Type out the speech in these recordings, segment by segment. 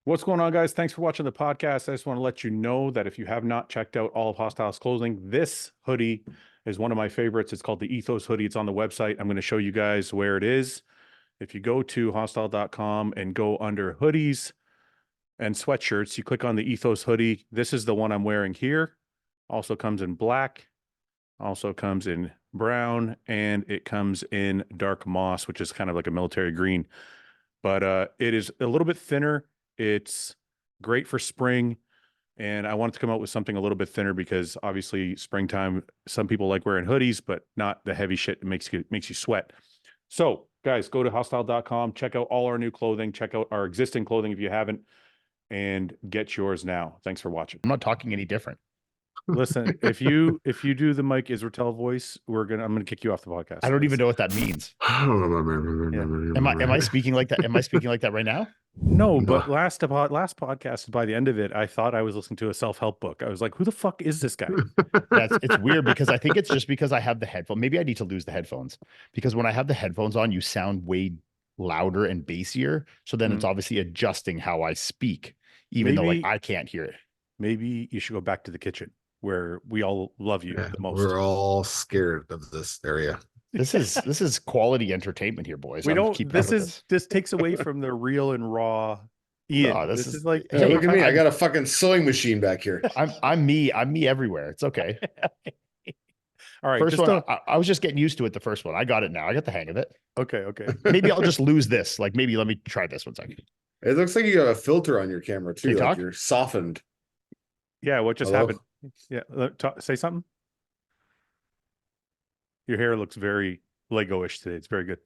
What's going on, guys? Thanks for watching the podcast. I just want to let you know that if you have not checked out all of Hostile's clothing, this hoodie is one of my favorites. It's called the Ethos hoodie. It's on the website. I'm going to show you guys where it is. If you go to hostile.com and go under hoodies and sweatshirts, you click on the Ethos hoodie. This is the one I'm wearing here. Also comes in black, also comes in brown, and it comes in dark moss, which is kind of like a military green. But it is a little bit thinner. It's great for spring, and I wanted to come out with something a little bit thinner because obviously springtime, some people like wearing hoodies, but not the heavy shit that makes you sweat. So guys, go to hostile.com, check out all our new clothing, check out our existing clothing if you haven't, and get yours now. Thanks for watching. I'm not talking any different. Listen, if you do the Mike Israetel voice, I'm gonna kick you off the podcast. I don't even know what that means. Am I speaking like that? Am I speaking like that right now? No, but last podcast, by the end of it, I thought I was listening to a self-help book. I was like, who the fuck is this guy? It's weird because I think it's just because I have the headphone. Maybe I need to lose the headphones, because when I have the headphones on, you sound way louder and bassier. So then it's obviously adjusting how I speak, even though like I can't hear it. Maybe you should go back to the kitchen where we all love you the most. We're all scared of this area. This is quality entertainment here, boys. This takes away from the real and raw Iain. No, this is like, hey, look at me. I got a fucking sewing machine back here. I'm me everywhere. It's okay. All right. First one, I was just getting used to it. The first one, I got it now. I got the hang of it. Okay. Maybe I'll just lose this. Like maybe let me try this 1 second. It looks like you got a filter on your camera too. Like you're softened. Yeah. What just happened? Yeah. Say something. Your hair looks very Lego-ish today. It's very good.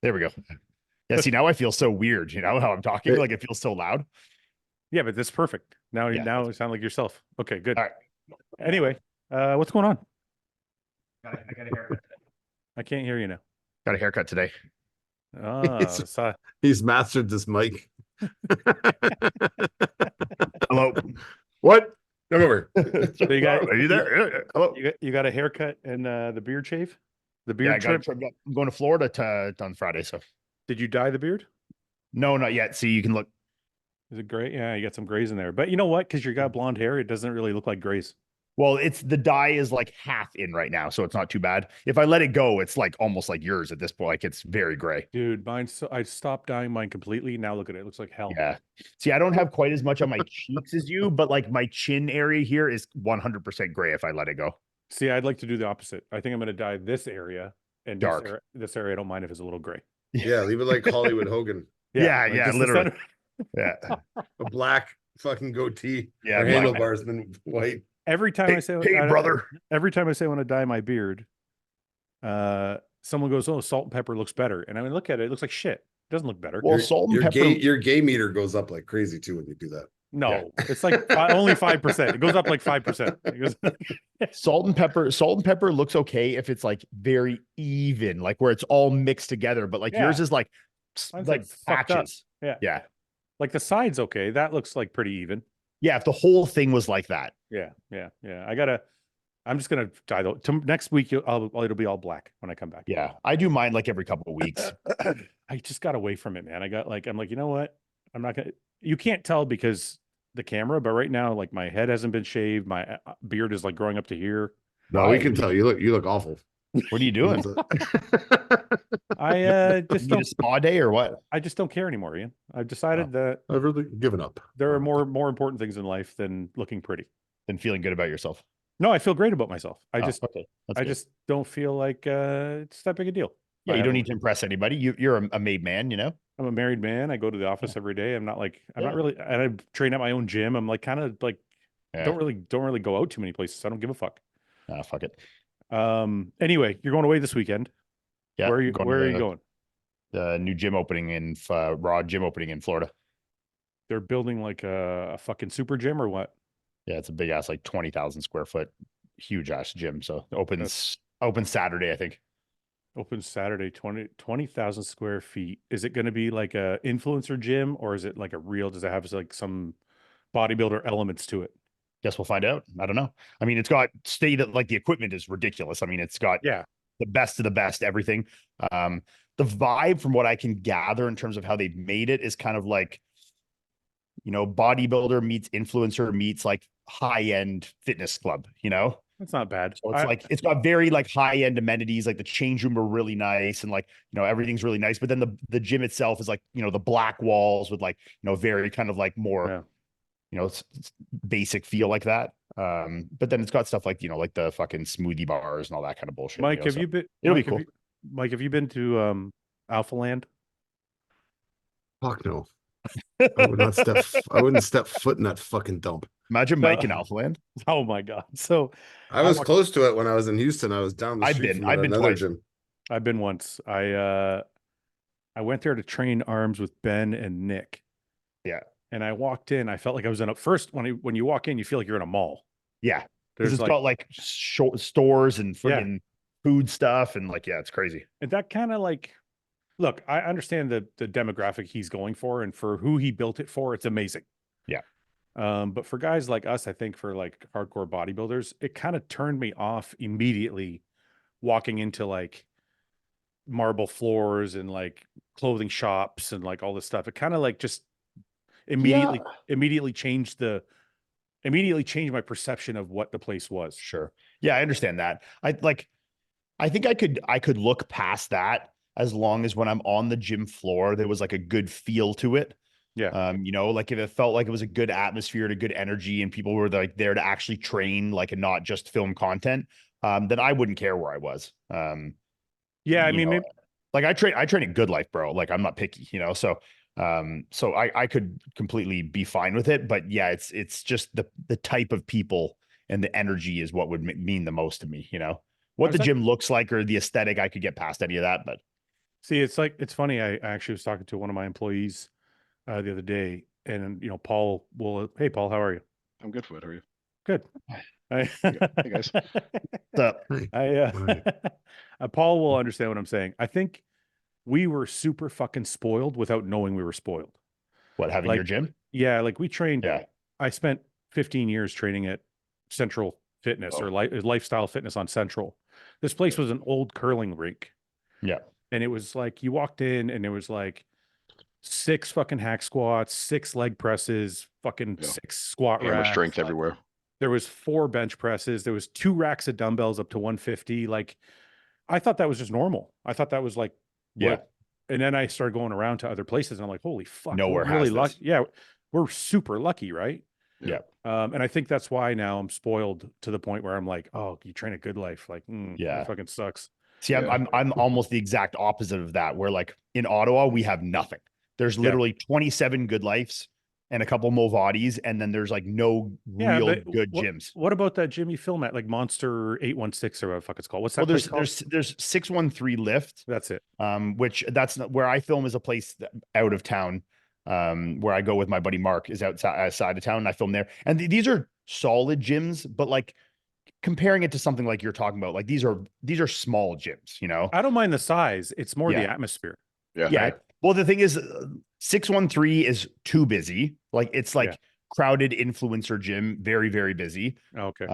There we go. Yeah. See, now I feel so weird. You know how I'm talking? Like it feels so loud. Yeah, but that's perfect. Now you sound like yourself. Okay, good. All right. Anyway, what's going on? I got a haircut. I can't hear you now. Got a haircut today. He's mastered this mic. Hello. What? Come over. So Are you there? Hello. You got a haircut and the beard shave? The beard trim? I'm going to Florida on Friday. So did you dye the beard? No, not yet. See, you can look. Is it gray? Yeah, you got some grays in there. But you know what? Because you got blonde hair, it doesn't really look like grays. Well, the dye is like half in right now, so it's not too bad. If I let it go, it's like almost like yours at this point. Like it's very gray. Dude, I stopped dyeing mine completely. Now look at it. It looks like hell. Yeah. See, I don't have quite as much on my cheeks as you, but like my chin area here is 100% gray if I let it go. See, I'd like to do the opposite. I think I'm going to dye this area and dark. This area, I don't mind if it's a little gray. Yeah, leave it like Hollywood Hogan. Yeah, literally. Yeah. A black fucking goatee. Yeah, handlebars and then white. Every time I say, brother. Every time I say I want to dye my beard, someone goes, "Oh, salt and pepper looks better," and I mean, look at it; it looks like shit. It doesn't look better. Well, salt and pepper. Your gay meter goes up like crazy too when you do that. No, it's like only 5%. It goes up like 5%. Salt and pepper looks okay if it's like very even, like where it's all mixed together. But like yours is like patches. Yeah. Like the sides, okay. That looks like pretty even. Yeah, if the whole thing was like that. Yeah. I'm just gonna dye next week. It'll be all black when I come back. Yeah, I do mine like every couple of weeks. I just got away from it, man. I'm like, you know what? I'm not gonna. You can't tell because the camera, but right now, like my head hasn't been shaved. My beard is like growing up to here. No, we can tell you look awful. What are you doing? I just need a spa day or what? I just don't care anymore, Iain. I've decided that I've really given up. There are more important things in life than looking pretty, than feeling good about yourself. No, I feel great about myself. I just don't feel like it's that big a deal. Yeah, you don't need to impress anybody. You're a made man, you know. I'm a married man. I go to the office every day. I'm not really, and I train at my own gym. I'm like kind of like don't really go out too many places. I don't give a fuck. Fuck it. Anyway, you're going away this weekend. Yeah. Where are you going? The new gym opening in Raw gym opening in Florida. They're building like a fucking super gym or what? Yeah, it's a big ass, like 20,000 square foot, huge ass gym. So opens Saturday, I think. Open Saturday, 20,000 square feet. Is it going to be like a influencer gym or is it like a real? Does it have like some bodybuilder elements to it? Guess we'll find out. I don't know. I mean, it's got like the equipment is ridiculous. I mean, it's got the best of the best, everything. The vibe from what I can gather in terms of how they've made it is kind of like bodybuilder meets influencer meets like high-end fitness club, That's not bad. So it's like, it's got very like high-end amenities, like the change room are really nice and like, everything's really nice. But then the gym itself is like, the black walls with like, very kind of like more, it's basic feel like that. But then it's got stuff like, like the fucking smoothie bars and all that kind of bullshit. Mike, have you been? It'll Mike, be cool. Mike, have you been to Alpha Land? Fuck no. I wouldn't step foot in that fucking dump. Imagine Mike in Alpha Land. Oh my God. So I was close to it when I was in Houston. I was down the street from I've been another twice. gym. I've been once. I went there to train arms with Ben and Nick. Yeah. And I walked in. I felt like I was in a first when you walk in, you feel like you're in a mall. Yeah. There's it's like, got like stores and freaking food stuff and like, it's crazy. and that kind of like, look, I understand the demographic he's going for, and for who he built it for, it's amazing. Yeah. But for guys like us, I think for like hardcore bodybuilders, it kind of turned me off immediately walking into like marble floors and like clothing shops and like all this stuff. It kind of like just immediately changed my perception of what the place was. Sure. Yeah, I understand that. I think I could look past that as long as when I'm on the gym floor, there was like a good feel to it. Yeah. Like if it felt like it was a good atmosphere and a good energy and people were like there to actually train, like, and not just film content, then I wouldn't care where I was. Yeah. I mean, maybe, like I train at Good Life, bro. Like I'm not picky, so I could completely be fine with it, but yeah, it's just the type of people and the energy is what would mean the most to me, what the gym looks like or the aesthetic. I could get past any of that, but see, it's funny. I actually was talking to one of my employees the other day, and Paul hey Paul, how are you? I'm good, Fouad. How are you? Good. Hey guys. Paul will understand what I'm saying. I think we were super fucking spoiled without knowing we were spoiled. What, having your gym? Yeah, like we trained. Yeah. I spent 15 years training at Central Fitness or Lifestyle Fitness on Central. This place was an old curling rink. Yeah. And it was like you walked in and there was like 6 fucking hack squats, 6 leg presses, fucking 6 squat Hammer racks. strength everywhere. There was 4 bench presses. There was 2 racks of dumbbells up to 150. Like, I thought that was just normal. I thought that was like, and then I started going around to other places and I'm like, holy fuck. Nowhere we're really has lucky. this. Yeah. We're super lucky, right? Yeah. And I think that's why now I'm spoiled to the point where I'm like, oh, you train a Good Life. Like, that fucking sucks. See, I'm almost the exact opposite of that, where like in Ottawa, we have nothing. There's literally 27 Good Lives and a couple Movadis, and then there's like no real good gyms. What about that gym you film at, like Monster 816 or whatever the fuck it's called? What's that place called? There's 613 Lift. That's it. Which that's not where I film, is a place out of town. Where I go with my buddy Mark is outside of town, and I film there. And these are solid gyms, but like comparing it to something like you're talking about, like these are small gyms, I don't mind the size. It's more the atmosphere. Yeah. Yeah. Right? Well, the thing is, 613 is too busy. Like it's like crowded influencer gym, very, very busy. Okay.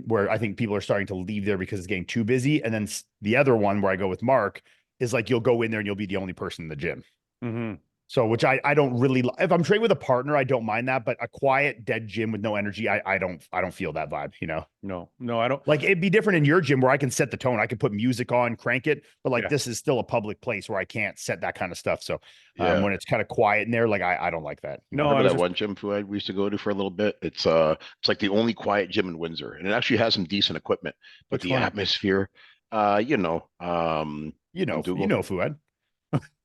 Where I think people are starting to leave there because it's getting too busy. And then the other one where I go with Mark is like, you'll go in there and you'll be the only person in the gym. Mm-hmm. So, which I don't really, if I'm training with a partner, I don't mind that, but a quiet, dead gym with no energy, I don't feel that vibe, No, I don't. Like it'd be different in your gym where I can set the tone. I can put music on, crank it, but like this is still a public place where I can't set that kind of stuff. So when it's kind of quiet in there, like I don't like that. No, remember that one gym we used to go to for a little bit? It's like the only quiet gym in Windsor, and it actually has some decent equipment, but the atmosphere, Fouad.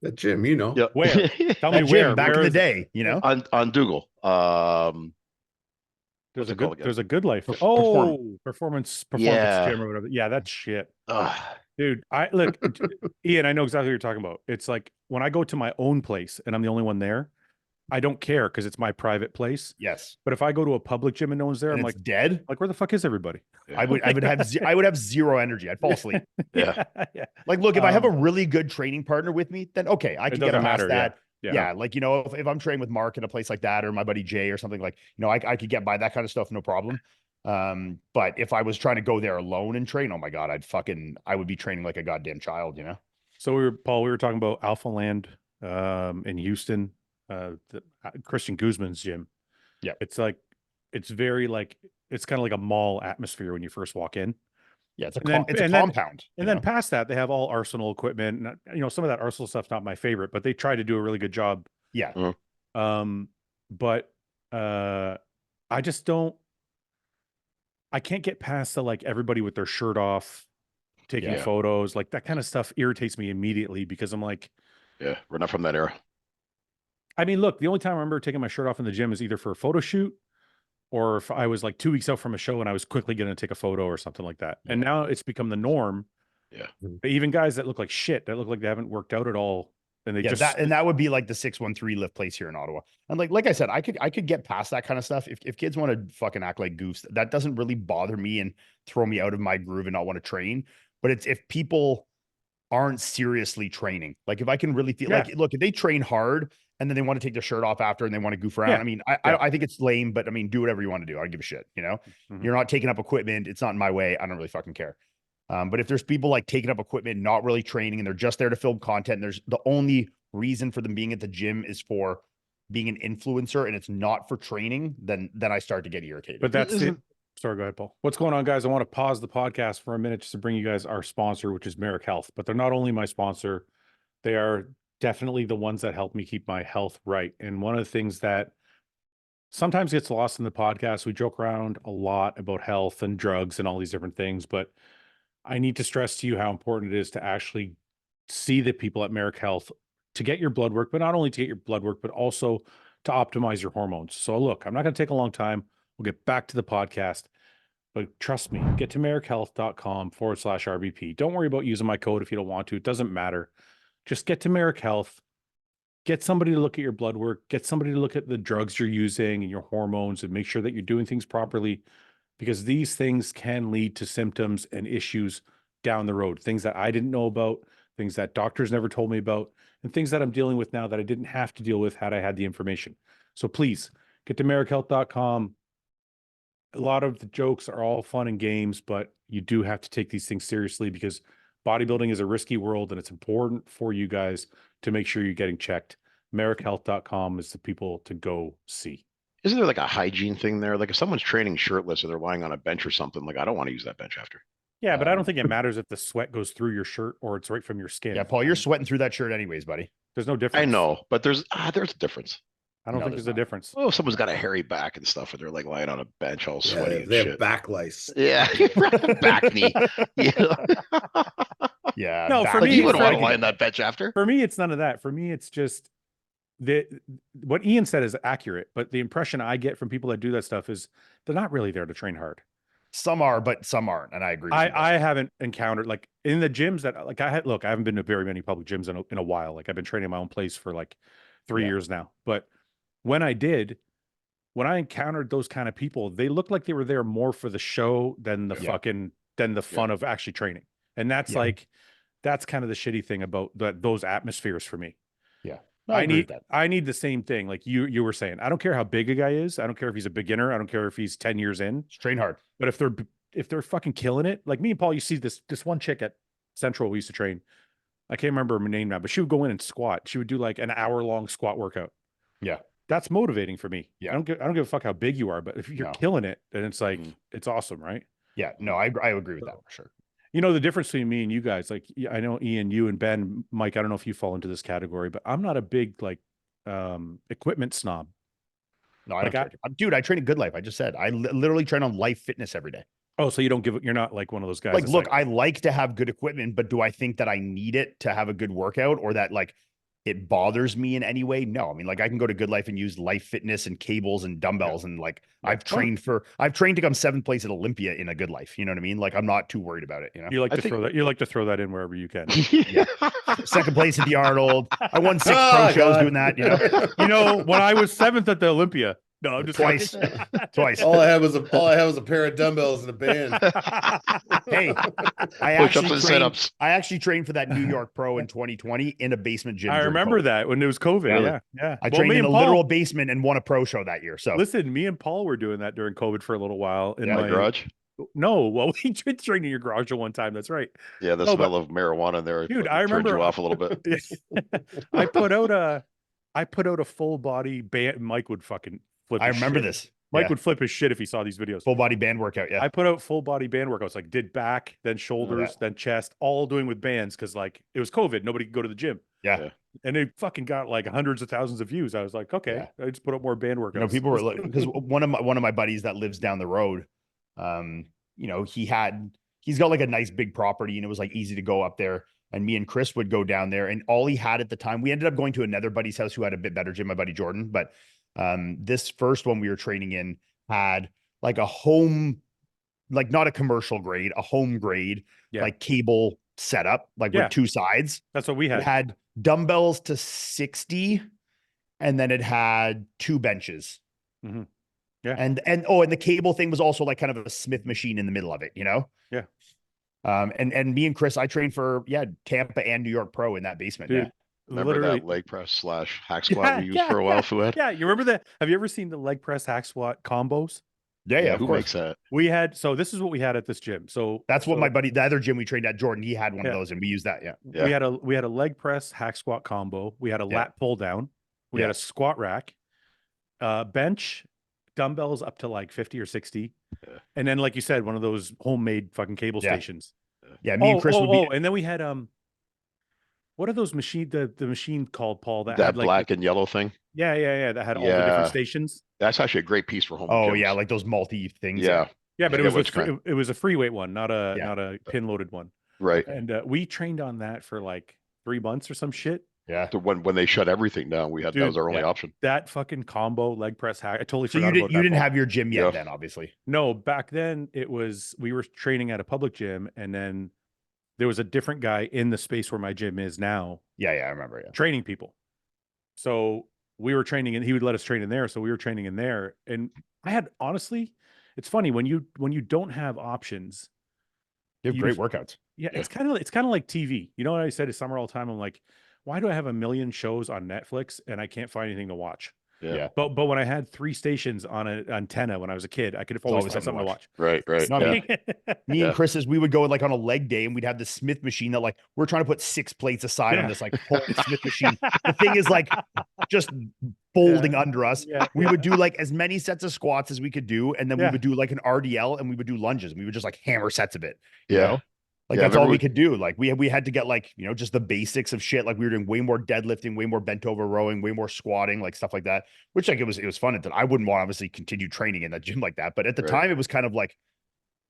That gym, Yeah. Where? Tell me where. Back in the day, on Dougal. There's a Good Life. Performance gym or whatever. Yeah, that's shit. Dude, look, Ian, I know exactly what you're talking about. It's like when I go to my own place and I'm the only one there, I don't care because it's my private place. Yes. But if I go to a public gym and no one's there, I'm like dead. Like, where the fuck is everybody? Yeah. I would have zero energy. I'd fall asleep. Yeah. Like, look, if I have a really good training partner with me, then okay, I can get past that. Yeah. Like, if I'm training with Mark in a place like that, or my buddy Jay or something, like, I could get by that kind of stuff, no problem. But if I was trying to go there alone and train, oh my God, I would be training like a goddamn child, So we were talking about Alpha Land in Houston, Christian Guzman's gym. It's like, it's very like, it's kind of like a mall atmosphere when you first walk in. Yeah, it's a And then- it's a and then- compound. And you then know? past that, they have all Arsenal equipment. And, some of that Arsenal stuff's not my favorite, but they try to do a really good job. Yeah. But I just don't, I can't get past the like everybody with their shirt off taking Yeah. photos. Like that kind of stuff irritates me immediately because I'm like, Yeah, we're not from that era. I mean, look, the only time I remember taking my shirt off in the gym is either for a photo shoot or if I was like 2 weeks out from a show and I was quickly going to take a photo or something like that. And now it's become the norm. Yeah. Even guys that look like shit, that look like they haven't worked out at all. And they just, that would be like the 613 lift place here in Ottawa. And like I said, I could get past that kind of stuff. If kids want to fucking act like goofs, that doesn't really bother me and throw me out of my groove and not want to train. But it's if people aren't seriously training, like if I can really feel like, look, if they train hard and then they want to take their shirt off after and they want to goof around. Yeah. I mean, I think it's lame, but I mean, do whatever you want to do. I don't give a shit. Mhm. You're not taking up equipment. It's not in my way. I don't really fucking care. But if there's people like taking up equipment, not really training, and they're just there to film content, and there's the only reason for them being at the gym is for being an influencer and it's not for training, then I start to get irritated. But that's it. Sorry, go ahead, Paul. What's going on, guys? I want to pause the podcast for a minute just to bring you guys our sponsor, which is Marek Health. But they're not only my sponsor, they are definitely the ones that help me keep my health right. And one of the things that sometimes gets lost in the podcast, we joke around a lot about health and drugs and all these different things, but I need to stress to you how important it is to actually see the people at Marek Health to get your blood work, but not only to get your blood work, but also to optimize your hormones. So look, I'm not going to take a long time. We'll get back to the podcast, but trust me, get to marekhealth.com/RBP. Don't worry about using my code if you don't want to. It doesn't matter. Just get to Marek Health, get somebody to look at your blood work, get somebody to look at the drugs you're using and your hormones and make sure that you're doing things properly, because these things can lead to symptoms and issues down the road. Things that I didn't know about, things that doctors never told me about, and things that I'm dealing with now that I didn't have to deal with had I had the information. So please get to marekhealth.com. A lot of the jokes are all fun and games, but you do have to take these things seriously because bodybuilding is a risky world and it's important for you guys to make sure you're getting checked. marekhealth.com is the people to go see. Isn't there like a hygiene thing there? Like if someone's training shirtless or they're lying on a bench or something, like I don't want to use that bench after. Yeah, but I don't think it matters if the sweat goes through your shirt or it's right from your skin. Yeah, Paul, you're sweating through that shirt anyways, buddy. There's no difference. I know, but there's a difference. I don't No, think there's there's a not. difference. Oh, someone's got a hairy back and stuff, or they're like lying on a bench all sweaty and they have shit. back lice. Yeah, back knee. Yeah. Yeah. No, back- for Like me, you wouldn't it's want to like- lie on that bench after. For me, it's none of that. For me, it's just what Ian said is accurate, but the impression I get from people that do that stuff is they're not really there to train hard. Some are, but some aren't. And I agree with you. I haven't encountered like in the gyms that like I haven't been to very many public gyms in a while. Like I've been training in my own place for like 3 years now. But when I encountered those kind of people, they looked like they were there more for the show than the fun of actually training. And that's that's kind of the shitty thing about those atmospheres for me. Yeah. No, I agree with that. I need the same thing. Like you were saying, I don't care how big a guy is. I don't care if he's a beginner. I don't care if he's 10 years in. Just train hard. But if they're fucking killing it, like me and Paul, you see this one chick at Central we used to train. I can't remember her name now, but she would go in and squat. She would do like an hour-long squat workout. Yeah. That's motivating for me. Yeah. I don't give a fuck how big you are, but if you're killing it, then it's like it's awesome, right? Yeah. No, I agree with that for sure. You know, the difference between me and you guys, like I know Ian, you and Ben, Mike, I don't know if you fall into this category, but I'm not a big like equipment snob. No, I don't care. Dude, I train at Good Life. I just said I literally train on Life Fitness every day. Oh, so you're not like one of those guys. Like, look, I like to have good equipment, but do I think that I need it to have a good workout or that like it bothers me in any way? No. I mean, like I can go to Good Life and use Life Fitness and cables and dumbbells. And like I've trained to come 7th place at Olympia in a Good Life. You know what I mean? Like I'm not too worried about it. You know, you like to throw that in wherever you can. Yeah. 2nd place at the Arnold. I won 6 pro shows doing that. You know, When I was 7th at the Olympia. No, I'm just twice. All I had was a pair of dumbbells and a band. Hey, Push-ups and sit-ups. I actually trained for that New York Pro in 2020 in a basement gym. I during remember COVID. that when it was COVID. Yeah. I trained in a literal basement and won a pro show that year. So listen, me and Paul were doing that during COVID for a little while in my garage. No, well, we trained in your garage at one time. That's right. Yeah, the smell of marijuana in there, dude. I remember you off a little bit. I put out a full body band. Mike would fucking flip. I his remember shit. this. Mike Yeah. would flip his shit if he saw these videos. Full body band workout. Yeah. I put out full body band workouts, like did back, then shoulders, then chest, all doing with bands because like it was COVID, nobody could go to the gym. Yeah. And they fucking got like hundreds of thousands of views. I was like, okay, I just put up more band workouts. You know, people were like, because one of my buddies that lives down the road, you know, he's got like a nice big property and it was like easy to go up there. And me and Chris would go down there, and all he had at the time, we ended up going to another buddy's house who had a bit better gym, my buddy Jordan. But this first one we were training in had like a home, like not a commercial grade, a home grade, like cable setup, like with two sides. That's what we had. It had dumbbells to 60, and then it had 2 benches. Mm-hmm. Yeah. And the cable thing was also like kind of a Smith machine in the middle of it, you know? Yeah. And me and Chris, I trained for Tampa and New York Pro in that basement. Dude, Remember that leg press / hack squat we used for a while, Fouad? Yeah, you remember that? Have you ever seen the leg press hack squat combos? Yeah, Who makes that? We had, so this is what we had at this gym. So that's what my buddy, the other gym we trained at, Jordan, he had one of those, and we used that. We had a leg press hack squat combo. We had a lat pull down. We had a squat rack, bench, dumbbells up to like 50 or 60. And then, like you said, one of those homemade fucking cable stations. Yeah, me and Chris would be. And then we had what are those machine the machine called, Paul, that had like black and yellow thing? Yeah. That had all the different stations. That's actually a great piece for home. Oh gyms. Yeah, like those multi things. Yeah, but it was a free weight one, not a pin loaded one. Right. And we trained on that for like 3 months or some shit. Yeah. So when they shut everything down, that was our only option. That fucking combo leg press hack. I totally So forgot about that. You didn't have your gym yet then, obviously. No, back then we were training at a public gym, and then there was a different guy in the space where my gym is now. Yeah, I remember. Yeah. Training people. So we were training, and he would let us train in there. So we were training in there, and I had, honestly, it's funny when you don't have options. You have great workouts. Yeah, it's kind of like TV. You know what I said to Summer all the time? I'm like, why do I have a million shows on Netflix and I can't find anything to watch? Yeah. But when I had 3 stations on an antenna when I was a kid, I could always find something to watch. Right. Me and Chris's, we would go like on a leg day, and we'd have the Smith machine that like we're trying to put 6 plates aside on this like holy Smith machine. The thing is like just folding under us. We would do like as many sets of squats as we could do, and then we would do like an RDL, and we would do lunges, and we would just like hammer sets of it. You know? Like that's all we could do. Like we had to get like, you know, just the basics of shit. Like we were doing way more deadlifting, way more bent over rowing, way more squatting, like stuff like that, which like it was fun. I wouldn't want to obviously continue training in that gym like that. But at the time it was kind of like,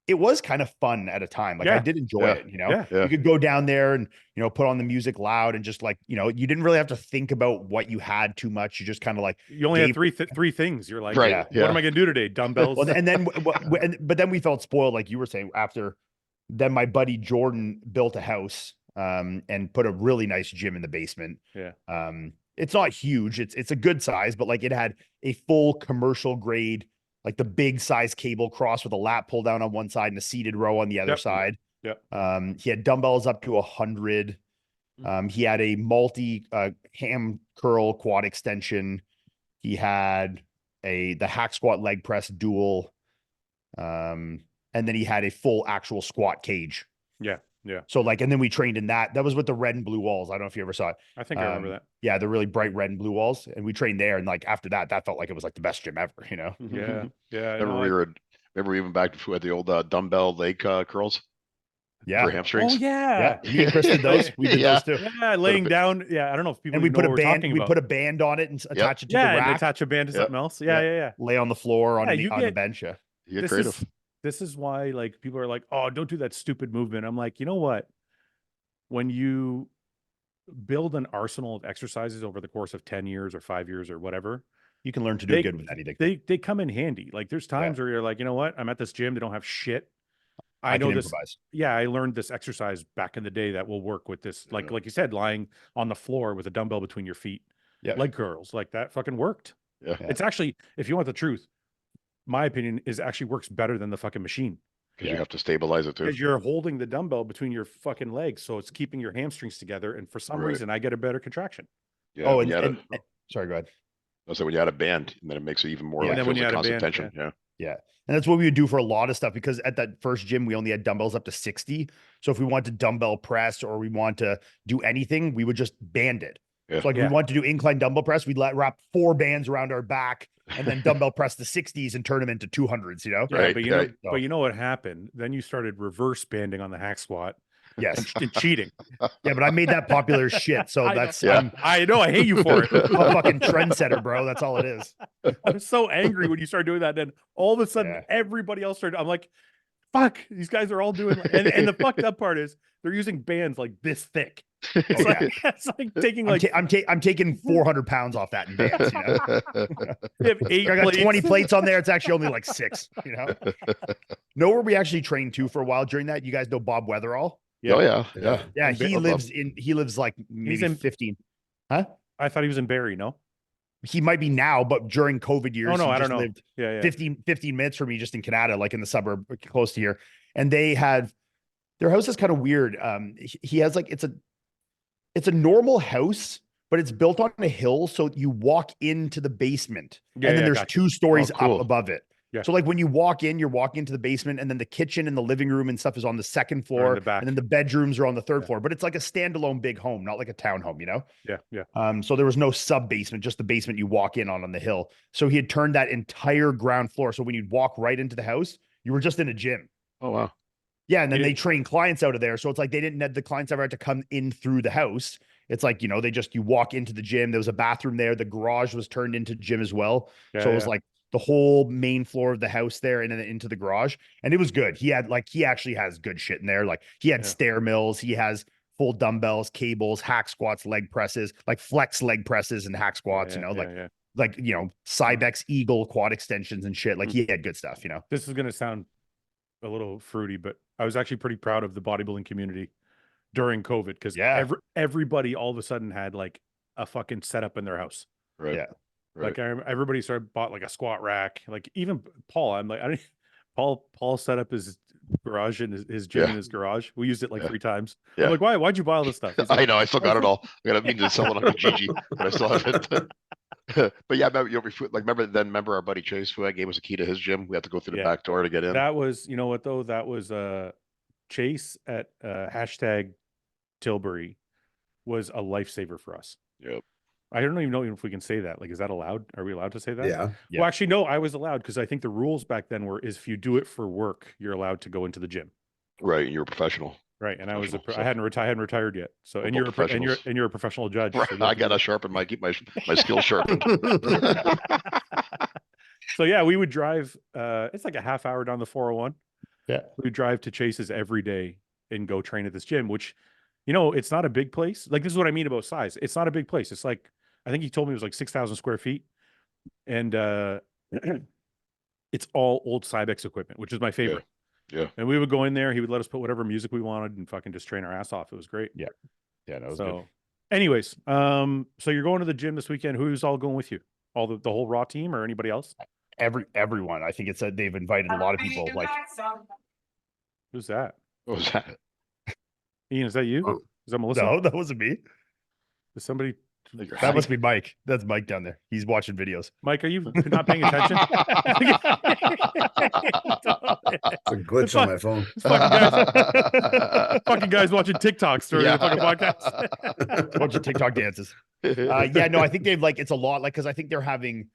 it was kind of fun at a time. Like I did enjoy it, you know, you could go down there and, you know, put on the music loud and just like, you know, you didn't really have to think about what you had too much. You just kind of like, you only had three things. You're like, what am I going to do today? Dumbbells. Well, and then, but then we felt spoiled. Like you were saying after. Then my buddy Jordan built a house and put a really nice gym in the basement. Yeah. It's not huge. It's a good size, but like it had a full commercial grade, like the big size cable cross with a lat pull down on one side and a seated row on the other side. Yep. He had dumbbells up to 100. He had a multi ham curl quad extension. He had the hack squat leg press dual. And then he had a full actual squat cage. Yeah. So like, and then we trained in that. That was with the red and blue walls. I don't know if you ever saw it. I think I remember that. Yeah, the really bright red and blue walls. And we trained there. And like after that felt like it was like the best gym ever, you know? Yeah. Remember even back to the old dumbbell leg curls? Yeah. For hamstrings? Oh, yeah. Me and Chris did those. We did those too. Yeah, laying down. Yeah, I don't know if people and we put a band. We about. put a band on it and attach it to the rack. And attach a band to something else. Yeah. Lay on the floor on the bench. Yeah. You get creative. This is why like people are like, oh, don't do that stupid movement. I'm like, you know what? When you build an arsenal of exercises over the course of 10 years or 5 years or whatever, you can learn to do good with anything. They come in handy. Like there's times where you're like, you know what? I'm at this gym. They don't have shit. I know this. Improvise. Yeah, I learned this exercise back in the day that will work with this. Like you said, lying on the floor with a dumbbell between your feet, leg curls, like that fucking worked. Yeah. It's actually, if you want the truth, my opinion is actually works better than the fucking machine. Because you have to stabilize it too. Because you're holding the dumbbell between your fucking legs, so it's keeping your hamstrings together. And for some reason, I get a better contraction. Yeah. Oh, sorry, go ahead. So when you add a band, and then it makes it even more like feels like constant tension. Yeah. And that's what we would do for a lot of stuff, because at that first gym, we only had dumbbells up to 60. So if we wanted to dumbbell press or we want to do anything, we would just band it. Yeah. So like we want to do incline dumbbell press, we'd wrap 4 bands around our back and then dumbbell press the 60s and turn them into 200s, you know? Yeah, Right, but you know, right. but you know what happened? Then you started reverse banding on the hack squat Yes. and cheating. Yeah, but I made that popular as shit. So I know. that's Yeah. I know, I hate you for it. I'm a fucking trendsetter, bro. That's all it is. I was so angry when you started doing that. Then all of a sudden, Yeah. everybody else started. I'm like, fuck, these guys are all doing. And the fucked up part is they're using bands like this thick. It's Oh, like yeah. it's like taking I'm, like I'm taking 400 pounds off that in bands, you know? they have 8 I got plates. 20 plates on there. It's actually only like 6, you know? Know where we actually trained to for a while during that? You guys know Bob Weatherall? Oh yeah. Yeah. Yeah, In he Ba- lives like maybe in- 15. Huh? I thought he was in Barrie, no? He might be now, but during COVID years, Oh no, he I just don't know. lived Yeah, yeah. 15 minutes from me, just in Canada, like in the suburb close to here. And they had their house is kind of weird. He has like it's a normal house, but it's built on a hill, so you walk into the basement, Yeah, and then yeah, there's gotcha. 2 stories Oh, cool. up above it. Yeah. So like when you walk in, you're walking into the basement, and then the kitchen and the living room and stuff is on the second Or in floor, the back. and then the bedrooms are on the 3rd Yeah. floor. But it's like a standalone big home, not like a townhome, you know? Yeah, yeah. So there was no sub basement, just the basement you walk in on the hill. So he had turned that entire ground floor. So when you'd walk right into the house, you were just in a gym. Oh wow. Yeah. And then It- they train clients out of there. So it's like the clients ever had to come in through the house. It's like, you know, you walk into the gym. There was a bathroom there. The garage was turned into gym as well. Yeah, So it was yeah. like the whole main floor of the house there and then into the garage. And it was good. He actually has good shit in there. Like he had Yeah. stair mills. He has full dumbbells, cables, hack squats, leg presses, like flex leg presses and hack squats, Yeah, you know, yeah, like, you know, Cybex Eagle quad extensions and shit. Like Mm. he had good stuff, you know? This is gonna sound a little fruity, but I was actually pretty proud of the bodybuilding community during COVID because Yeah. everybody all of a sudden had like a fucking setup in their house. Right. Yeah. Like everybody bought like a squat rack. Like even Paul, I'm like, I don't. Paul set up his garage and his gym Yeah. in his garage. We used it like Yeah. 3 times. Yeah. I'm like, why'd you buy all this stuff? He's I like, know. I still got it all. I got to mean to sell it on Kijiji, but I still have it. But yeah, remember our buddy Chase Fouad gave us a key to his gym. We had to go through the Yeah. back door to get in. that was, you know what though? That was Chase at hashtag Tilbury was a lifesaver for us. Yep. I don't even know if we can say that. Like, is that allowed? Are we allowed to say that? Yeah. Yeah. Well, actually, no, I was allowed because I think the rules back then were is if you do it for work, you're allowed to go into the gym. Right. You're a professional. Right. And I was Professional, I hadn't retired yet. So We're and both you're professionals. and you're a professional judge. Right. So you have I to got do- to sharpen keep my skills sharpened. So yeah, we would drive it's like a half hour down the 401. Yeah. We would drive to Chase's every day and go train at this gym, which, you know, it's not a big place. Like, this is what I mean about size. It's not a big place. It's like, I think he told me it was like 6,000 square feet. And it's all old Cybex equipment, which is my favorite. Yeah. And we would go in there. He would let us put whatever music we wanted and fucking just train our ass off. It was great. Yeah, that was So good. anyways, so you're going to the gym this weekend. Who's all going with you? All the whole Raw team or anybody else? Everyone. I think it's they've invited a lot of people. Like, Who's that? What was that? Ian, is that you? Oh. Is that Melissa? no, that wasn't me. Is somebody? That must be Mike. That's Mike down there. He's watching videos. Mike, are you not paying attention? It's a glitch on my phone. Fucking guys watching TikToks during the fucking podcast. Bunch of TikTok dances. Yeah, no, I think they've like it's a lot, like, because I think they're having,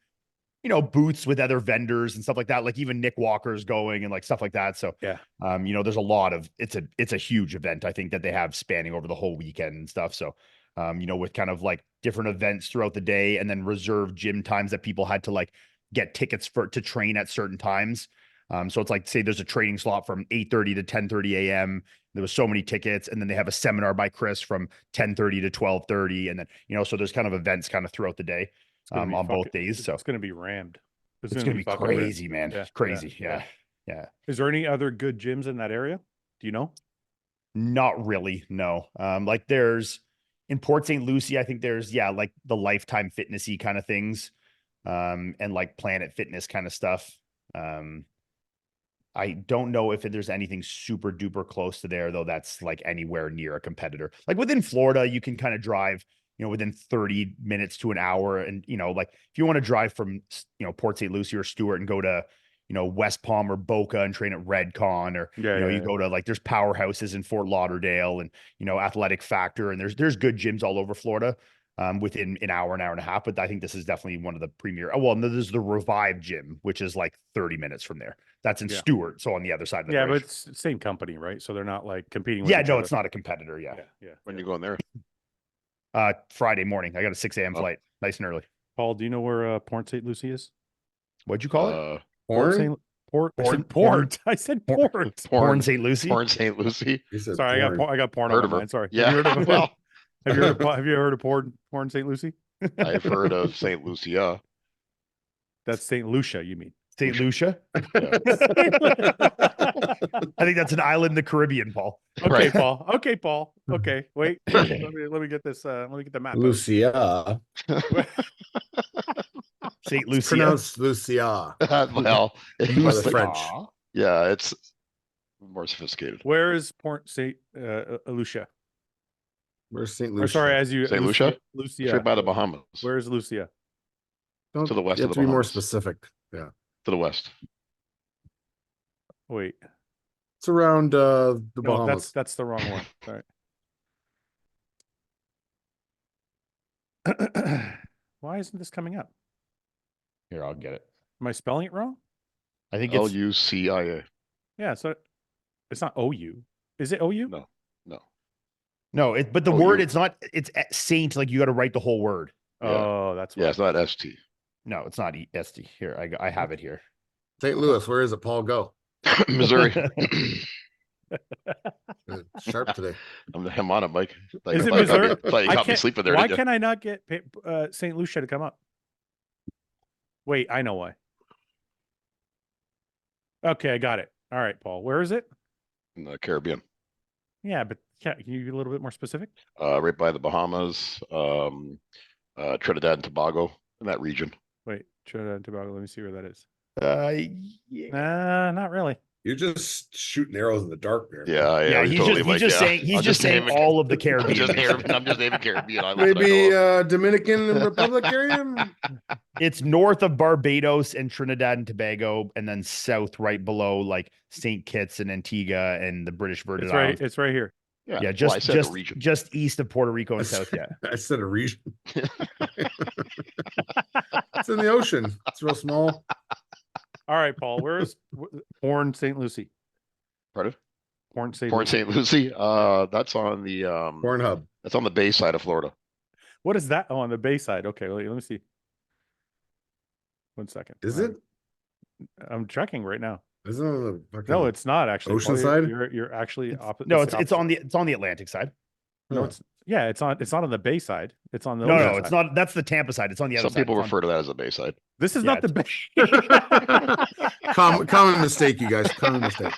you know, booths with other vendors and stuff like that. Like even Nick Walker's going and like stuff like that. So Yeah. you know, there's a lot of it's a huge event, I think, that they have spanning over the whole weekend and stuff. So you know, with kind of like different events throughout the day and then reserved gym times that people had to like get tickets to train at certain times. So it's like, say there's a training slot from 8:30 to 10:30 a.m. There was so many tickets, and then they have a seminar by Chris from 10:30 to 12:30, and then, you know, so there's kind of events kind of throughout the day It's gonna be on both fucking- days. So it's going to be rammed. it's gonna be fucking rammed. crazy, man. Yeah, Crazy. yeah, Yeah. Is there any other good gyms in that area? Do you know? Not really. No. Like there's in Port St. Lucie, I think there's, like the Lifetime Fitnessy kind of things, and like Planet Fitness kind of stuff. I don't know if there's anything super duper close to there, though, that's like anywhere near a competitor. Like within Florida, you can kind of drive, you know, within 30 minutes to an hour. And, you know, like if you want to drive from, you know, Port St. Lucie or Stewart and go to, you know, West Palm or Boca and train at Redcon, or, you go to like, there's powerhouses in Fort Lauderdale and, you know, Athletic Factor, and there's good gyms all over Florida. within an hour and a half. But I think this is definitely one of the premier. Oh, well, no, there's the Revive Gym, which is like 30 minutes from there. That's in Stewart, so on the other side of the Yeah, but bridge. it's the same company, right? So they're not like competing with Yeah, each no, other. it's not a competitor. Yeah. When you going there? Friday morning. I got a 6 a.m. flight. Nice and early. Paul, do you know where Port St. Lucie is? What'd you call it? Port Porn? St. Port. I Porn? said port. I said port. Porn St. Lucie. Porn St. Lucie. You said Sorry, porn. I got porn Heard on of my her. mind. Sorry. Yeah. Have you heard of Well, have you heard of porn St. Lucie? I've heard of St. Lucia. That's St. Lucia, you mean? St. Lucia. Yeah. I think that's an island in the Caribbean, Paul. Okay, Right. Paul. Okay, Paul. Okay, wait. Let me get this. Let me get the map. out. Lucia. St. It's Lucia. pronounced Lucia Well, by the French. yeah, it's more sophisticated. Where is Port St. Lucia? Where's St. Or Lucia? sorry, as you St. Lucia? Lucia. Straight by the Bahamas. Where is Lucia? Don't, to the west you of have the to be more Bahamas. specific. Yeah. To the west. Wait. It's around the No, Bahamas. that's the wrong one. Sorry. Why isn't this coming up? Here, I'll get it. Am I spelling it wrong? I think it's Lucia. Yeah, so it's not OU. Is it OU? No, no. no, but the Oh, word you- it's not. It's Saint. Like you got to write the whole word. Yeah. Oh, that's why. Yeah, it's not ST. No, it's not EST. Here, I have it here. St. Louis. Where is it, Paul? Go. Missouri. Sharp today. I'm on it, Mike. Like, Is it I thought you- Missouri? thought you I got me can't- sleeping there. Why didn't you? can I not get St. Lucia to come up? Wait, I know why. Okay, I got it. All right, Paul. Where is it? In the Caribbean. Yeah, but can you be a little bit more specific? Right by the Bahamas, Trinidad and Tobago, in that region. Wait, Trinidad and Tobago. Let me see where that is. Yeah. Nah, not really. You're just shooting arrows in the dark there. Yeah, Yeah, you're he's totally just he's like, just yeah. saying he's I'm just saying naming- all of the I'm Caribbean. just naming Caribbean islands that I Maybe know of. Dominican Republic area. It's north of Barbados and Trinidad and Tobago, and then south right below like St. Kitts and Antigua and the British Virgin It's right. Islands. It's right here. Yeah, well, I just said the region. just east of Puerto Rico and South. Yeah, I said a region. It's in the ocean. It's real small. All right, Paul. Where is Porn St. Lucie? Pardon? Porn St. Port St. Lucie. That's on the Pornhub. that's on the bay side of Florida. What is that? Oh, on the bay side. Okay, let me see. 1 second. Is it? I'm checking right now. Isn't it on the fucking No, it's not actually. Ocean Paul. side? You're actually opposite. no, it's on the Atlantic side. No, Huh. it's not on the bay side. It's on the No, ocean no, side. it's not. That's the Tampa side. It's on the other Some side. people It's on- refer to that as a bay side. This is Yeah, not the bay. common mistake, you guys. Common mistake.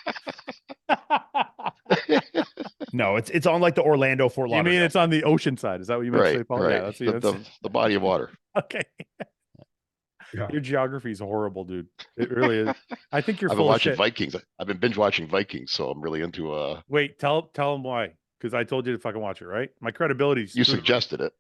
No, it's on like the Orlando Fort You Lauderdale. mean it's on the ocean side? Is that what you meant to say, Right, Paul? right. Yeah, that's, The body of water. okay. Yeah. Your geography is horrible, dude. It really is. I think you're I've been full of watching shit. Vikings. I've been binge watching Vikings, so I'm really into Wait, tell them why. Because I told you to fucking watch it, right? My credibility. you suggested it.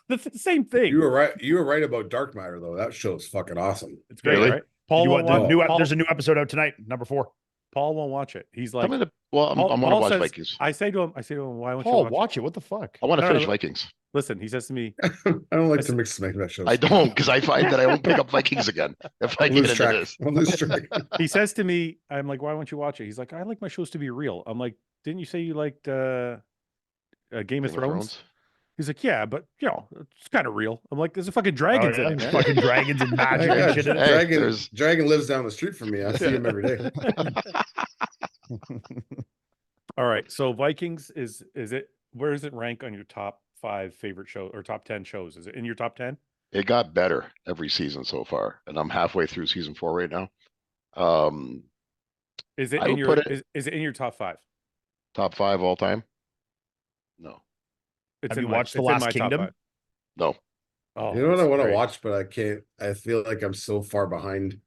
That's the same thing. You were right. You were right about Dark Matter, though. That show's fucking awesome. It's great, Really? right? Paul You won't want the watch. new? There's a new episode out tonight, number 4. Paul won't watch it. He's like, I'm gonna Paul- want to Paul watch says- Vikings. I say to him, why won't you Paul, watch? watch it. What the fuck? I want to No, no, finish no. Vikings. Listen, he says to me, I don't like I to said- mix that shows. I don't, because I find that I won't pick up Vikings again if I I'll get lose into track. this. I'll lose track. he says to me, I'm like, why won't you watch it? He's like, I like my shows to be real. I'm like, didn't you say you liked Game of Thrones? He's like, yeah, but it's kind of real. I'm like, there's a fucking dragons in it, man. Fucking dragons and magic Yeah, and shit in it. Hey, Dragon, there's- Dragon lives down the street from me. I see him every day. All right, so Vikings is it? Where does it rank on your top 5 favorite show or top 10 shows? Is it in your top 10? It got better every season so far, and I'm halfway through season 4 right now. Um, Is it I in would your put it- is it in your top 5? top 5 all time? No, It's Have you my- watched The it's in Last my top Kingdom? 5. no. Oh, You know what I that's want to great. watch, but I can't. I feel like I'm so far behind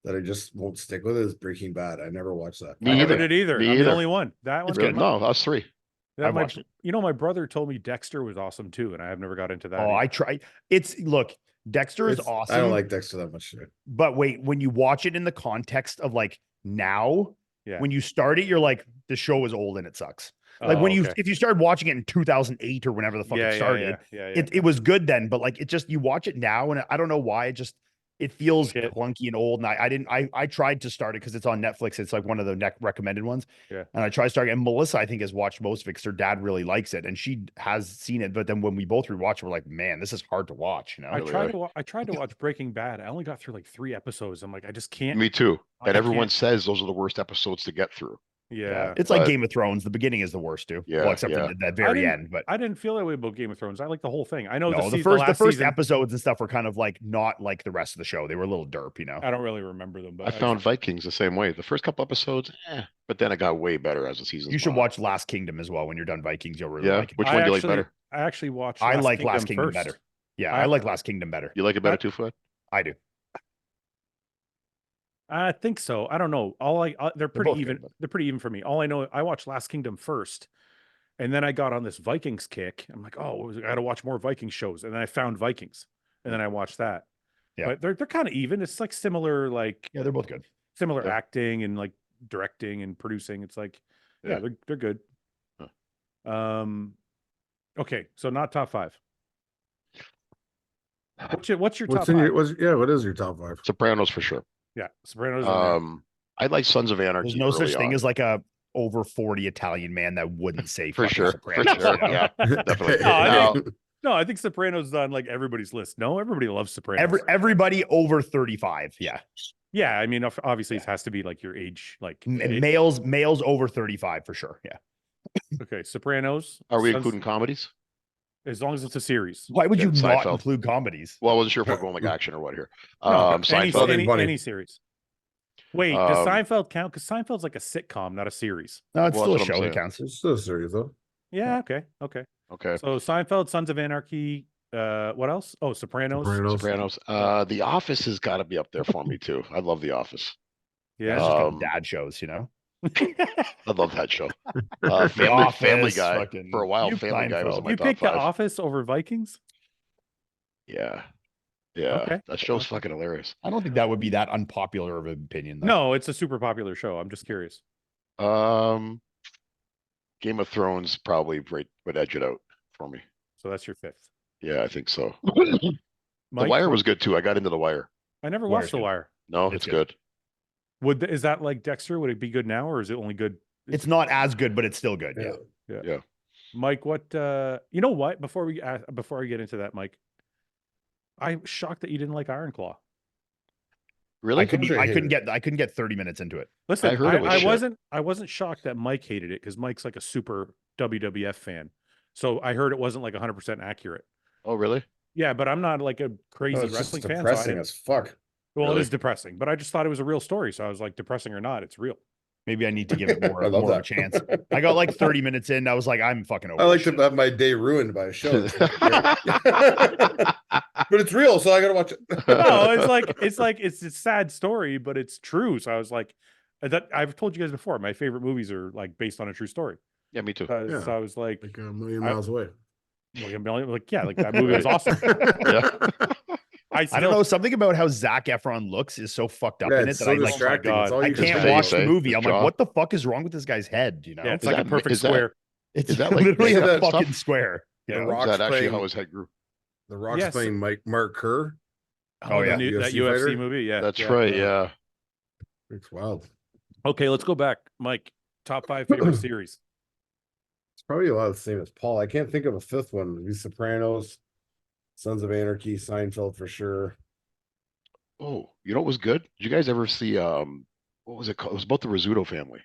that I just won't stick with it. Is Breaking Bad. I never watched that. Me I never either. did either. Me I'm either. the only one. That one's Really? good. No, us 3. That I my- watched it. You know, my brother told me Dexter was awesome too, and I have never got into that. Oh, I tried. Look, Dexter is It's- awesome. I don't like Dexter that much. But wait, when you watch it in the context of like now, Yeah. when you start it, you're like, the show is old and it sucks. Like when Oh, you okay. if you started watching it in 2008 or whenever the fuck it started, yeah. it was good then, but like it just you watch it now and I don't know why it feels Shit. clunky and old. And I tried to start it because it's on Netflix. It's like one of the recommended ones. Yeah. And I tried starting, and Melissa, I think, has watched most of it because her dad really likes it, and she has seen it. But then when we both rewatch, we're like, man, this is hard to watch. You know, I Really tried are. to I tried to watch Breaking Bad. I only got through like 3 episodes. I'm like, I just can't. Me too. I And everyone can't. says those are the worst episodes to get through. Yeah. it's like but- Game of Thrones. The beginning is the worst too. Yeah, Well, except yeah. for the I very didn't- end. But I didn't feel that way about Game of Thrones. I like the whole thing. I know no, the the last first season, episodes and stuff were kind of like not like the rest of the show. They were a little derp, you know. I don't really remember them, but I found Vikings the same way. The first couple episodes, but then it got way better as the seasons. You should went on. watch Last Kingdom as well when you're done Vikings. You'll really Yeah, like it. which I one do you like actually- better? I actually watched. I like Last Kingdom first. better. Yeah, I- I like Last Kingdom better. You like it better I- too, Fouad? I do. I think so. I don't know. They're pretty both good, even. but- They're pretty even for me. All I know, I watched Last Kingdom first, and then I got on this Vikings kick. I'm like, oh, I got to watch more Viking shows, and then I found Vikings, and then I watched that. Yeah. But they're kind of even. It's like similar, like Yeah, they're both good. similar Yeah. acting and like directing and producing. It's like, yeah, Yeah. they're good. Okay, so not top 5. What's your top 5? What is your top 5? Sopranos for sure. Yeah, Sopranos. in there. I like Sons of Anarchy. There's no such early thing on. as like a over 40 Italian man that wouldn't say For fucking sure, Sopranos, for sure. you know? Yeah, definitely. No, I Now, think- No, I think Sopranos is on like everybody's list. No, everybody loves Sopranos. Everybody over 35. Yeah. Yeah, I mean, obviously it has to be like your age, like Males over 35 for sure. Yeah. Okay, Sopranos. are we Sons- including comedies? as long as it's a series? Why would you Yeah, not Seinfeld. include comedies? Well, I wasn't sure if we're going like action or what here. No, any, Seinfeld. any, Funny. any series. Wait, does Um, Seinfeld count? Because Seinfeld's like a sitcom, not a series. No, it's Well, still a that's what I'm show. It saying. counts. It's still serious though. Yeah. Okay. Okay. Okay. So Seinfeld, Sons of Anarchy. What else? Oh, Sopranos. Sopranos. The Office has got to be up there for me too. I love The Office. Yeah, Yeah. it's just got Um, dad shows, you know. I love that show. The Family Office, Guy. fucking- For a while, You- Family Guy was in Seinfeld. my You top picked The 5. Office over Vikings. Yeah. Yeah. Okay. That show's fucking hilarious. I don't think that would be that unpopular of an opinion. Though. No, it's a super popular show. I'm just curious. Game of Thrones probably would edge it out for me. So that's your 5th. Yeah, I think so. The Mike, Wire was good too. I got into The Wire. I never Wire's watched The good. Wire. No, It's it's good. good. Is that like Dexter? Would it be good now, or is it only good? It's not as good, but it's still good. Yeah. Mike, what? You know what? Before I get into that, Mike, I'm shocked that you didn't like Iron Claw. Really? I couldn't Sure, I hated I couldn't get 30 minutes into it. Listen, I heard it was I shit. wasn't shocked that Mike hated it because Mike's like a super WWF fan. So I heard it wasn't like 100% accurate. Oh, really? Yeah, but I'm not like a crazy It's just wrestling fan. So I depressing didn't- as fuck. well, it Really? is depressing, but I just thought it was a real story. So I was like, depressing or not, it's real. Maybe I need to give it more, I love more of a that. chance. I got like 30 minutes in. I was like, I'm fucking over. I like this to shit. have my day ruined by a show. It's not great. But it's real, so I gotta watch it. No, it's a sad story, but it's true. So I was like, that I've told you guys before, my favorite movies are like based on a true story. Yeah, me too. Yeah. So I was like, Like a million miles away. like a million, like yeah, like that movie was awesome. Yeah. I I don't know. Something about how Zac Efron looks is so fucked up Yeah, in it it's that so I like. distracting. God. It's all I you can can't face. watch the Say, movie. his I'm jaw. like, what the fuck is wrong with this guy's head? You know, Yeah, it's Is like a that- perfect is that- square. it's is that like literally a that fucking stuff? square. The Yeah. Rock's Is that actually playing- how his head grew? The Rock's Yes. playing Mark Kerr. Oh, yeah. That UFC UFC fighter? movie. Yeah, That's yeah. right. Yeah. It's wild. Okay, let's go back, Mike. Top 5 favorite series. It's probably a lot of the same as Paul. I can't think of a 5th one. The Sopranos, Sons of Anarchy, Seinfeld for sure. Oh, you know what was good? Did you guys ever see what was it called? It was about the Rizzuto family.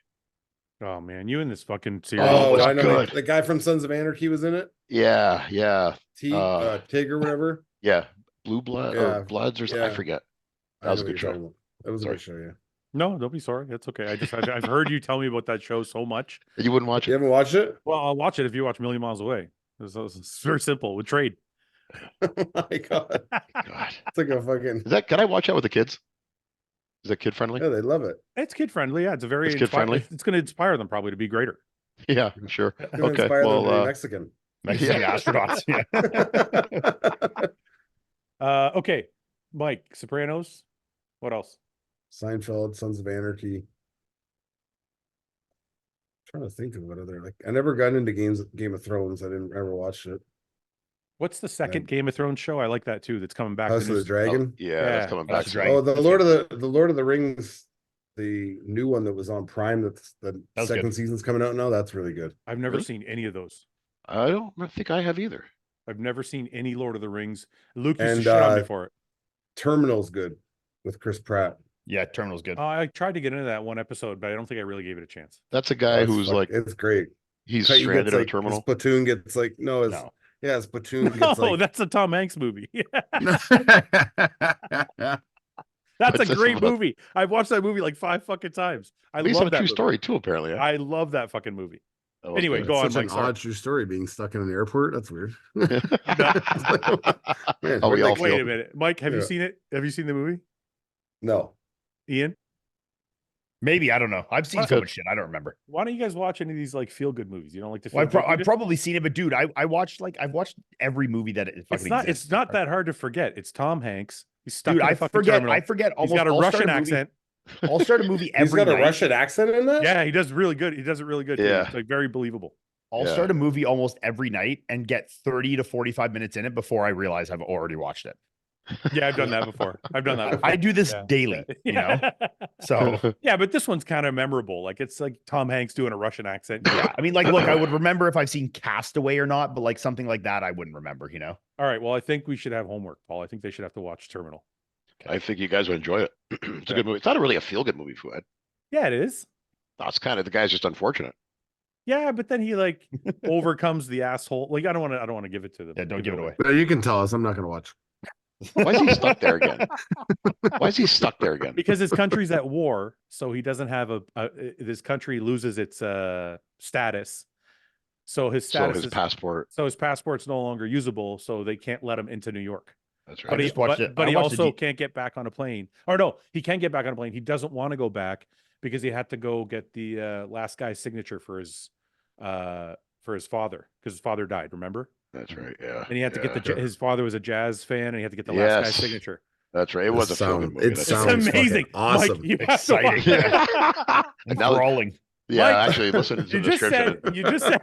Oh man, you in this fucking series? Oh, it's I know good. the guy from Sons of Anarchy was in it. Yeah, yeah, Tig or whatever. yeah. Blue Blood Yeah, or Bloods or something. I yeah. forget. I That was know a what good you're show. talking about. That was a Sorry. good show, yeah. No, don't be sorry. That's okay. I've heard you tell me about that show so much. And you wouldn't watch You it? haven't watched it? Well, I'll watch it if you watch Million Miles Away. It's very simple with trade. Oh my god. God. It's like a fucking Can I watch that with the kids? Is that kid friendly? yeah, they love it. It's kid friendly. Yeah, it's a very It's kid-friendly? It's going to inspire them probably to be greater. Yeah, sure. Gonna Okay. inspire them to be Well, Mexican. Mexican Yeah. astronauts. Yeah. Okay, Mike. Sopranos. What else? Seinfeld, Sons of Anarchy. trying to think of what other, like, I never got into Game of Thrones. I didn't ever watch it. What's the second Game of Thrones show? I like that too. That's coming back. House of the Dragon. Yeah, that's coming back. House of Dragon. Oh, the That's Lord of the Rings, the new one that was on Prime. That's the was second good. season's coming out now. That's really good. I've never Really? seen any of those. I don't think I have either. I've never seen any Lord of the Rings. Luke used to And, shit on me for it. Terminal's good with Chris Pratt. Yeah, Terminal's good. I tried to get into that one episode, but I don't think I really gave it a chance. That's a guy who's like, it's great. he's He stranded gets, in a like, terminal. His platoon gets like No. his platoon No, gets like that's a Tom Hanks movie. That's What's a this great about? movie. I've watched that movie like 5 fucking times. I Based love on a that true movie. story too, apparently. I love that fucking movie. That was Anyway, good. go on, such an Mike. Sorry. odd true story being stuck in an airport. That's weird. Oh, we all Wait feel. a minute, Mike. Have you Yeah. seen it? Have you seen the movie, No. Ian? Maybe, I don't know. I've seen What? so much shit. I don't remember. Why don't you guys watch any of these like feel good movies? You don't like to. Well, I've probably seen it, but dude, I've watched every movie that it fucking It's not. exists. It's not that hard to forget. It's Tom Hanks. He's stuck Dude, in a I fucking forget. terminal. I forget He's almost. got a I'll start Russian movie- accent. I'll start a movie He's every got a night. Russian accent in that? Yeah, he does really good. He does it really good. Too. Yeah. It's like very believable. I'll Yeah. start a movie almost every night and get 30 to 45 minutes in it before I realize I've already watched it. Yeah, I've done that before. I've done that before. I do this Yeah. daily, you know? So, Yeah, but this one's kind of memorable. Like it's like Tom Hanks doing a Russian accent. yeah. I mean, like, look, I would remember if I've seen Castaway or not, but like something like that, I wouldn't remember, you know? All right. Well, I think we should have homework, Paul. I think they should have to watch Terminal. I think you guys would enjoy it. It's a good movie. It's not really a feel good movie, Fouad. Yeah, it is. That's kind of the guy's just unfortunate. Yeah, but then he like overcomes the asshole. Like I don't want to give it to them. Yeah, don't give it away. But you can tell us. I'm not going to watch. Why is he stuck there again? Why is he stuck there again? Because his country's at war, so he doesn't have this country loses its status. So his So status his is, passport. so his passport's no longer usable, so they can't let him into New York. That's But right. he, just watched but, it. but I he watched the also D- can't get back on a plane. Or no, he can get back on a plane. He doesn't want to go back because he had to go get the last guy's signature for his father, because his father died, remember? That's right. Yeah. And he had to get Yeah. his father was a jazz fan and he had to get the last guy's Yes. signature. That's right. It was a feel good movie. It That's It's sounds right. amazing. fucking awesome. Mike, you have to watch Exciting. it. Now- Enthralling. Yeah, Mike, actually, listen to You the just description. said you just said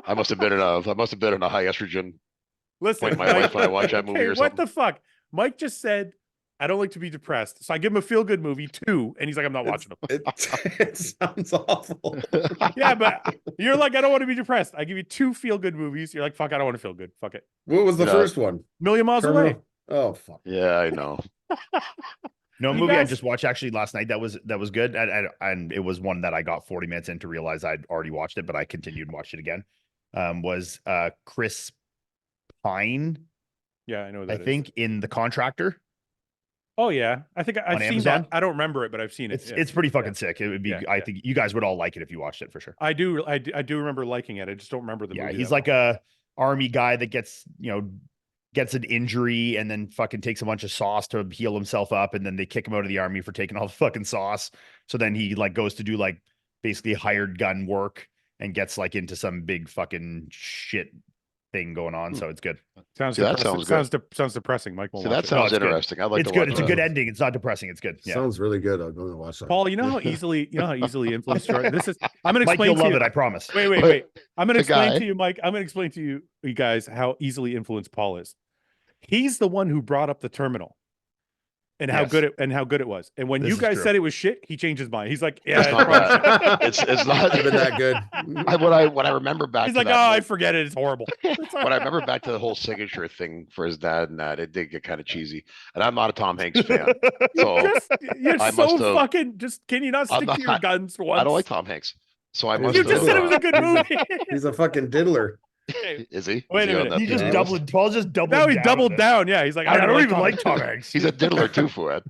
I must have been in a high estrogen listen, point in my life when I watched that movie okay, or what something. the fuck? Mike just said I don't like to be depressed. So I give him a feel good movie too, and he's like, I'm not watching them. It sounds awful. Yeah, but you're like, I don't want to be depressed. I give you 2 feel good movies. You're like, fuck, I don't want to feel good. Fuck it. What was the No. first one? Million Miles Away. Terminal? Oh, fuck. Yeah, I know. No, a You movie I guys- just watched actually last night that was good, and it was one that I got 40 minutes in to realize I'd already watched it, but I continued and watched it again. Was Chris Pine, Yeah, I know I that. think, in The Contractor. Oh yeah, I think I've On seen Amazon? that. I don't remember it, but I've seen it. It's pretty fucking sick. It would be. Yeah, I yeah. think you guys would all like it if you watched it for sure. I do remember liking it. I just don't remember the Yeah, movie. he's that like a army guy that gets an injury and then fucking takes a bunch of sauce to heal himself up, and then they kick him out of the army for taking all the fucking sauce. So then he like goes to do like basically hired gun work and gets like into some big fucking shit thing going on. So it's good. Sounds See, that depressing. sounds good. Sounds depressing. Mike won't See, watch that it. sounds it's good. interesting. I'd like It's to good. watch It's a that. good ending. It's not depressing. It's good. Yeah. Sounds really good. I'm going to watch that. Paul, you know how easily influenced you are? This is I'm gonna Mike, explain you'll to love you. it. I promise. Wait. I'm gonna The explain guy. to you, Mike. I'm gonna explain to you guys how easily influenced Paul is. He's the one who brought up the terminal and how Yes. good it was. And when This you is guid true. said it was shit, he changed his mind. He's like, yeah, It's it's not probably bad. shit. It's not even that good. When I remember back. He's to like, that oh, I movie- forget it. It's horrible. when I remember back to the whole signature thing for his dad and that, it did get kind of cheesy. And I'm not a Tom Hanks fan. So You're I so must have- fucking just can you not I'm stick to your not- guns for once? I don't like Tom Hanks. So I You must You have. just said it was a good movie. He's a fucking diddler. Is he? Wait Is he a on minute. that He just thing? doubled. Paul's just doubled. Now he doubled down. Yeah, he's like, I don't even Tom like Hanks. Tom Hanks. He's a diddler too, Fouad.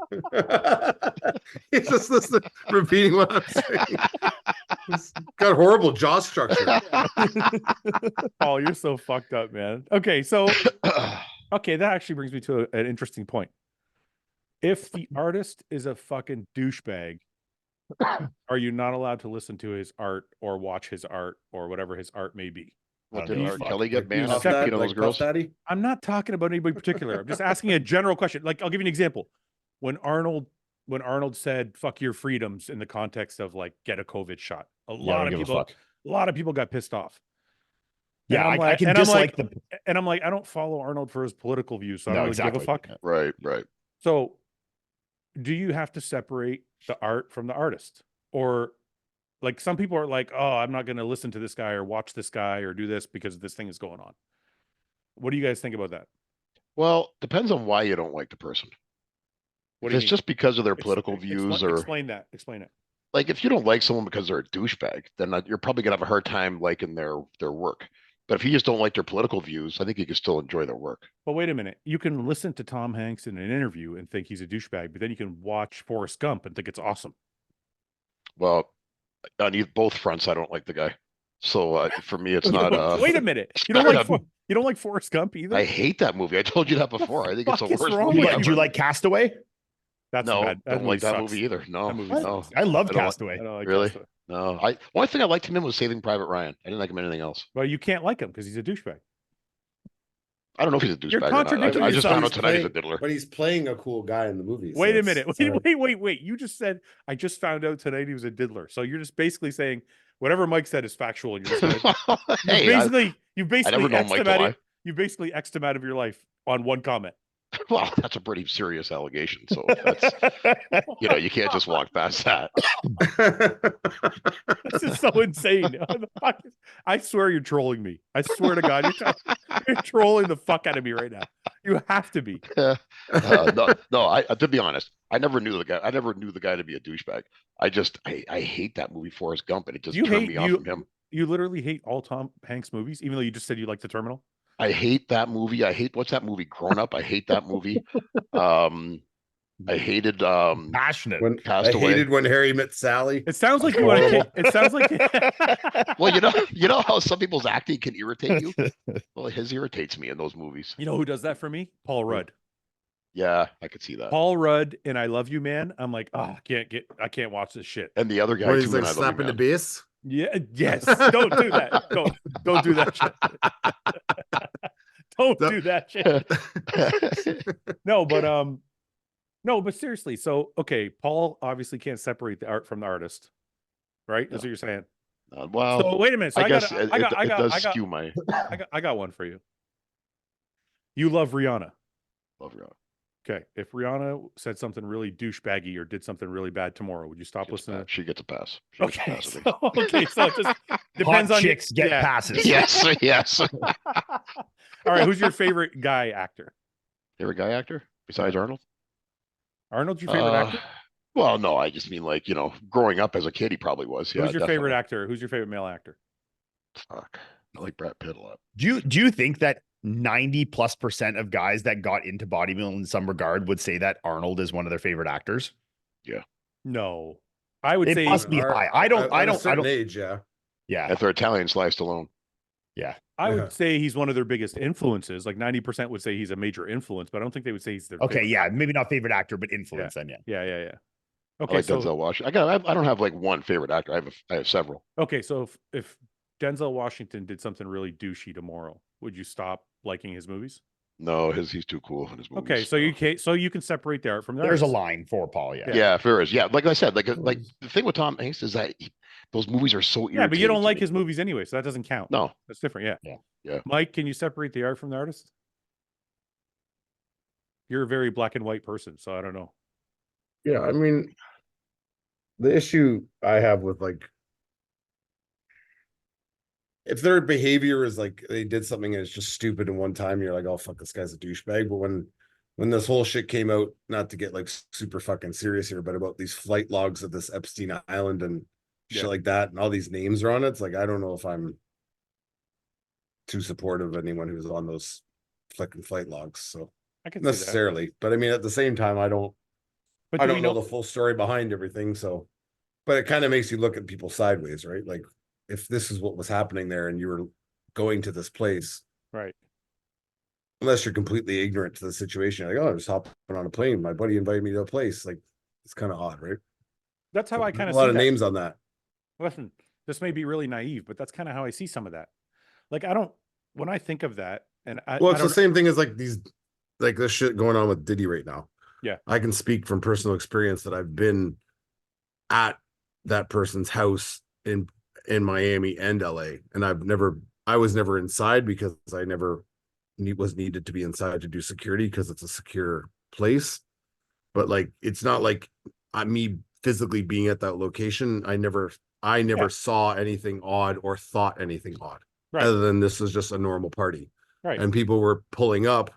He's just listening, repeating what I'm saying. He's got horrible jaw structure. Oh, you're so fucked up, man. Okay, so that actually brings me to an interesting point. If the artist is a fucking douchebag, are you not allowed to listen to his art or watch his art or whatever his art may be? What don't did know. R. Kelly get banned Puff after Daddy- beating on those Puff girls? Daddy? I'm not talking about anybody particular. I'm just asking a general question. Like, I'll give you an example. When Arnold when Arnold said "fuck your freedoms" in the context of like get a COVID shot. A Yeah, I lot don't of give a people, fuck. a lot of people got pissed off. Yeah, And I'm I like, can and I'm dislike like, the. and I'm like, I don't follow Arnold for his political views, so I No, don't really give a exactly. fuck. Yeah. Right. So, do you have to separate the art from the artist, or like some people are like, oh, I'm not going to listen to this guy or watch this guy or do this because this thing is going on. What do you guys think about that? Well, depends on why you don't like the person. What If do you it's mean? just because of their political views, or Explain that. Explain it. like if you don't like someone because they're a douchebag, then you're probably gonna have a hard time liking their work. But if you just don't like their political views, I think you can still enjoy their work. But wait a minute. You can listen to Tom Hanks in an interview and think he's a douchebag, but then you can watch Forrest Gump and think it's awesome. Well, on both fronts, I don't like the guy. So for me, it's not. Wait a minute. You don't like Forrest Gump either? I hate that movie. I told you that before. I think it's the fuck is worst wrong movie with ever. Do you like Castaway? That's No, bad. don't like that movie either. No, That movie no. sucks. I love I don't like- Castaway. I don't like Really? Castaway. No, only thing I liked him in was Saving Private Ryan. I didn't like him in anything else. Well, you can't like him because he's a douchebag. I don't know if he's a You're douchebag or not. contradicting I just yourself. found out tonight he's a diddler. But he's playing a cool guy in the movie. so Wait a it's- minute. it's all right. Wait. You just said I just found out tonight he was a diddler. So you're just basically saying whatever Mike said is factual. And you're just gonna, Hey, you basically never known X'd Mike him to out lie. of, you basically X'd him out of your life on one comment. well, that's a pretty serious allegation. So that's you can't just walk past that. This is so insane. I swear you're trolling me. I swear to God, you're trolling the fuck out of me right now. You have to be. No. To be honest, I never knew the guy. I never knew the guy to be a douchebag. I hate that movie Forrest Gump, and it just turned me off from him. You literally hate all Tom Hanks movies, even though you just said you like The Terminal. I hate that movie. I hate what's that movie? Grown Up. I hate that movie. I hated Passionate. When I Castaway. hated when Harry met Sally. It sounds like you want to. Horrible. It sounds like. Well, you know how some people's acting can irritate you. Well, his irritates me in those movies. You know who does that for me? Paul Rudd. Yeah, I could see that. Paul Rudd and I Love You Man. I'm like, oh, I can't watch this shit. And the other guy When too. he's like and I Love You slapping the Man. bass. Yeah, yes. Don't do that. Don't do that shit. Don't do that shit. No, but seriously. So okay, Paul obviously can't separate the art from the artist, right? That's what you're saying. Well, So wait a minute. So I guess it does skew my I got one for you. You love Rihanna. love Rihanna. Okay. If Rihanna said something really douchebaggy or did something really bad tomorrow, would you stop listening? She gets a pass. She gets a Okay. pass, I think. Okay. So it just depends Hot on chicks get passes. Yes. All right. Who's your favorite guy actor? Favorite guy actor besides Arnold? Arnold's your favorite actor? Well, no, I just mean like, growing up as a kid, he probably was. Yeah, Who's your favorite definitely. actor? Who's your favorite male actor? Fuck. I like Brad Pitt a lot. Do you think that 90+% of guys that got into bodybuilding in some regard would say that Arnold is one of their favorite actors? No. I would It say must be high. I don't. At a certain age, yeah. Yeah. If they're Italian, sliced alone. I Yeah. would say he's one of their biggest influences. Like 90% would say he's a major influence, but I don't think they would say he's their Okay. favorite. Yeah. Maybe not favorite actor, but influence then. Yeah. Yeah. I Okay, like so Denzel Washington. I don't have like one favorite actor. I have several. okay, so if Denzel Washington did something really douchey tomorrow, would you stop liking his movies? No, he's too cool in his movies. Okay, so you can separate the art from the There's a artist. line for Paul. Yeah. Yeah, there is. Yeah, like I said, like the thing with Tom Hanks is that those movies are so irritating. Yeah, but you don't to like me. his movies anyway, so that doesn't count. No, That's different. Yeah. Mike, can you separate the art from the artist? You're a very black and white person, so I don't know. Yeah, I mean, the issue I have with like, if their behavior is like they did something and it's just stupid in one time, you're like, oh fuck, this guy's a douchebag. But when this whole shit came out, not to get like super fucking serious here, but about these flight logs of this Epstein Island and shit like that, and all these names are on it, it's like I don't know if I'm too supportive of anyone who's on those fucking flight logs. So I can see that. necessarily, but I mean, at the same time, I don't But I do don't we know the full story behind everything. So, but it kind of makes you look at people sideways, right? Like if this is what was happening there and you were going to this place, right? unless you're completely ignorant to the situation, like, oh, I'm just hopping on a plane. My buddy invited me to a place. Like it's kind of odd, right? That's how I kind A of lot see of that. names on that. Listen, this may be really naive, but that's kind of how I see some of that. Like when I think of that, and Well, I it's the don't, same thing as like this shit going on with Diddy right now. Yeah. I can speak from personal experience that I've been at that person's house in Miami and LA, and I was never inside because I never was needed to be inside to do security because it's a secure place. But like, it's not like me physically being at that location. I never saw anything odd or thought anything odd, other than this is just a normal party. Right. And people were pulling up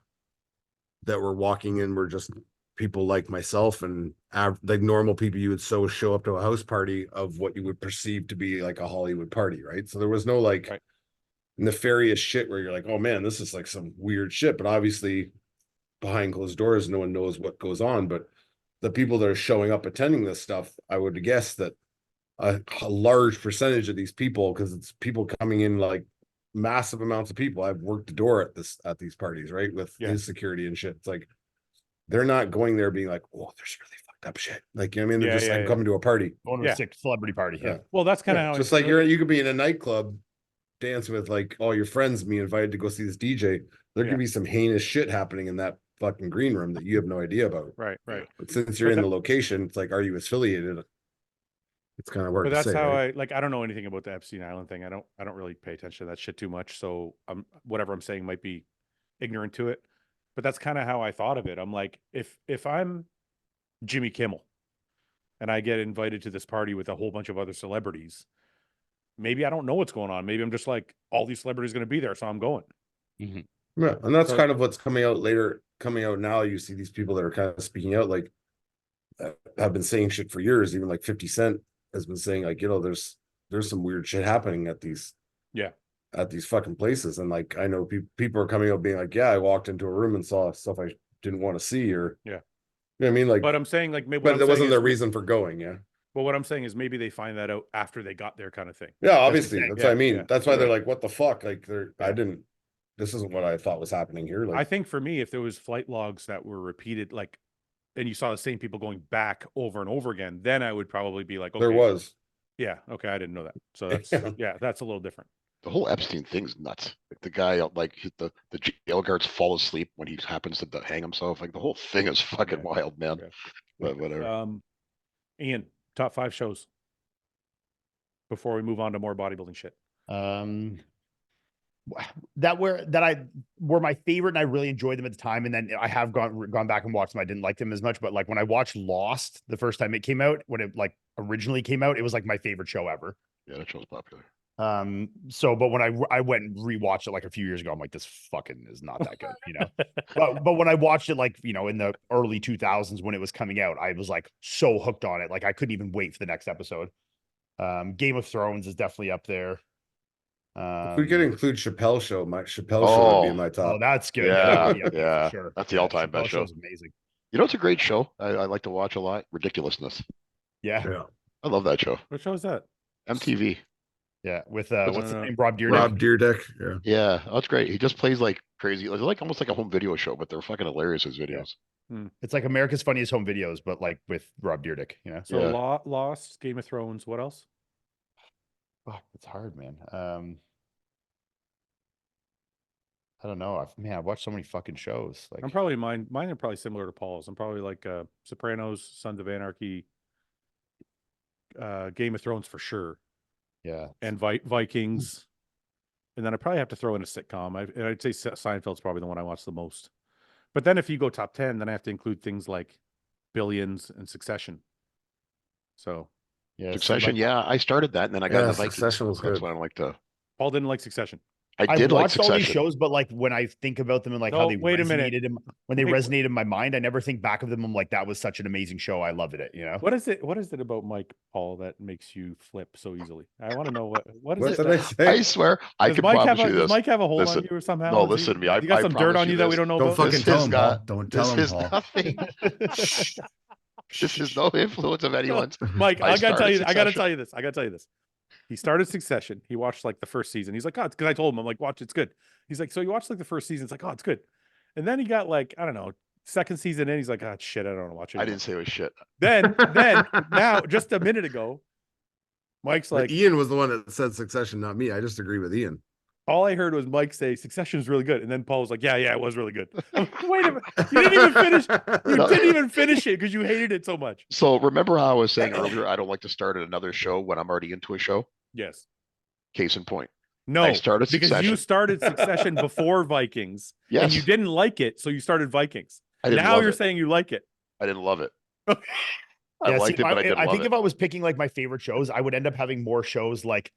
that were walking in were just people like myself and like normal people you would show up to a house party of what you would perceive to be like a Hollywood party, right? So there was no like nefarious shit where you're like, oh man, this is like some weird shit. But obviously behind closed doors, no one knows what goes on. But the people that are showing up attending this stuff, I would guess that a large percentage of these people, because it's people coming in like massive amounts of people. I've worked the door at these parties, right? With his security and shit. It's like they're not going there being like, oh, there's really fucked up shit. Like, you know what I mean? They're just like coming to a party. Going to a sick celebrity party. Yeah. Well, that's kind of how just like you could be in a nightclub dancing with like all your friends, me invited to go see this DJ. There could be some heinous shit happening in that fucking green room that you have no idea about. Right. But since you're in the location, it's like, are you affiliated? It's kind of hard but to that's say. how right? I don't know anything about the Epstein Island thing. I don't really pay attention to that shit too much. So whatever I'm saying might be ignorant to it. But that's kind of how I thought of it. I'm like, if I'm Jimmy Kimmel and I get invited to this party with a whole bunch of other celebrities, maybe I don't know what's going on. Maybe I'm just like, all these celebrities going to be there, so I'm going. Mm-hmm. Yeah, and that's kind of what's coming out now. You see these people that are kind of speaking out, like have been saying shit for years. Even like 50 Cent has been saying, like, you know, there's some weird shit happening at these fucking places. And like, I know people are coming out being like, yeah, I walked into a room and saw stuff I didn't want to see, or you know what I mean? Like, but I'm saying like maybe, but that wasn't the reason for going. Yeah. But what I'm saying is maybe they find that out after they got there, kind of thing. Yeah, obviously. That's what I mean. Yeah. That's why they're like, what the fuck? Like this isn't what I thought was happening here. Like, I think for me, if there was flight logs that were repeated, like, and you saw the same people going back over and over again, then I would probably be like, okay, there was. Yeah. Okay. I didn't know that. So that's, that's a little different. The whole Epstein thing's nuts. Like the guy, like the jail guards fall asleep when he happens to hang himself. Like the whole thing is fucking wild, man. But whatever. Iain, top 5 shows before we move on to more bodybuilding shit. That were my favorite and I really enjoyed them at the time. And then I have gone back and watched them. I didn't like them as much, but like when I watched Lost the first time it came out, when it like originally came out, it was like my favorite show ever. Yeah, that show's popular. But when I went and rewatched it like a few years ago, I'm like, this fucking is not that good, you know. but when I watched it, like, you know, in the early 2000s when it was coming out, I was like so hooked on it. Like I couldn't even wait for the next episode. Game of Thrones is definitely up there. If we could include Chappelle Show, show would be in my top. Oh, that's good. Yeah, for sure. That's the all-time best show. Amazing. You know, it's a great show. I like to watch a lot. Ridiculousness. Yeah. I love that show. What show is that? MTV. Yeah, with what's the name? Rob Dyrdek. Rob Dyrdek. Yeah, that's great. He just plays like crazy, like almost like a home video show, but they're fucking hilarious. His videos. It's like America's Funniest Home Videos, but like with Rob Dyrdek. You know. So Lost, Game of Thrones. What else? Fuck, it's hard, man. I don't know. I've watched so many fucking shows. Like I'm probably mine are probably similar to Paul's. I'm probably like Sopranos, Sons of Anarchy, Game of Thrones for sure. Yeah. And Vikings. And then I probably have to throw in a sitcom. I'd say Seinfeld's probably the one I watch the most. But then if you go top 10, then I have to include things like Billions and Succession. So yeah, Succession, I started that and then I got the Vikings. Succession was good. That's what I like to. Paul didn't like Succession. I did like watched all these Succession. shows, but like when I think about them and like how they resonated in my mind, I never think back of them. I'm like, that was such an amazing show. I loved it. You know, what is it about Mike, Paul, that makes you flip so easily? I want to know what is What it? did I say? I swear, I can promise you this. Does Mike have a hold on you or somehow? No, listen to me. You got some dirt on you that we don't know Don't about? fucking tell him, Paul. Don't tell him, This is Paul. nothing. This is no influence of anyone's. Mike, I gotta tell you Succession. this. I gotta tell you this. He started Succession. He watched like the first season. He's like, oh, it's because I told him, I'm like, watch, it's good. He's like, so you watched like the first season. It's like, oh, it's good. And then he got like, I don't know, second season in. He's like, oh shit, I don't want to watch it. I didn't say it was shit. Then now, just a minute ago, Mike's like, Ian was the one that said Succession, not me. I just agree with Ian. all I heard was Mike say Succession is really good, and then Paul was like, "Yeah, it was really good." Wait a minute, you didn't even finish. You didn't even finish it because you hated it so much. So remember how I was saying earlier, I don't like to start at another show when I'm already into a show. Yes. Case in point. No, I started because Succession. you started Succession before Vikings, and you Yes. didn't like it, so you started Vikings. I didn't Now love you're it. saying you like it. I didn't love it. I Yeah, liked see, it, but I didn't I love think it. if I was picking like my favorite shows, I would end up having more shows like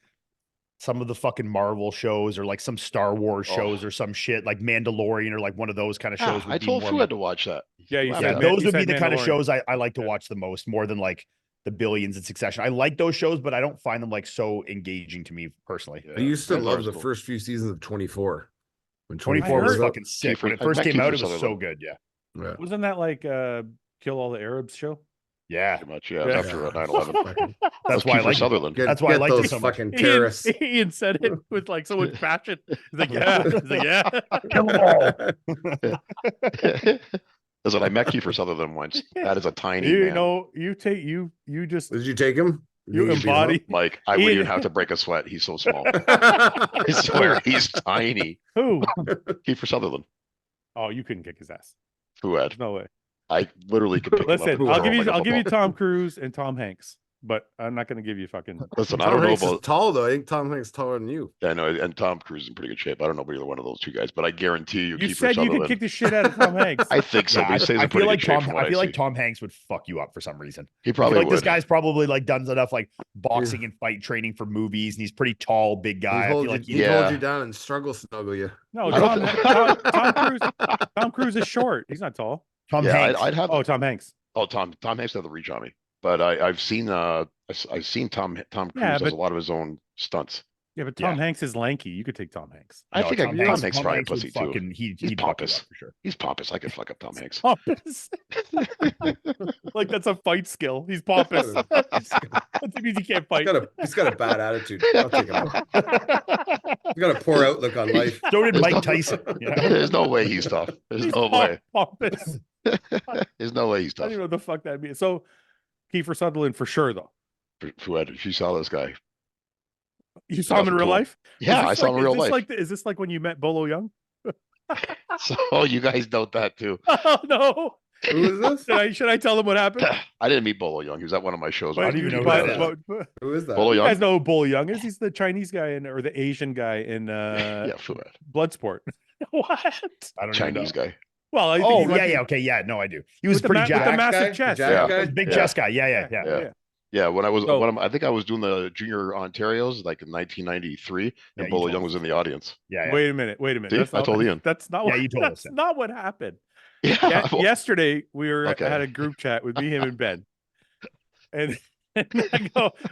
some of the fucking Marvel shows or like some Star Wars shows or some shit like Mandalorian or like one of those kind of shows. I told Fouad to watch that. Yeah, you Laughed said at those you would be said the kind of Mandalorian. shows I like to watch the most, more than like the Billions and Succession. I like those shows, but I don't find them like so engaging to me personally. Yeah. I used to Mandalorian's love the cool. first few seasons of 24. When 24 was heard- fucking sick. When it I first met came Kiefer out, it was so Sutherland. good. Yeah. Yeah. Wasn't that like Kill All the Arabs show? Yeah. Pretty much, yeah. Yeah. After 9/11. That's why I Kiefer like it. Sutherland. That's why I liked it those so much. fucking terrorists. Ian said it with like so much passion. He's like, yeah. He's like, yeah. Kill them all. Listen, I met Kiefer Sutherland once. That is a tiny You man. know, you just Did you take him? you Did beat him embody Mike, I wouldn't Ian- even have to break a sweat. He's so small. up? I swear, he's tiny. who? Kiefer Sutherland. Oh, you couldn't kick his ass. Fouad. There's no way. I literally could pick him up. Listen, and I'll throw give him you like a I'll give you football. Tom Cruise and Tom Hanks, but I'm not going to give you fucking. Listen, I Tom don't know Hanks is about. tall though. I think Tom Hanks is taller than you. Yeah, I know, and Tom Cruise is in pretty good shape. I don't know about either one of those two guys, but I guarantee you, You Kiefer said you Sutherland. could kick the shit out of Tom Hanks. I think so. Yeah, But he stays I in feel pretty like good shape Tom. from what I feel like see. Tom Hanks would fuck you up for some reason. He I feel probably like would. this guy's probably like done enough like boxing and fight training for movies, and he's pretty tall, big guy. I He feel like he Yeah. hold you down and struggle snuggle you. No, I don't Tom Cruise is short. He's not tall. Tom Yeah, Hanks. I'd have. Oh, Tom Hanks. Oh, Tom Hanks had the reach on me, but I've seen Tom Cruise Yeah, does but- a lot of his own stunts. Yeah, but Tom Yeah. Hanks is lanky. You could take Tom Hanks. I think Tom Hanks Tom probably a Hanks would pussy too. fucking, He's he'd fuck you pompous. up for sure. He's pompous. I could fuck up Tom Hanks. Pompous. Like that's a fight skill. He's pompous. That means he can't fight. He's got a bad attitude. I'll take him out. He's got a poor outlook on life. So did Mike Tyson. You know? There's no way he's tough. There's He's no way. pompous. There's no way he's I tough. don't even know what the fuck that means. So, Kiefer Sutherland for sure, though. Fouad, if you saw this guy. You saw him in real Cool. life? Yeah, I Is this saw him like- in real is this life. Is this like when you met Bolo Young? So you guys note that too. Oh no! Who is this? Should I tell them what happened? I didn't meet Bolo Young. He was at one of my shows. But don't even know who but- that is. but- Who is that? Bolo you Young. guys know who Bolo Young is? He's the Chinese guy or the Asian guy in Yeah, Fouad. Bloodsport. What? I don't even know. Chinese guy. Well, I think Oh he might be- yeah. Okay. Yeah. No, I do. He was with the pretty with the jacked. massive guy? chest. Jack Yeah. guy? Big Yeah. chest guy. Yeah. Yeah, when I was So- I think I was doing the junior Ontarios like in 1993, Yeah, and you Bolo told Young us. was in the audience. Yeah. Wait a minute. See, That's I not, told Ian. That's not Yeah, what. you told us That's that. not what happened. Yeah, well, Yesterday we were Okay. had a group chat with me, him, and Ben, and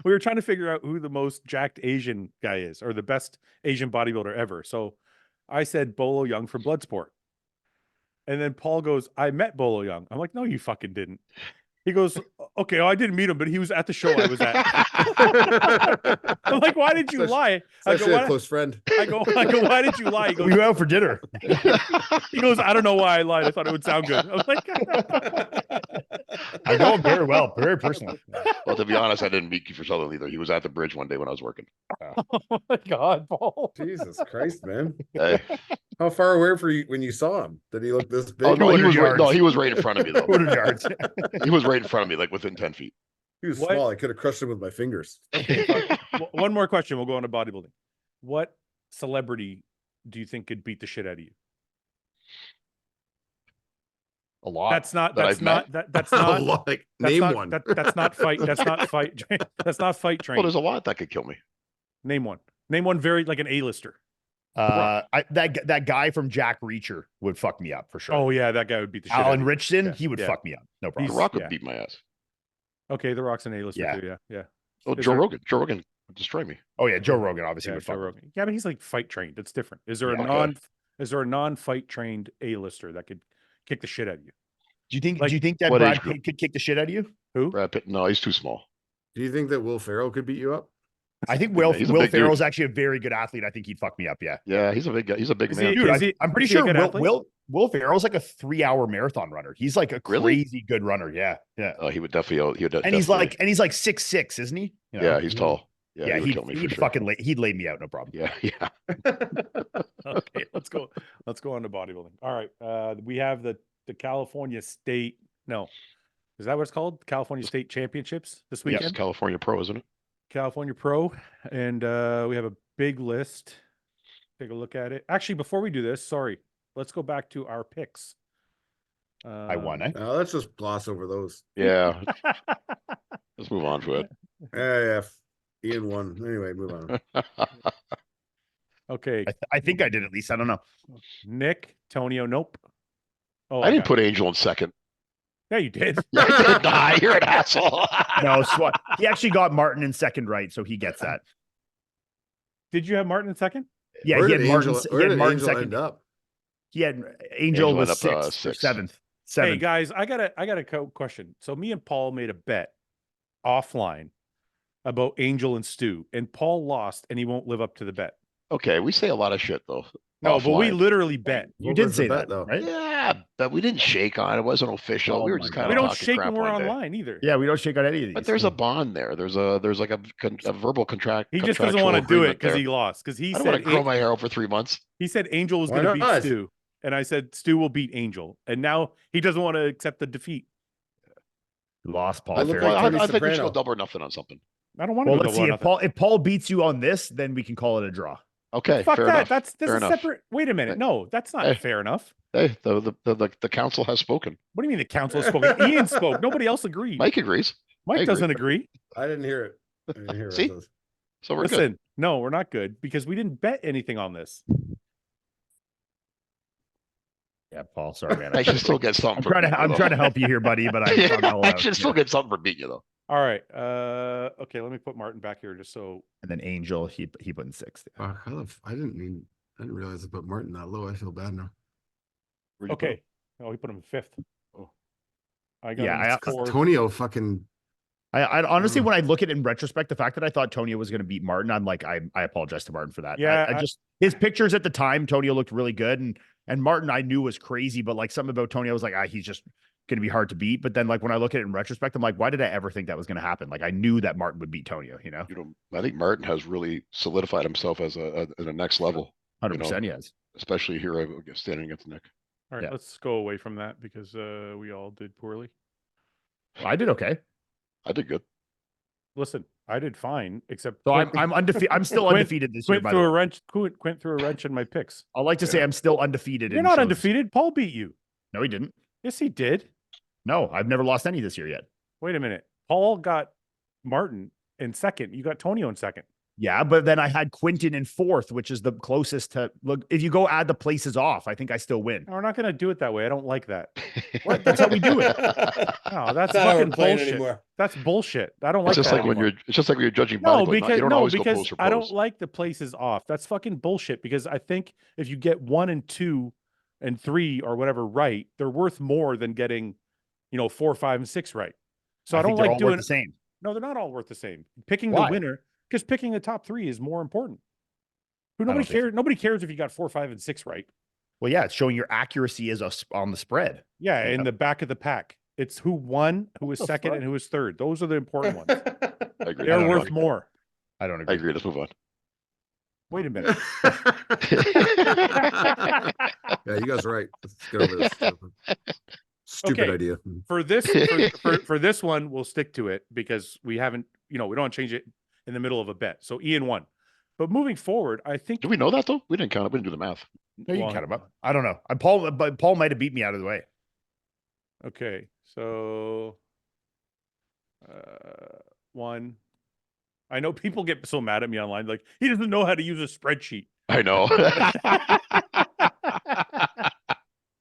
we were trying to figure out who the most jacked Asian guy is, or the best Asian bodybuilder ever. So I said Bolo Young from Bloodsport, and then Paul goes, "I met Bolo Young." I'm like, "No, you fucking didn't." He goes, "Okay, I didn't meet him, but he was at the show I was at." I'm like, "Why did you Such- lie?" It's I actually go, a "Why-" close friend. I go, "Why did you lie?" He We goes, went out for dinner. "I don't know why I lied. I thought it would sound good." I'm like, I know him very well, very personally. well, to be honest, I didn't meet Kiefer Sutherland either. He was at the bridge one day when I was working. "Oh my god, Paul!" Jesus Christ, man. Hey. How far away were you when you saw him? Did he look this big? Oh no, he 200 was right. No, yards. he was right in front of me though. 200 yards. He was right in front of me, like within 10 feet. He was What? small. I could have crushed him with my fingers. One more question. We'll go on to bodybuilding. What celebrity do you think could beat the shit out of you? A lot. That's not. that That's I've not. That's not. Like, That's name not, one. That's not fight. That's not fight. That's not fight Well, train. there's a lot that could kill me. Name one. Name one. Very like an A-lister. That guy from Jack Reacher would fuck me up for sure. Oh yeah, that guy would beat the shit. out Alan of you. Richardson, Yeah, he would yeah. fuck me up. No The problem. Rock would yeah. beat my ass. Okay, the Rock's an A-lister Yeah. too. Yeah. Oh, Is Joe there- Rogan. Joe Rogan would destroy me. Oh yeah, Joe Rogan obviously Yeah, would Joe fuck. Rogan. Yeah, but he's like fight trained. That's different. Is there Yeah, a okay. Is there a non-fight trained A-lister that could kick the shit out of you? Do you think? Like, do you think that what Brad age group? Pitt could kick the shit out of you? Who? Brad Pitt. No, he's too small. Do you think that Will Ferrell could beat you up? I think Will He's a Will big dude. Ferrell's actually a very good athlete. I think he'd fuck me up. Yeah, Yeah, he's a big guy. He's a big Is man. he- dude, Is he- I'm pretty is he a sure good athlete? Will Ferrell's like a 3-hour marathon runner. He's like a Really? crazy good runner. Yeah. He would definitely. He would And he's like 6'6", isn't he? You know? Yeah, he's tall. Yeah, he would kill me for he'd sure. fucking he'd lay me out, no problem. Yeah, yeah. Okay, let's go on to bodybuilding. All right. We have the California State. No, is that what it's called? California State Championships this Yes, weekend. California Pro, isn't it? California Pro, and we have a big list. Take a look at it. Actually, before we do this, sorry, let's go back to our picks. I won, eh? Let's just gloss over those. Yeah. Let's move on to it. Yeah. Ian won. Anyway, move on. Okay. I think I did at least. I don't know. Nick, Tonio, nope. Oh, I didn't put Angel in second. Yeah, you did. Yeah, I did not. You're an asshole. No, he actually got Martin in second, right? So he gets that. Did you have Martin in second? Yeah, Where he had did Martin. Angel- He where had did Martin Angel second. end up? He had Angel was went up, sixth, or sixth. seventh. Hey guys, I got a question. So me and Paul made a bet offline about Angel and Stu, and Paul lost, and he won't live up to the bet. Okay, we say a lot of shit though. No, but we offline. literally bet. You What did was the say bet, that, though? right? Yeah, but we didn't shake on it. It wasn't official. Oh we were my just God. kind We of don't talking shake crap when we're one day. online either. Yeah, we don't shake on any of these. But there's a bond there. There's like a verbal contract. He just doesn't want to do it because he lost. Because he I don't want said to grow my hair out for 3 months. he said Angel was Why going to beat not? Stu, and I said Stu will beat Angel, and now he doesn't want to accept the defeat. Lost Paul. I look fair like enough. Tony I think we should go Soprano. double or nothing on something. I don't want to Well, go let's double see. or nothing. If Paul beats you on this, then we can call it a draw. Okay, Fuck fair that. enough. That's Fair a enough. separate. Wait a minute. No, that's not Hey. fair enough. Hey, the council has spoken. What do you mean the council has spoken? Ian spoke. Nobody else agreed. Mike agrees. I Mike agree. doesn't agree. I didn't hear it. I didn't hear See? it. So we're Listen, good. no, we're not good because we didn't bet anything on this. Yeah, Paul. Sorry, man. I should still get something. I'm trying to help you here, buddy, but I should still get something for beating you though. All right. Okay, let me put Martin back here just so. And then Angel, he put in sixth. I didn't realize I put Martin that low. I feel bad now. Where'd you put him? Okay. Oh, he put him in fifth. Oh. I got Yeah, him in fourth. Tonio fucking. I honestly, when I look at it in retrospect, the fact that I thought Tonio was going to beat Martin, I'm like, I apologize to Martin for that. Yeah, I just his pictures at the time, Tonio looked really good, and Martin I knew was crazy, but like something about Tonio was like, he's just going to be hard to beat. But then like when I look at it in retrospect, I'm like, why did I ever think that was going to happen? Like I knew that Martin would beat Tonio. You know, I think Martin has really solidified himself as a next level. 100%. Yes. Especially here standing against Nick. All right, Yeah. let's go away from that because we all did poorly. I did okay. I did good. Listen, I did fine, except So I'm undefeated. I'm still Quint- undefeated this year. Quint By threw the a way. wrench. Quint threw a wrench in my picks. I'd like to say I'm still undefeated. You're in not shows. undefeated. Paul beat you. No, he didn't. Yes, he did. No, I've never lost any this year yet. Wait a minute. Paul got Martin in second. You got Tonio in second. Yeah, but then I had Quinton in fourth, which is the closest to look. If you go add the places off, I think I still win. No, we're not going to do it that way. I don't like that. What? That's how we do it. No, that's That's not how we're fucking playing bullshit. anymore. That's bullshit. I don't like It's just that like when anymore. it's just like when you're judging No, bodybuilding. because You don't always go pose for I don't pose. like the places off. That's fucking bullshit. Because I think if you get 1 and 2 and 3 or whatever right, they're worth more than getting, 4, 5, and 6 right. So I don't think they're like all doing worth the same. No, they're not all worth the same. Picking Why? the winner, because picking the top 3 is more important. don't Nobody think cares. Nobody cares if you got 4, 5, and 6 right. Well, yeah, it's showing your accuracy is on the spread. Yeah, Yeah. in the back of the pack. It's who won, who was the second, fuck? and who was third. Those are the important ones. I agree. They're I worth agree. more. I don't I agree. agree. Let's move on. Wait a minute. Yeah, you guys are right. Let's get over this. Stupid Okay. idea. For this for this one, we'll stick to it because we haven't, we don't want to change it in the middle of a bet. So Ian won. But moving forward, I think Do we know that though? We didn't count it. We didn't do the math. No, you Well, can count them up. I don't know. Paul might have beat me out of the way. okay. So 1. I know people get so mad at me online, like he doesn't know how to use a spreadsheet. I know.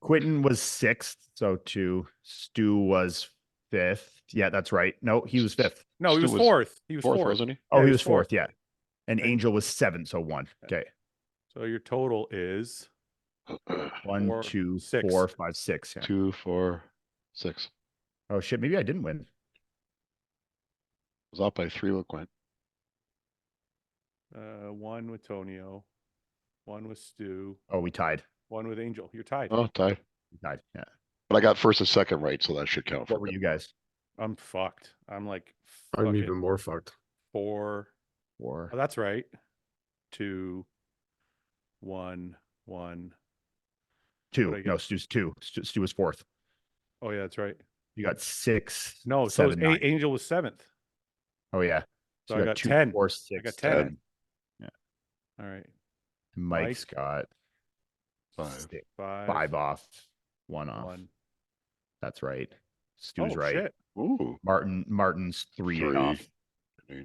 Quentin was sixth, so 2. Stu was fifth. Yeah, that's right. No, he was fifth. No, he Stu was was fourth. He was Fourth, fourth. wasn't he? Oh, Yeah, he he was was fourth. fourth. Yeah, and Angel was seventh, so 1. Okay, So your total is 1, 4, 2, 6. 4, 5, 6. Yeah. 2, 4, 6. Oh shit, maybe I didn't win. I was off by 3 with Quint. 1 with Tonio, 1 with Stu, Oh, we tied. 1 with Angel. You're tied. Oh, tied. We tied. Yeah. But I got first and second right, so that should count. What were you guys? I'm fucked. I'm like I'm fucking even more fucked. 4, 4. Oh, that's right. 2, 1, 1. 2. No, Stu's 2. Stu was 4th. Oh yeah, that's right. You got 6. No, 7, so 9. Angel was 7th. Oh yeah. So you I got 2, 10. 4, 6, I got 10. 10. Yeah. All right. Mike's got 5. 5 off, 1 off. 1. That's right. Stu's Oh right. shit. Ooh. Martin's 3 3. off.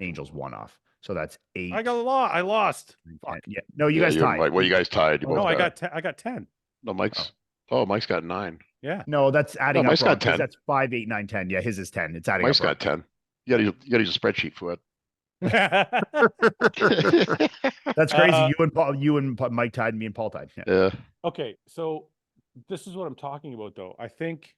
Angel's 1 off. So that's 8. I lost. 10. Fuck. Yeah. No, you Yeah, guys you're tied. Mike. Well, you guys tied. You Oh, both no, I got. got 10. No, Mike's. Oh, Mike's got 9. Yeah. No, that's adding up Mike's wrong. got 10. That's 5, 8, 9, 10. Yeah, his is 10. It's adding Mike's up wrong. got 10. You got to use a spreadsheet for it. That's crazy. You and Mike tied, me and Paul tied. Yeah. Yeah. Okay, so this is what I'm talking about, though. I think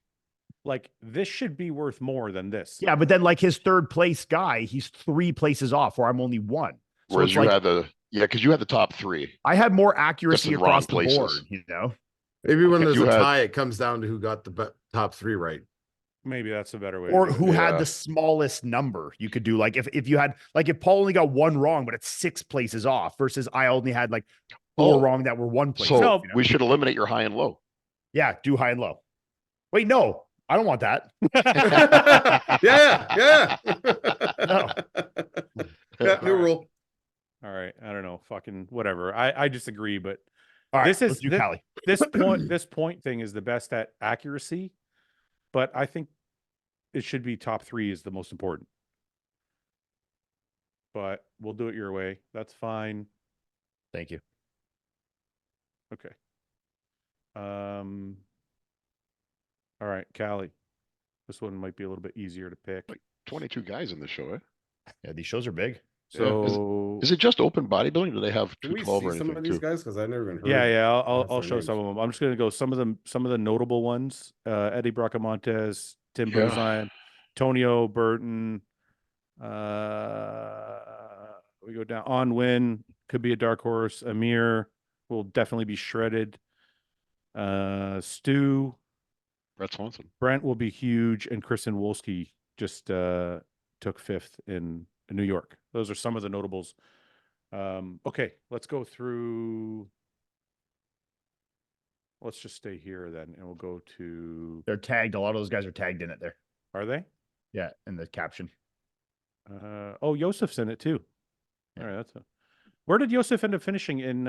like this should be worth more than this. Yeah, but then like his 3rd place guy, he's 3 places off, where I'm only 1. So Whereas it's you like, had because you had the top 3. I had more accuracy in wrong across the places. board. You know. Maybe when If there's you a had- tie, it comes down to who got the top 3 right. Maybe that's a better way. Or to do it. who had Yeah. the smallest number. You could do like if you had like if Paul only got 1 wrong, but it's 6 places off versus I only had like 4 Oh, wrong that were 1 place So off. You know? we should eliminate your high and low. Yeah, do high and low. Wait, no, I don't want that. Yeah. No. Yeah, new rule. All right. I don't know. Fucking whatever. I disagree, but All right, This is- let's do this- Cali. this point thing is the best at accuracy, but I think it should be top 3 is the most important. But we'll do it your way. That's fine. Thank you. Okay. All right, Cali. This one might be a little bit easier to pick. 22 guys in the show, eh? Yeah, these shows are big. So Is it just open bodybuilding? Do they have Do we 212 or see some anything of these too? guys? Because I never even heard. yeah, I'll their show some names. of them. I'm just gonna go some of the notable ones. Eddie Bracamontes, Tim Yeah. Bernstein, Tonio Burton. We go down. Nguyen could be a dark horse. Amir will definitely be shredded. Stu, Brett Swanson. Brent will be huge, and Kristen Wolski just took 5th in New York. Those are some of the notables. Okay, let's go through. Let's just stay here then, and we'll go to. They're tagged. A lot of those guys are tagged in it there. Are they? Yeah, in the caption. Oh, Yosef's in it too. All right, that's a. Where did Yosef end up finishing in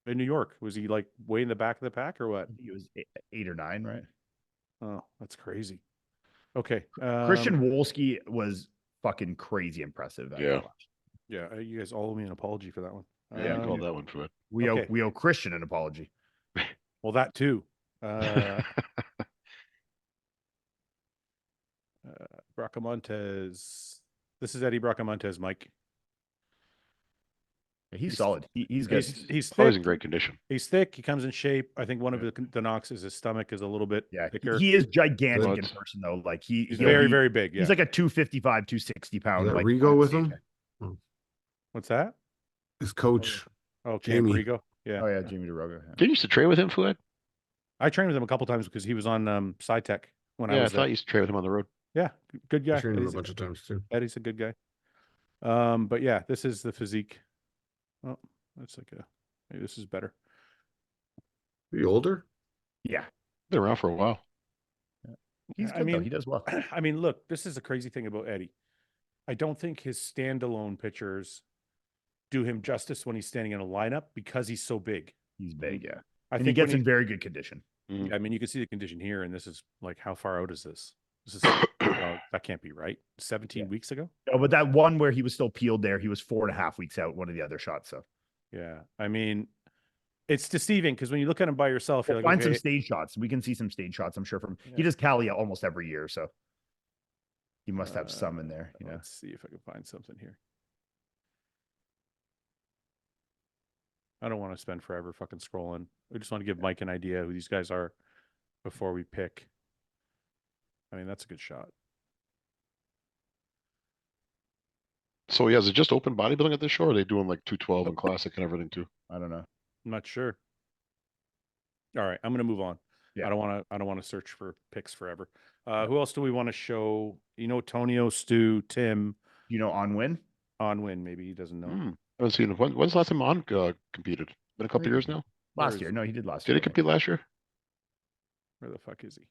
New York? Was he like way in the back of the pack or what? I think it was 8 or 9, right? Oh, that's crazy. Okay, Christian Wolski was fucking crazy impressive. Yeah. Yeah, you guys all owe me an apology for that one. Yeah, I called that one for it. We Okay. owe Christian an apology. Well, that too. Bracamontes. This is Eddie Bracamontes, Mike. He's solid. He's good. He's Always in thick. great condition. He's thick. He comes in shape. I think one of the knocks is his stomach is a little bit Yeah, thicker. he is gigantic in Good. person though. Like He's very, very big. Yeah. He's like a 255, 260 pound. Is that like, Rigo on with stage. him? What's that? His coach. Oh, Cam Jamie. Rigo. Yeah. Oh yeah, Jamie DeRoga. Yeah. Did you used to train with him, Fouad? I trained with him a couple times because he was on SciTech when I Yeah, I was thought there. you used to train with him on the road. Yeah, good guy. I trained him a Eddie's bunch of times too. Eddie's a good guy. But yeah, this is the physique. Oh, that's like maybe this is better. Are you older? Yeah. Been around for a while. He's I good though. mean- He does well. I mean, look, this is the crazy thing about Eddie. I don't think his standalone pictures do him justice when he's standing in a lineup because he's so big. He's big, yeah. I And he think gets when in very good condition. I mean, you can see the condition here, and this is like, how far out is this? This is that can't be right. 17 weeks ago. No, but that one where he was still peeled there, he was 4.5 weeks out. One of the other shots. So Yeah, I mean, it's deceiving because when you look at him by yourself, we'll you're like, find some okay, stage shots. We can see some stage shots. I'm sure from Yeah. he does Cali almost every year, so he must have some in there. You know, Let's see if I can find something here. I don't want to spend forever fucking scrolling. I just want to give Mike an idea who these guys are before we pick. I mean, that's a good shot. So yeah, is it just open bodybuilding at this show? Or are they doing like 212 and classic and everything too? I don't know. I'm not sure. All right, I'm gonna move on. Yeah. I don't want to search for picks forever. Who else do we want to show? You know, Tonio, Stu, Tim. You know, on win. Nguyen, maybe he doesn't know. I haven't seen him. When's the last time On competed? Been a couple years now. Last year. No, he did last Did year. he compete last year? Where the fuck is he?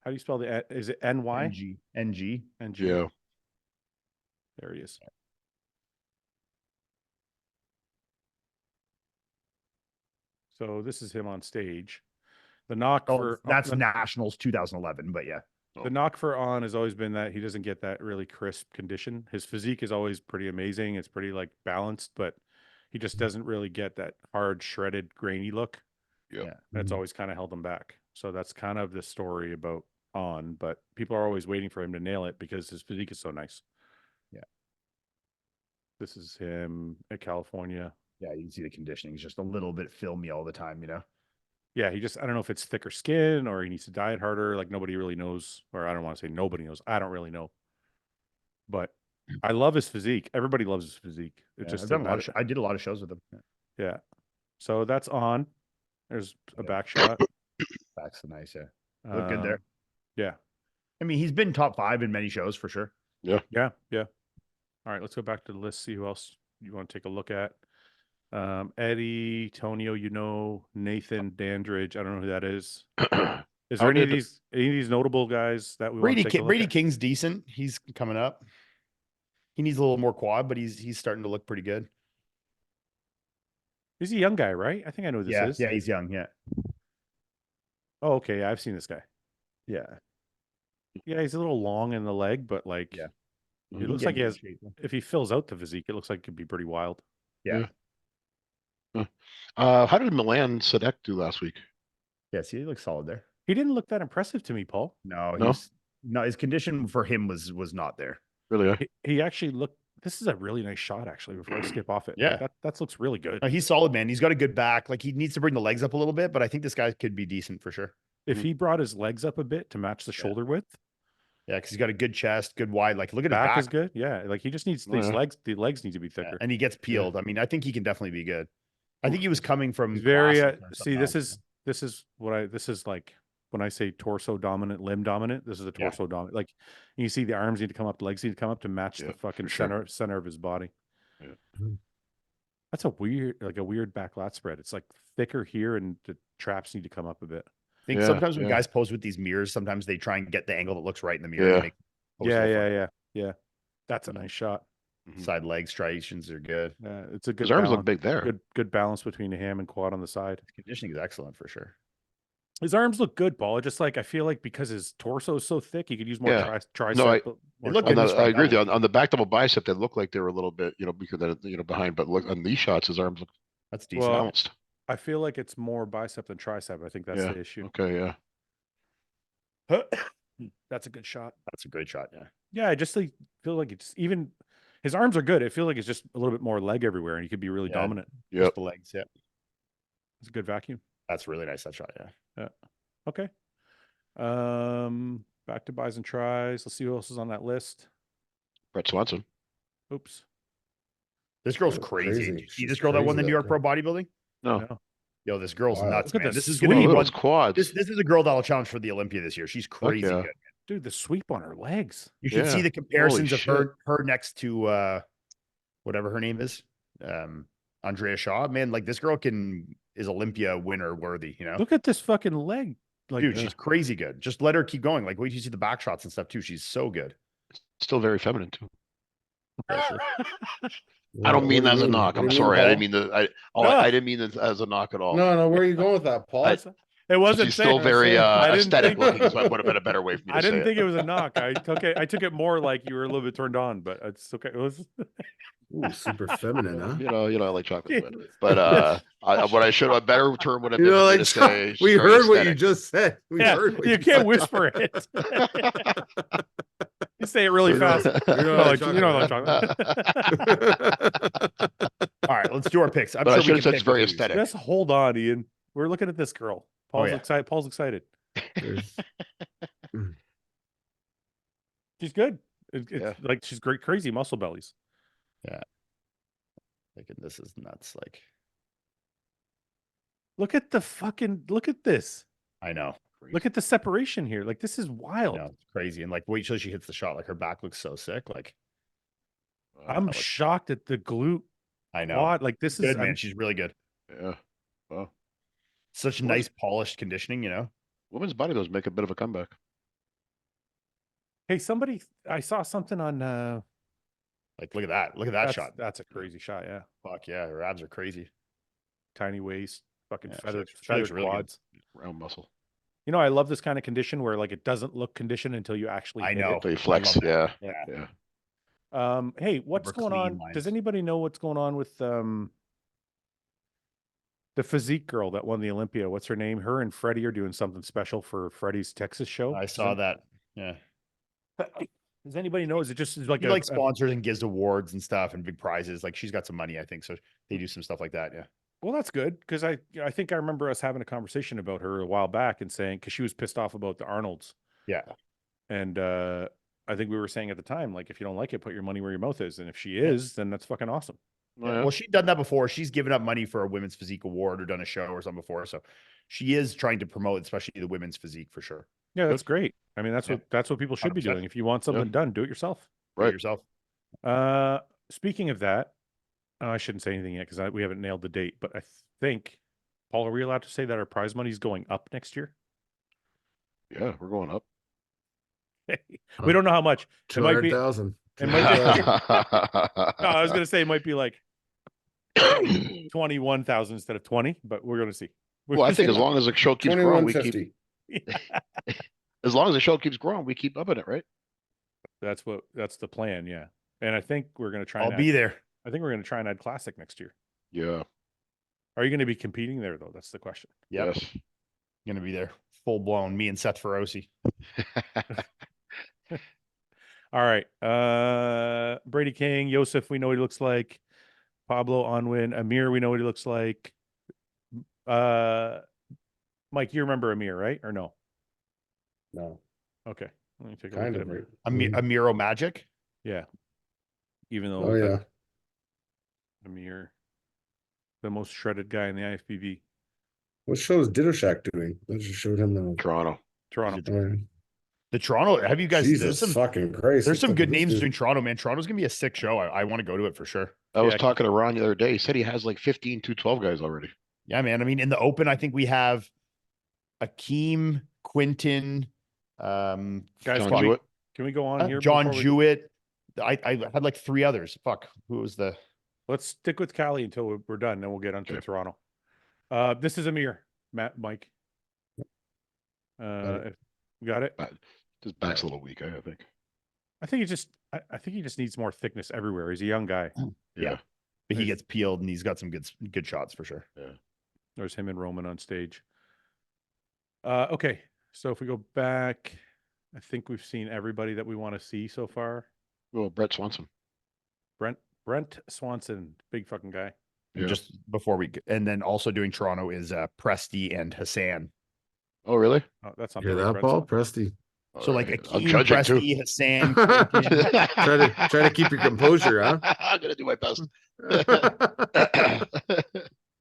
How do you spell the? Is it NY? NG. Yeah. There he is. So this is him on stage. The knock for that's Nationals 2011, but yeah. The knock for On has always been that he doesn't get that really crisp condition. His physique is always pretty amazing. It's pretty like balanced, but he just doesn't really get that hard, shredded, grainy look. Yeah. That's always kind of held him back. So that's kind of the story about On, but people are always waiting for him to nail it because his physique is so nice. Yeah. This is him at California. Yeah, you can see the conditioning. He's just a little bit filmy all the time, you know? Yeah, I don't know if it's thicker skin or he needs to diet harder. Like nobody really knows, or I don't want to say nobody knows. I don't really know. But I love his physique. Everybody loves his physique. It's just I did a lot of shows with him. Yeah. So that's On. There's a back shot. Back's nice, yeah. Look good there. Yeah. I mean, he's been top 5 in many shows for sure. Yeah. All right, let's go back to the list, see who else you want to take a look at. Eddie, Tonio, Nathan, Dandridge. I don't know who that is. Is there any of these notable guys that we want to take a look Brady at? King's decent. He's coming up. He needs a little more quad, but he's starting to look pretty good. He's a young guy, right? I think I know who this is. Yeah, he's young. Yeah. Oh, okay. Yeah, I've seen this guy. Yeah. Yeah, he's a little long in the leg, but like, yeah, it looks like he has. If he fills out the physique, it looks like it could be pretty wild. Yeah. How did Milan Sadek do last week? Yeah, see, he looks solid there. He didn't look that impressive to me, Paul. No, his condition for him was not there. Really? He actually looked. This is a really nice shot, actually. Before I skip off it, Yeah, like that looks really good. No, he's solid, man. He's got a good back. Like he needs to bring the legs up a little bit, but I think this guy could be decent for sure. If he brought his legs up a bit to match the shoulder width. Yeah, because he's got a good chest, good wide. Like look at his back back is good. Yeah, like he just needs these legs. The legs need to be thicker, and he gets peeled. I mean, I think he can definitely be good. I think he was coming from very. See, this is like when I say torso dominant, limb dominant. This is a torso dominant. Like you see, the arms need to come up, the legs need to come up to match the fucking center of his body. Yeah. That's a weird back lat spread. It's like thicker here, and the traps need to come up a bit. I think sometimes when guys pose with these mirrors, sometimes they try and get the angle that looks right in the mirror. Yeah. That's a nice shot. Side leg striations are good. It's a good. His arms look big there. Good balance between the ham and quad on the side. His conditioning is excellent for sure. His arms look good, Paul. Just like I feel like because his torso is so thick, he could use more tricep. No, I agree with you. On the back double bicep, they look like they were a little bit, because behind. But look on these shots, his arms look decent balanced. I feel like it's more bicep than tricep. I think that's the issue. Okay, That's a good shot. That's a great shot. Yeah. Yeah, I just feel like it's even his arms are good. I feel like it's just a little bit more leg everywhere, and he could be really dominant. Yeah, the legs. Yeah, it's a good vacuum. That's really nice. That shot. Yeah. Okay. Back to buys and tries. Let's see who else is on that list. Brett Swanson. Oops. This girl's crazy. Did you see this girl that won the New York Pro Bodybuilding? No. Yo, this girl's nuts, man. This is gonna be those quads. This is a girl that'll challenge for the Olympia this year. She's crazy good. Dude, the sweep on her legs. You should see the comparisons of her next to whatever her name is. Andrea Shaw. Man, like this girl is Olympia winner worthy, Look at this fucking leg. Like, dude, she's crazy good. Just let her keep going. Like, wait till you see the back shots and stuff too. She's so good. Still very feminine too. Yeah, I don't mean that as a knock. I'm sorry. I didn't mean that. I didn't mean that as a knock at all. No. Where are you going with that, Paul? It wasn't. She's still very aesthetic looking. So that would have been a better way for me to say it. I didn't think it was a knock. I took it more like you were a little bit turned on, but it's okay. It was. Ooh, super feminine, huh? I like chocolate, but what I should a better term would have been like to say. We heard what you just said. We heard what you can't whisper it. You say it really fast. You know what I'm talking about. All right, let's do our picks. I should have said it's very aesthetic. Just hold on, Ian. We're looking at this girl. Paul's excited. Paul's excited. She's good. It's like she's great, crazy muscle bellies. Yeah. Thinking this is nuts. Like, look at this. I know. Look at the separation here. Like, this is wild. It's crazy. And like, wait till she hits the shot. Like, her back looks so sick. Like, I'm shocked at the glute I know. quad. Like this Good is man. She's really good. Yeah. Well, Such nice polished conditioning, you know. women's bodybuilders make a bit of a comeback. Hey, somebody, I saw something on. Like, look at that. Look at that shot. That's a crazy shot. Yeah, Fuck yeah, her abs are crazy. tiny waist, fucking Yeah, feathered she looks really good. quads. Round muscle. You know, I love this kind of condition where like it doesn't look conditioned until you actually. I hit know. it. So you flex. love Yeah. Yeah. Yeah. Hey, what's Super going clean on? lines. Does anybody know what's going on with the physique girl that won the Olympia? What's her name? Her and Freddie are doing something special for Freddie's Texas show. I saw that. Yeah. Does anybody know? Is it just like He like sponsors and gives awards and stuff and big prizes. Like she's got some money, I think. So they do some stuff like that. Yeah. well, that's good because I think I remember us having a conversation about her a while back and saying because she was pissed off about the Arnolds. Yeah. And I think we were saying at the time, like, if you don't like it, put your money where your mouth is. And if she is, then that's fucking awesome. Oh, Yeah. yeah. Well, she's done that before. She's given up money for a women's physique award or done a show or something before. So she is trying to promote, especially the women's physique for sure. Yeah, that's great. I mean, that's Yeah. what people should be 100%. doing. If you want something done, do it yourself. Do it Right. yourself. Speaking of that, I shouldn't say anything yet because we haven't nailed the date, but I think, Paul, are we allowed to say that our prize money is going up next year? Yeah, we're going up. We don't know how much. It might be. 200,000. It might be. No, I was going to say it might be like 21,000 instead of 20, but we're going to see. Well, I think as long as the show keeps growing, we keep. 2150. As long as the show keeps growing, we keep upping it, right? That's the plan. Yeah. And I think we're going to try. I'll be there. I think we're going to try and add Classic next year. Yeah. Are you going to be competing there though? That's the question. Yep. Yes. Gonna be there. Full blown. Me and Seth Feroci. All right. Brady King, Yosef, we know what he looks like. Pablo Onwin, Amir, we know what he looks like. Mike, you remember Amir, right? Or no? No, Okay. Let me take a kind look of at Amir. right. Amiro Magic. Yeah. Even though Oh yeah. Amir, the most shredded guy in the IFBB. What show is Ditto Shack doing? I just showed him the Toronto. Toronto. The Toronto. Have you guys? Jesus fucking Christ. There's some What the good fuck is names this doing Toronto, man. Toronto's gonna be a sick show. I want to go to it for sure. I was Yeah. talking to Ron the other day. He said he has like 15 212 guys already. Yeah, man. I mean, in the open, I think we have Akeem, Quinton, Guys, John can Jewett. we go on here? John before we- Jewett. I had like 3 others. Fuck. Who was the? Let's stick with Cali until we're done, then we'll get onto Okay. Toronto. This is Amir, Mike. it. You got it? His back's a little weak, I think. I think I think he just needs more thickness everywhere. He's a young guy. Yeah. But he gets peeled and he's got some good shots for sure. Yeah. There's him and Roman on stage. Okay. So if we go back, I think we've seen everybody that we want to see so far. Well, Brett Swanson. Brent Swanson, big fucking guy. And Yeah. just before and then also doing Toronto is Presti and Hassan. Oh, really? Oh, that's not Hear the right that, Brent Paul? Swanson. Presti. So like Alright. I'm Akeem, judging too. Presti, Hassan. Try to keep your composure, huh? I'm gonna do my best.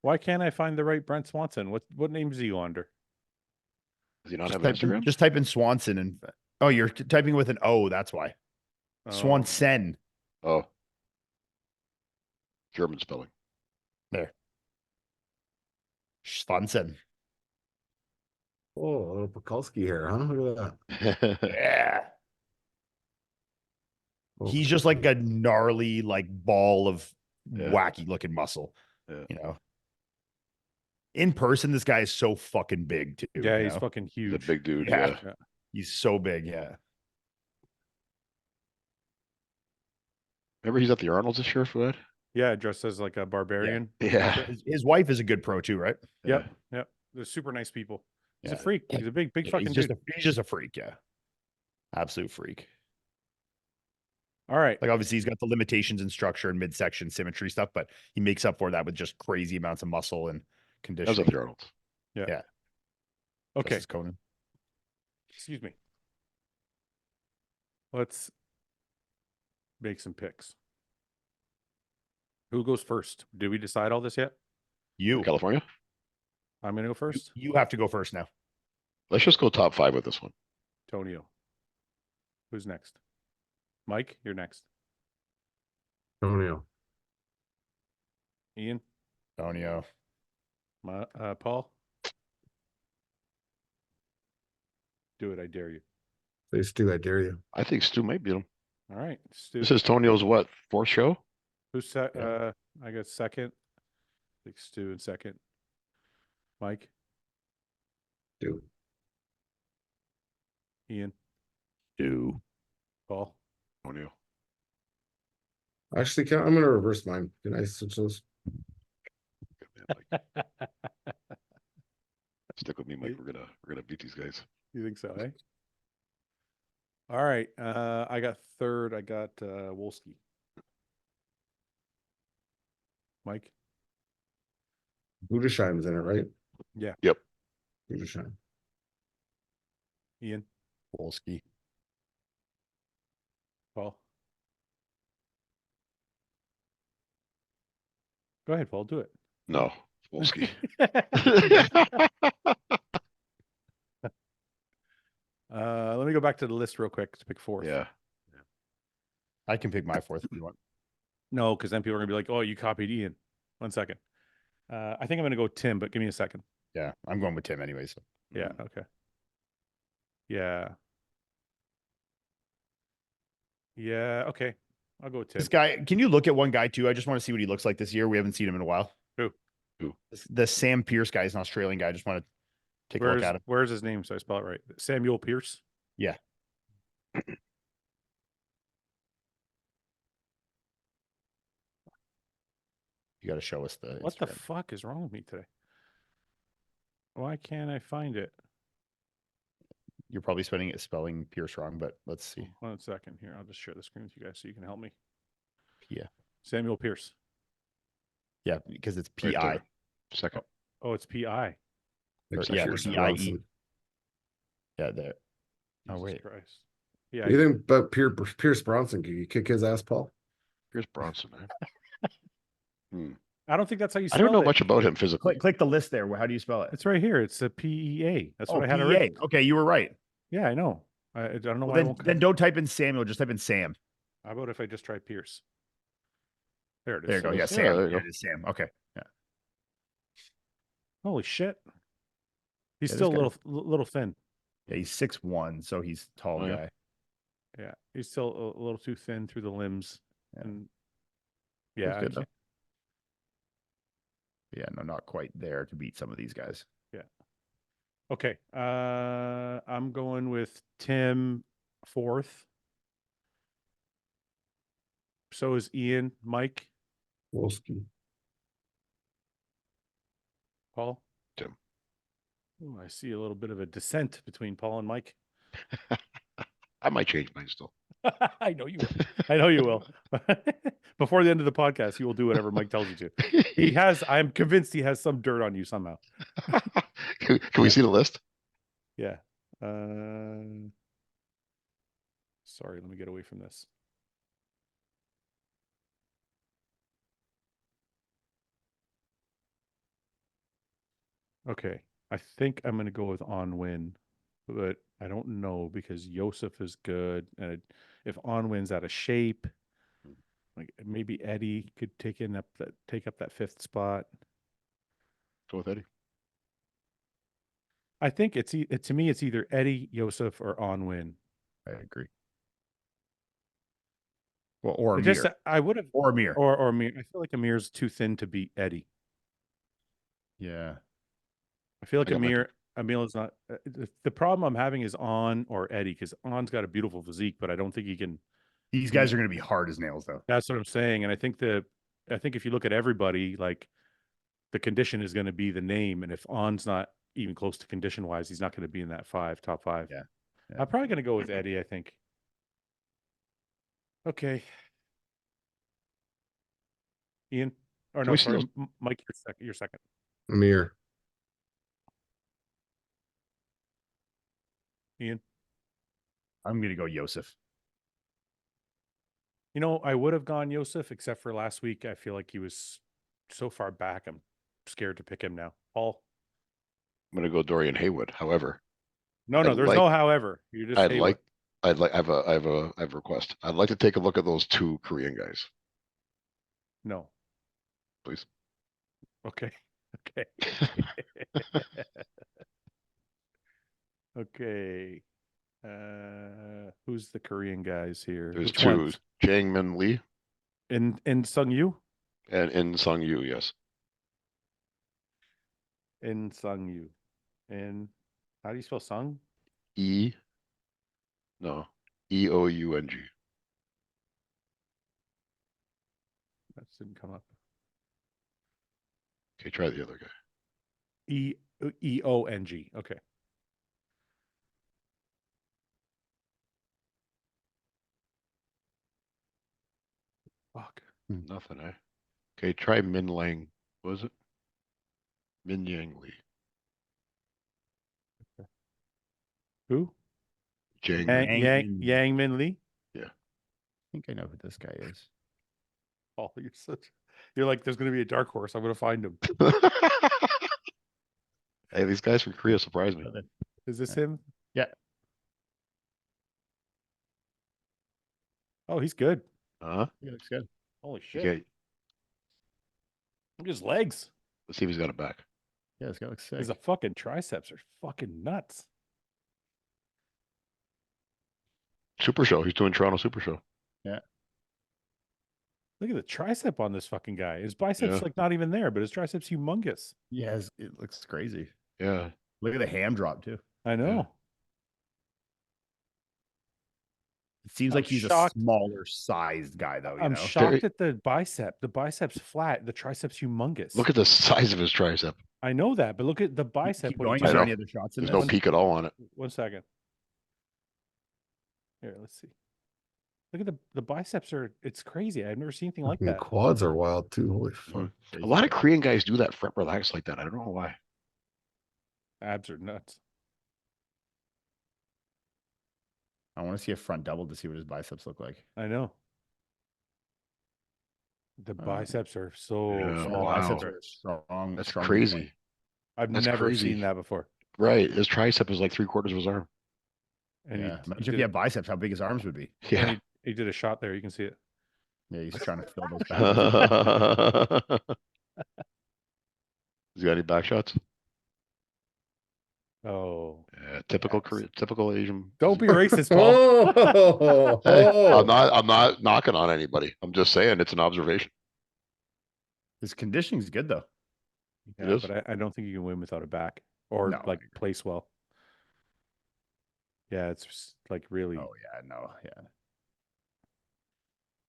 Why can't I find the right Brent Swanson? What name is he under? Does he not Just have an type, in, Instagram? just type in Swanson and you're typing with an O. That's why. Swanson. Oh. German spelling. There. Swanson. Oh, a little Pekulski here, huh? Look at that. Yeah. Oh, He's just like a gnarly, like ball of Yeah. wacky looking muscle. Yeah. You know. In person, this guy is so fucking big too. Yeah, you he's know? fucking He's huge. a big dude. Yeah. Yeah. He's so big. Yeah. Remember he's at the Arnold's this year for that? Yeah, dressed as like a barbarian. Yeah. His wife is a good pro too, right? Yep. They're super nice people. He's a Yeah. freak. He's a big Yeah, fucking he's just dude. he's just a freak. Yeah. Absolute freak. All right. Like obviously he's got the limitations in structure and midsection symmetry stuff, but he makes up for that with just crazy amounts of muscle and That was conditioning. at the Arnold's. Okay. Justice Conan. Excuse me. Let's make some picks. Who goes first? Did we decide all this yet? You California? I'm going to go first. you have to go first now. Let's just go top 5 with this one. Tonio. Who's next? Mike, you're next. Antonio. Ian, Antonio. Paul. Do it, I dare you. Say Stu, I dare you. I think Stu might beat him. All right, Stu. This is Tonio's what, fourth show? Who's I got second. I think Stu in second. Mike, Stu. Ian, Stu. Paul. Tonio. Actually, I'm gonna reverse mine. Can I switch those? Stick with me, Mike. We're gonna beat these guys. You think so, eh? All right. I got third. I got Wolski. Mike. Budesheim's in it, right? Yeah. Yep. Budesheim. Ian. Wolski. Paul. Go ahead, Paul. Do it. No, Wolski. Let me go back to the list real quick to pick fourth. Yeah. I can pick my fourth if you want. No, because then people are gonna be like, "Oh, you copied Ian." 1 second. I think I'm gonna go Tim, but give me a second. Yeah, I'm going with Tim anyway. So Yeah. Okay. Yeah. Yeah. Okay. I'll go with Tim. this guy, can you look at one guy too? I just want to see what he looks like this year. We haven't seen him in a while. Who? The Sam Pierce guy is an Australian guy. I just want to take a look at him. Where's his name? So I spell it right. Samuel Pierce. Yeah. You got to show us the. What the Instagram. fuck is wrong with me today? Why can't I find it? You're probably spelling Pierce wrong, but let's see. 1 second here. I'll just share the screen with you guys so you can help me. Yeah. Samuel Pierce. Yeah, because it's Right PI. there. Second. Oh, it's PI. Yeah, Pierce PIE. Bronson. Yeah, there. Oh, Jesus wait. Christ. Yeah. You think about Pierce Bronson? Can you kick his ass, Paul? Here's Bronson, man. I don't think that's how you I spell don't know it. much about him physically. Click the list there. How do you spell it? It's right here. It's a PEA. That's what I had PEA. already. Okay, you were right. Yeah, I know. I don't know Well, why. then don't type in Samuel. Just type in Sam. How about if I just try Pierce? There it is. There you go. Yeah, it's- Sam. there you Yeah, go. it is Sam. Okay. Yeah. Holy shit. He's Yeah, still a this little thin. Yeah, he's 6'1", so he's a tall Oh, yeah. guy. Yeah, he's still a little too thin through the limbs. Yeah. And He's yeah, I good, though. can't- Yeah, no, not quite there to beat some of these guys. okay. I'm going with Tim fourth. So is Ian, Mike, Wolski. Paul. Tim. Ooh, I see a little bit of a descent between Paul and Mike. I might change mine still. I know you will. I know you will. Before the end of the podcast, you will do whatever Mike tells you to. He has, I'm convinced he has some dirt on you somehow. Can we see the list? Yeah. Sorry, let me get away from this. Okay. I think I'm going to go with Nguyen, but I don't know because Yosef is good. And if Onwin's out of shape, like maybe Eddie could take up that fifth spot. Go with Eddie. I think to me it's either Eddie, Yosef, or Onwin. I agree. Well, or It Amir. just I would have Or Amir. or Amir. I feel like Amir's too thin to beat Eddie. Yeah. I feel like I got my Emil is not. The problem I'm having is On or Eddie because On's got a beautiful physique, but I don't think he can. These guys are going to be hard as nails, though. That's what I'm saying, and I think if you look at everybody, like the condition is going to be the name, and if On's not even close to condition wise, he's not going to be in that top five. Yeah. I'm probably going to go with Eddie. I think. Okay. Ian, or Can no, we see sorry, those- Mike, you're second. Amir. Ian. I'm going to go Yosef. You know, I would have gone Yosef, except for last week. I feel like he was so far back. I'm scared to pick him now. Paul. I'm gonna go Dorian Haywood. However, No, I'd there's like- no however. You just I have a request. I'd like to take a look at those two Korean guys. No. Please. Okay. Okay. Okay. Who's the Korean guys here? There's Which two. ones? Jang Min Lee In Sung Yu? and In Sung Yu, yes. In Sung Yu. And how do you spell Sung? No. EOUNG. That didn't come up. Okay, try the other guy. EONG. Okay. Fuck. Nothing, eh? Okay, try Min Lang. What was it? Min Yang Lee. Who? Jang Yang, Min. Yang Min Lee? I think I know who this guy is. Oh, you're like, there's going to be a dark horse. I'm going to find him. Hey, these guys from Korea surprised me. Is this him? Yeah. Oh, he's good. Huh? He looks good. Holy shit. Okay, Look at his legs. let's see if he's got it back. Yeah, this guy looks sick. His fucking triceps are fucking nuts. Super Show. He's doing Toronto Super Show. Look at the tricep on this fucking guy. His biceps Yeah. like not even there, but his triceps humongous. Yes, it looks crazy. Yeah. Look at the ham drop too. I know. It seems I'm like he's shocked. a smaller sized guy though. I'm know? shocked at the bicep. The bicep's flat. The triceps humongous. Look at the size of his tricep. I know that, but look at the bicep. Keep when going. you Is I there know. any other shots in There's this? no peak at all on it. 1 second. Here, let's see. Look at the biceps are. It's crazy. I've never seen anything like Fucking that. quads are wild too. Holy fuck. A lot of Korean guys do that front relax like that. I don't know why. Abs are nuts. I want to see a front double to see what his biceps look like. I know. The biceps are so Yeah, small. wow. Biceps are strong. That's strong crazy. point. I've That's never crazy. seen that before. Right. His tricep is like 3/4 of his arm. And Yeah. he Imagine if did he had biceps, how big his arms would be. and Yeah. he did a shot there. You can see it. Yeah, he's trying to fill those back. Has he got any back shots? Oh, Yeah, typical yes. Korean, typical Asian. Don't be racist, Paul. Oh, Hey, I'm not knocking on anybody. I'm just saying it's an observation. His conditioning's good though. Yeah, is? but I don't think you can win without a back or No, I like agree. place well. Yeah, it's just like really. Oh yeah, no, yeah.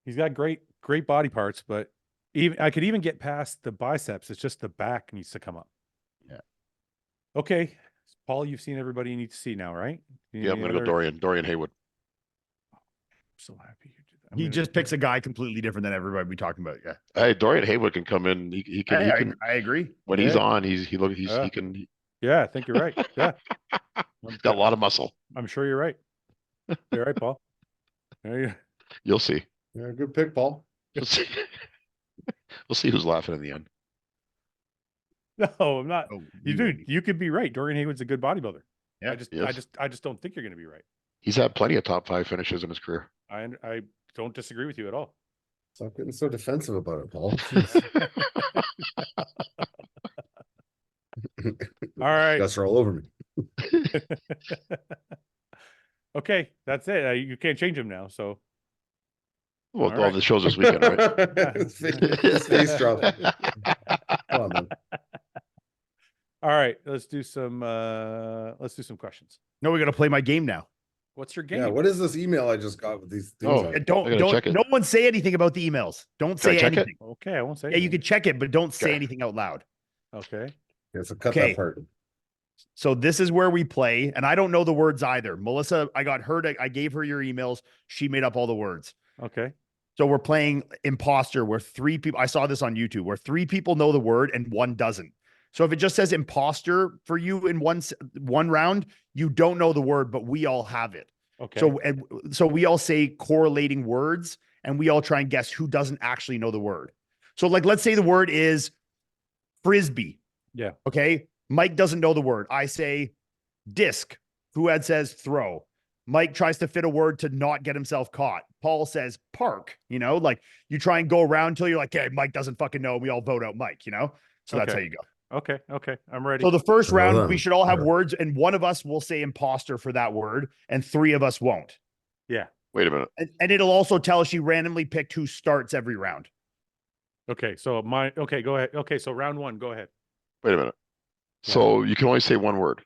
He's got great body parts, but even I could even get past the biceps. It's just the back needs to come up. Yeah. Okay, Paul, you've seen everybody you need to see now, right? Yeah, I'm gonna go Dorian Haywood. I'm so happy you did that. He just picks a guy completely different than everybody we talking about. Yeah. Hey, Dorian Haywood can come in. He can. He can. I agree. When he's on, he can. Yeah, I think you're right. Yeah, He's got a lot of muscle. I'm sure you're right. You're right, Paul. There you. You'll see. yeah, good pick, Paul. We'll see. We'll see who's laughing in the end. No, I'm not. Oh, You will dude, be. you could be right. Dorian Haywood's a good bodybuilder. Yeah, I just don't think you're going to be right. He's had plenty of top 5 finishes in his career. I don't disagree with you at all. Stop getting so defensive about it, Paul. All right. Guys are all over me. Okay, that's it. You can't change him now. So Well, All all right. the shows this weekend, right? His face drop. Come on, man. all right, let's do some questions. No, we got to play my game now. What's your game? Yeah, what is this email I just got with these things? Oh, on And it? don't I gotta check it. no one say anything about the emails. Don't Can I say check it? anything. Okay, I won't say. Yeah, you anything. can check it, but don't say Okay. anything out loud. Okay. Yeah, so cut Okay. that part. So this is where we play, and I don't know the words either. Melissa, I got her I gave her your emails. She made up all the words. Okay. So we're playing Imposter, where 3 people, I saw this on YouTube, where 3 people know the word and 1 doesn't. So if it just says Imposter for you in one round, you don't know the word, but we all have it. Okay. So we all say correlating words, and we all try and guess who doesn't actually know the word. So like, let's say the word is frisbee. Yeah. Okay. Mike doesn't know the word. I say disc. Fouad says throw. Mike tries to fit a word to not get himself caught. Paul says park, like you try and go around until you're like, hey, Mike doesn't fucking know. We all vote out Mike, So that's how you go. Okay. I'm ready. So the first Well round, done. we should all have words, and one of us will say imposter for that word, and 3 of us won't. Yeah. Wait a minute. And it'll also tell us she randomly picked who starts every round. Okay. So go ahead. Okay. So round 1, go ahead. Wait a minute. So you can only say one word.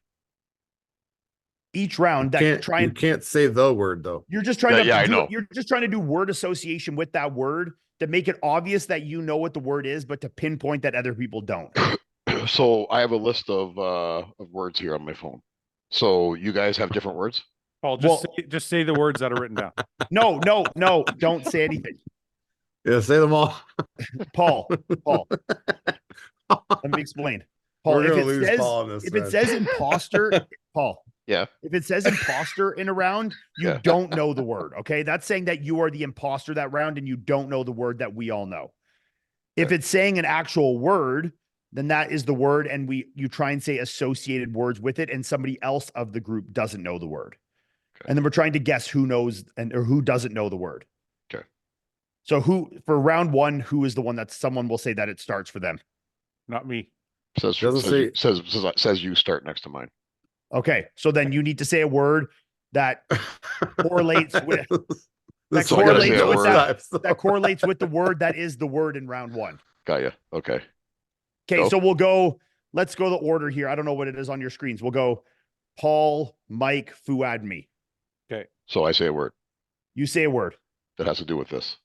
Each round You can't say the word though. You're just trying I know. You're just trying to do word association with that word to make it obvious that you know what the word is, but to pinpoint that other people don't. So I have a list of words here on my phone. So you guys have different words? Paul, just say the words that are written down. No, don't say anything. Yeah, say them all. Paul. Let me explain. Paul, We're if gonna it lose says Paul on this, if man. it says imposter, Paul. Yeah. If it says imposter in a round, you Yeah. don't know the word. Okay. That's saying that you are the imposter that round and you don't know the word that we all know. If it's saying an actual word, then that is the word. And you try and say associated words with it, and somebody else of the group doesn't know the word. Okay. And then we're trying to guess who knows or who doesn't know the word. Okay. So for round 1, who is the one that someone will say that it starts for them? Not me. Says you start next to mine. Okay. So then you need to say a word that correlates with This So I gotta say a correlates word. with that correlates with the word that is the word in round 1. Got you. Okay. Okay, Go. so let's go the order here. I don't know what it is on your screens. We'll go Paul, Mike, Fouad, me. Okay. So I say a word You say a word. that has to do with this.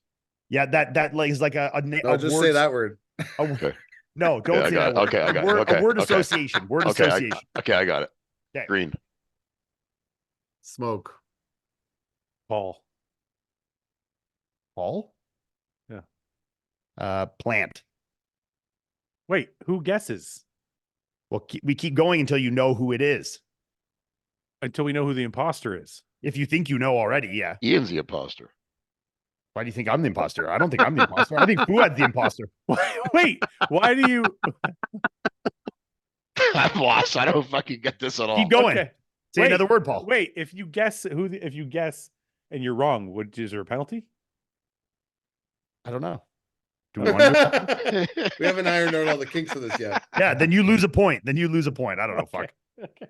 Yeah, that is like a No, just word, say that word. Okay. No, don't Yeah, I say got that it. word. Okay, I got it. Okay, A word okay. association. Word Okay, association. I got it. Okay. Green. Smoke. Paul. Paul? Yeah. Plant. Wait, who guesses? Well, we keep going until you know who it is. Until we know who the imposter is. If you think you know already, yeah. Ian's the imposter. Why do you think I'm the imposter? I don't think I'm the imposter. I think Fouad's the imposter. Wait, why do you I'm lost. I don't fucking get this at all. Keep going. Okay. Say another word, Paul. Wait, if you guess and you're wrong, is there a penalty? I don't know. Do we want to do it? We haven't ironed out all the kinks of this yet. Yeah, then you lose a point. I don't know. Fuck. Okay.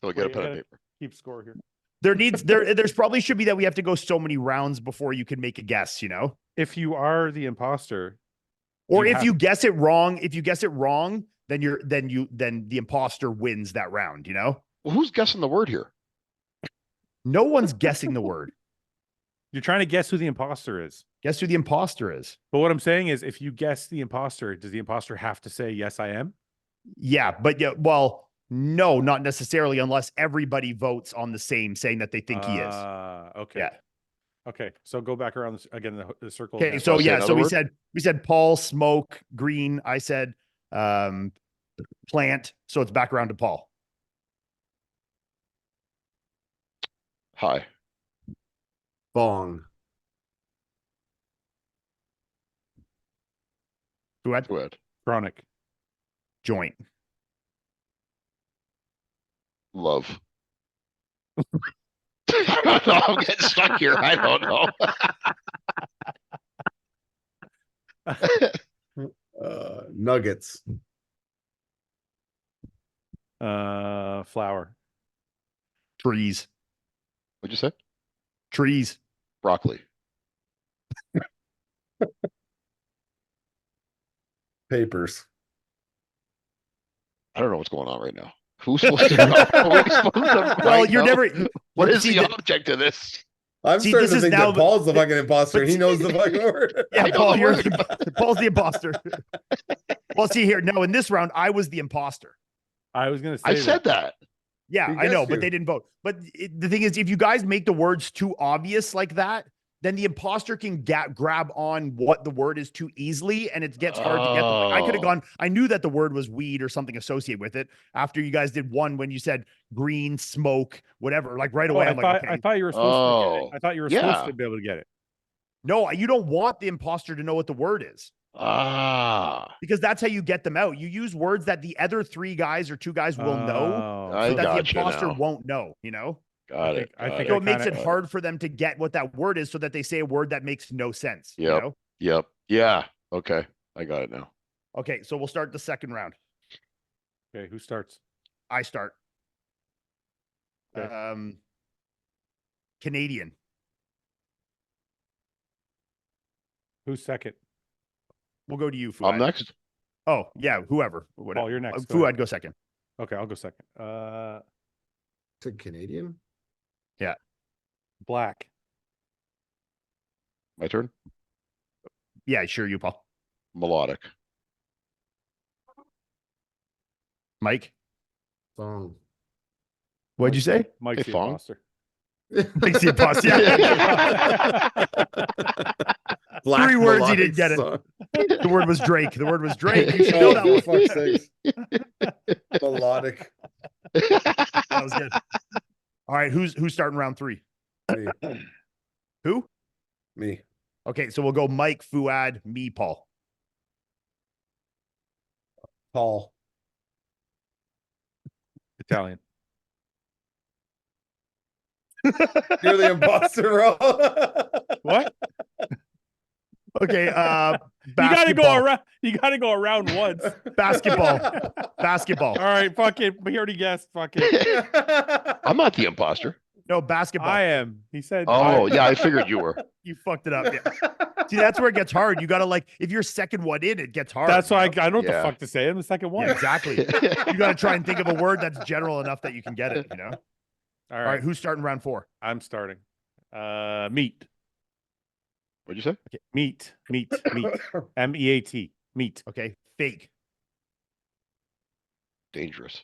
So get a Wait, pen I and gotta paper. keep score here. There's probably should be that we have to go so many rounds before you can make a guess, If you are the imposter, Or You if have- you guess it wrong, then the imposter wins that round, Well, who's guessing the word here? No one's guessing the word. you're trying to guess who the imposter is. Guess who the imposter is? But what I'm saying is, if you guess the imposter, does the imposter have to say, yes, I am? Yeah, well, no, not necessarily, unless everybody votes on the same, saying that they think he is. Okay. Yeah. Okay. So go back around again, the circle. Okay, again. so Say yeah, another so we word? said Paul, smoke, green. I said plant. So it's back around to Paul. Hi. Bong. Fouad, Go ahead. Chronic. joint. Love. I don't know. I'm getting stuck here. I don't know. Nuggets. Flower. Trees. What'd you say? Trees. Broccoli. Papers. I don't know what's going on right now. Who's supposed to know? Are we supposed to Well, right you're now? never. What is see, the object of this? I'm See, starting this to is think now that Paul's the fucking imposter. but He knows the fucking word. Yeah, I know Paul, the you're word. Paul's the imposter. Well, see here. No, in this round, I was the imposter. I was going to say I said that. Yeah, He I know, guessed but you. they didn't vote. But the thing is, if you guys make the words too obvious like that, then the imposter can grab on what the word is too easily, and it gets hard to get them. Like, I could have Oh. gone. I knew that the word was weed or something associated with it. After you guys did one, when you said green, smoke, whatever, like right away, I'm like, okay, I thought you were supposed to get it. Oh. I thought you were Yeah. supposed to be able to get it. no, you don't want the imposter to know what the word is. Because that's how you get them out. You use words that the other 3 guys or 2 guys will know, Oh, I but that the gotcha imposter now. won't know, Got it. I think So I it makes kinda- it hard for them to get what that word is so that they say a word that makes no sense. You Yep. know? Yep. Yeah. Okay. I got it now. Okay, so we'll start the second round. Okay, who starts? I start. Okay. Canadian. Who's second? We'll go to you, Fouad. I'm next. Oh, yeah, whoever. Whatever. Paul, you're next. Go Fouad, ahead. go second. Okay, I'll go second. To Canadian? Black. My turn. Yeah, sure, you, Paul. Melodic. Mike, Thong. what'd you say? Mike's Hey, the Fong. imposter. Mike's the imposter. Yeah. Black 3 words, he melodic didn't get it. song. The word was Drake. The word was Drake. You should know that Oh, one. for fuck's sakes. Melodic. That was good. All right, who's starting round 3? Me. Who? Me. Okay, so we'll go Mike, Fouad, me, Paul. Paul. Italian. You're the imposter, bro. What? Okay, You gotta basketball. go around. You gotta go around once. Basketball. Basketball. All right, fuck it. We already guessed. Fuck it. I'm not the imposter. No, basketball. I am. He said. Oh, yeah. I figured you were. You fucked it up. Yeah. See, that's where it gets hard. You gotta if you're second one in, it gets hard. That's why I you know? don't know what the Yeah. fuck to say. I'm the second one. Yeah, exactly. You gotta try and think of a word that's general enough that you can get it, you know? All All right, right, who's starting round 4? I'm starting. Meat. What'd you say? Okay. Meat. MEAT. Meat. Okay, fake. Dangerous.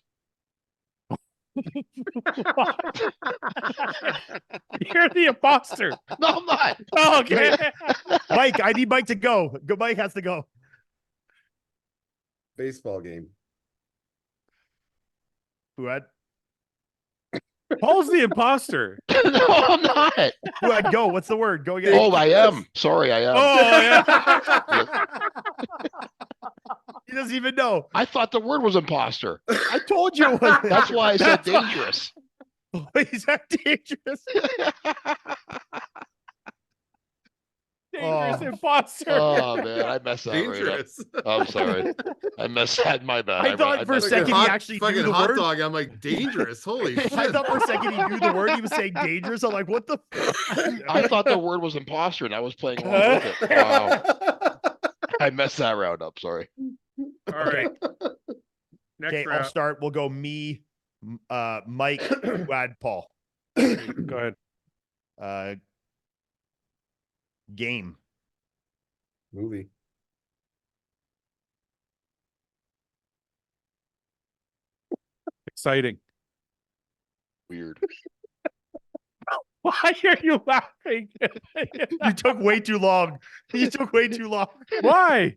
You're the imposter. No, I'm not. Oh, okay. Mike, I need Mike to go. Mike has to go. Baseball game. Fouad, Paul's the imposter. No, I'm not. Fouad, go. What's the word? Go again. Oh, I am. Sorry, I am. Oh, yeah. He doesn't even know. I thought the word was imposter. I told you it was. That's why I said That's why- dangerous. He's that dangerous. Dangerous Oh. imposter. Oh man, I messed that right Dangerous. up. I'm sorry. I messed that. My bad. I thought for a messed second that he up. actually fucking knew the hot word. dog. I'm like, dangerous. Holy shit. I thought for a second he knew the word. He was saying dangerous. I'm like, what the I thought the word was imposter, and I was playing along with it. Wow, I messed that round up. Sorry. All right. Next Okay, I'll round. start. We'll go me, Mike, Fouad, Paul. Go ahead. Game. Movie. Exciting. Weird. Why are you laughing? You took way too long. You took way too long. Why?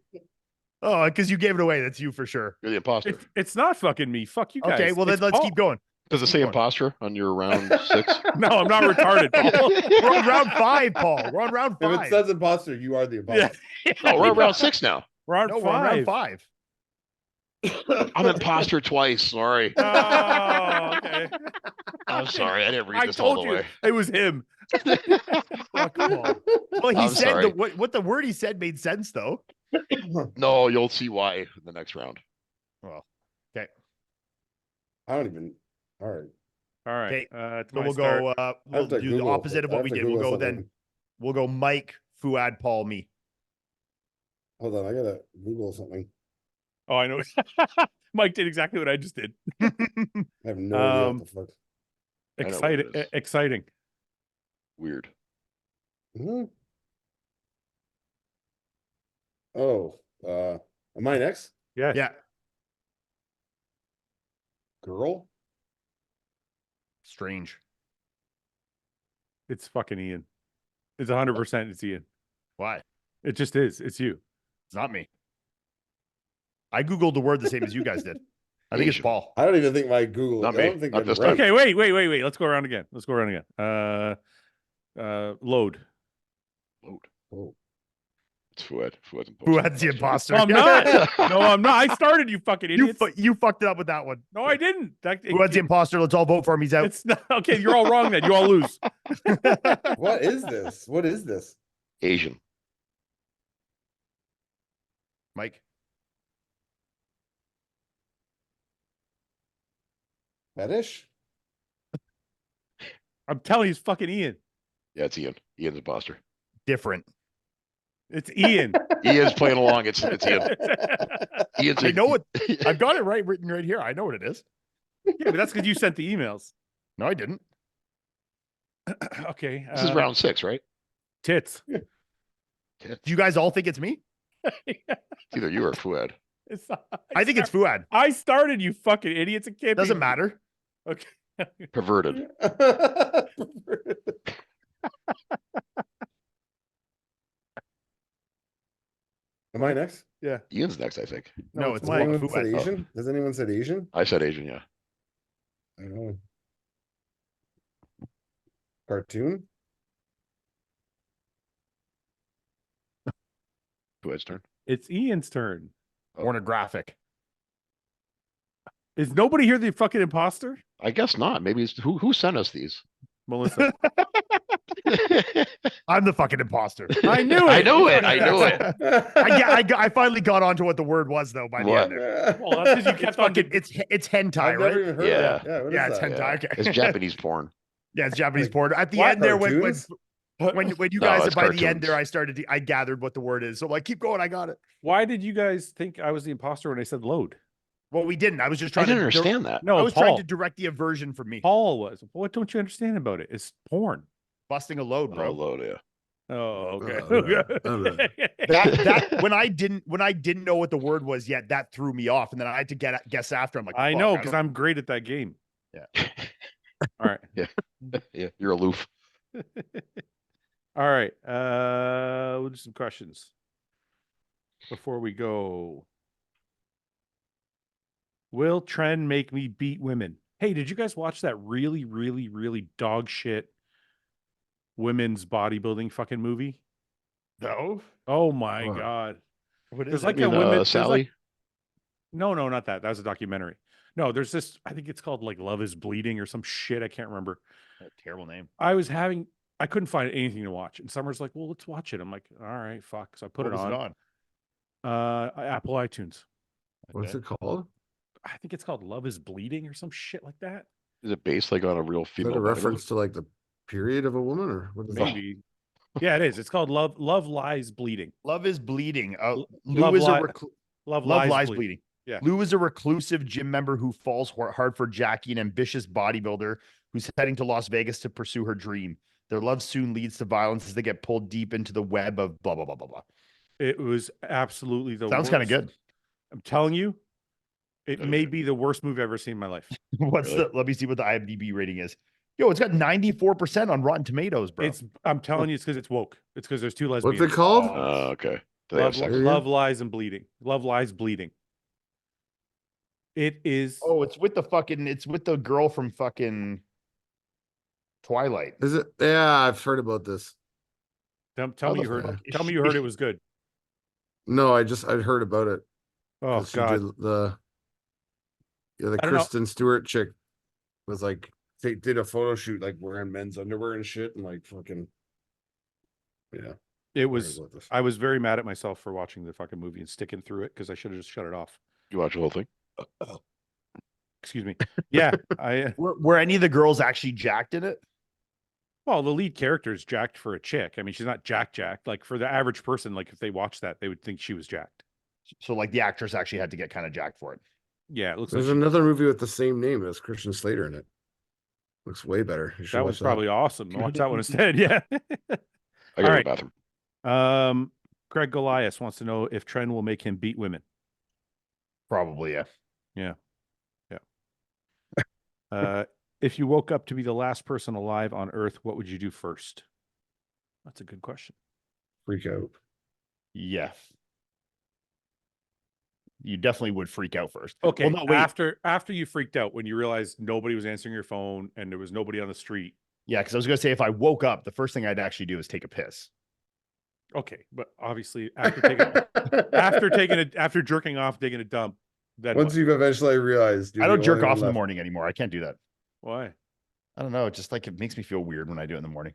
Oh, because you gave it away. That's you for sure. You're the imposter. It's not fucking me. Fuck you guys. Okay, well then It's let's Paul. keep going. Does it say imposter on your round 6? No, I'm not retarded, Paul. We're on round 5, Paul. We're on round If 5. it says imposter, you are the imposter. Yeah. Oh, we're on round 6 now. We're on No, we're on round 5. 5. I'm imposter twice. Sorry. Oh, okay. I'm sorry. I didn't read I this all told the you way. it was him. Fuck Paul. Well, he I'm said sorry. what the word he said made sense though. No, you'll see why in the next round. Well, okay. I don't even. All right. All right. Okay, It's So my we'll start. go. We'll to do the Google- opposite of I what have we to did. We'll Google go then. something. We'll go Mike, Fouad, Paul, me. Hold on. I gotta Google something. Oh, I know. Mike did exactly what I just did. I have no idea what the fuck. I know what Exciting. it is. Exciting. Weird. Hmm? Oh, am I next? Yes. Yeah. Girl? Strange. It's fucking Ian. It's 100%. It's Ian. Why? It just is. It's you. It's not me. I googled the word the same as you guys did. I think it's Asian. Paul. I don't even think my Google. Not I me. don't think Not I'm this right. time. Okay, wait. Let's go around again. Load. Load. It's Fouad. Fouad's the imposter. No, I'm not. No, I'm not. I started, you fucking idiots. You fucked it up with that one. No, I didn't. Fouad's the imposter. Let's all vote for him. He's out. It's not okay. You're all wrong then. You all lose. What is this? What is this? Asian. Mike. Fetish? I'm telling you, it's fucking Ian. Yeah, it's Ian. Ian's imposter. Different. It's Ian. Ian's playing along. It's Ian. Ian's I know what I've got it written right here. I know what it is. Yeah, but that's because you sent the emails. No, I didn't. Okay. This is round 6, right? Tits. Do you guys all think it's me? It's either you or Fouad. I think it's Fouad. I started, you fucking idiots. It can't Doesn't be. matter. Okay. Perverted. Am I next? Yeah. Ian's next, I think. No, it's Has Mike. anyone said Fouad. Asian? Has anyone said Asian? I said Asian, yeah. I don't know. Cartoon? Fouad's turn. It's Ian's turn. Pornographic. Is nobody here the fucking imposter? I guess not. Maybe it's who sent us these? Melissa. I'm the fucking imposter. I knew it. I knew it. I knew it. I finally got onto what the word was though by the What? end there. Well, that's because you It's kept on. fucking it's hentai, I've right? never even heard Yeah. of that. Yeah, what Yeah, is it's that? hentai. Yeah. Okay. It's Japanese porn. Yeah, it's Japanese Like, porn. At the what, end there, when cartoons? you No, guys it's by the end cartoons. there, I gathered what the word is. So I'm like, keep going, I got it. Why did you guys think I was the imposter when I said load? Well, we didn't. I was just I trying didn't to understand that. No, I was Paul. trying to direct the aversion from me. Paul was. What don't you understand about it? It's porn. Busting a load, Oh, bro. load, yeah. Oh, okay. That when I didn't know what the word was yet, that threw me off, and then I had to guess after. I'm like, I fuck, know I because don't- I'm great at that game. Yeah. All right. Yeah, you're aloof. All right. We'll do some questions before we go. Will trend make me beat women? Hey, did you guys watch that really, really, really dog shit women's bodybuilding fucking movie? No. Oh my What? God. What is There's it? like You a mean, women. there's Sally? like- no, not that. That was a documentary. No, there's this. I think it's called like Love is Bleeding or some shit. I can't remember. Terrible name. I couldn't find anything to watch. And Summer's like, well, let's watch it. I'm like, all right, fuck. So I put What it was on. Apple iTunes. What's it called? I think it's called Love is Bleeding or some shit like that. Is it based like on a real Is female? that a bodybuilder? reference to like the period of a woman or what is that? Maybe. Yeah, it is. It's called Love Lies Bleeding. Love is bleeding. Lou Love is a Li- reclu- Love Lies bleeding. Yeah. Lou is a reclusive gym member who falls hard for Jackie, an ambitious bodybuilder who's heading to Las Vegas to pursue her dream. Their love soon leads to violence as they get pulled deep into the web of blah, blah, blah, blah, blah. It was absolutely the Sounds kind of worst. good. I'm telling you, it Okay. may be the worst movie I've ever seen in my life. What's Really? let me see what the IMDb rating is. Yo, it's got 94% on Rotten Tomatoes, bro. I'm telling you, it's because it's woke. It's because there's two lesbians. What's it called? Okay. Do they have sex? Love Lies and Bleeding. Love Lies Bleeding. It is. Oh, it's with the girl from fucking Twilight. Is it? Yeah, I've heard about this. Tell How me the you heard. fuck is Tell me she- you heard it was good. No, I'd heard about it. Oh 'Cause she God. did the I don't know. Kristen Stewart chick was like they did a photo shoot like wearing men's underwear and shit and like fucking yeah. It I heard was. about this. I was very mad at myself for watching the fucking movie and sticking through it because I should have just shut it off. You watch the whole thing? Excuse me. Yeah. I. Were any of the girls actually jacked in it? Well, the lead character is jacked for a chick. I mean, she's not jacked. Like for the average person, like if they watch that, they would think she was jacked. So like the actress actually had to get kind of jacked for it. Yeah, it looks There's like another movie with the same name as Christian Slater in it. Looks way better. You should that watch was probably awesome. Watch that one instead. Yeah. I got All to right. the bathroom. Craig Goliath wants to know if trend will make him beat women. Probably, yeah. If you woke up to be the last person alive on Earth, what would you do first? That's a good question. Freak out. Yeah. You definitely would freak out first. Okay. Well, no, wait. After you freaked out when you realized nobody was answering your phone and there was nobody on the street. Yeah, because I was gonna say if I woke up, the first thing I'd actually do is take a piss. Okay, but obviously after jerking off, taking a dump, then Once you've eventually realized, I don't jerk off in the morning anymore. I can't do that. Why? I don't know. It's just like it makes me feel weird when I do it in the morning.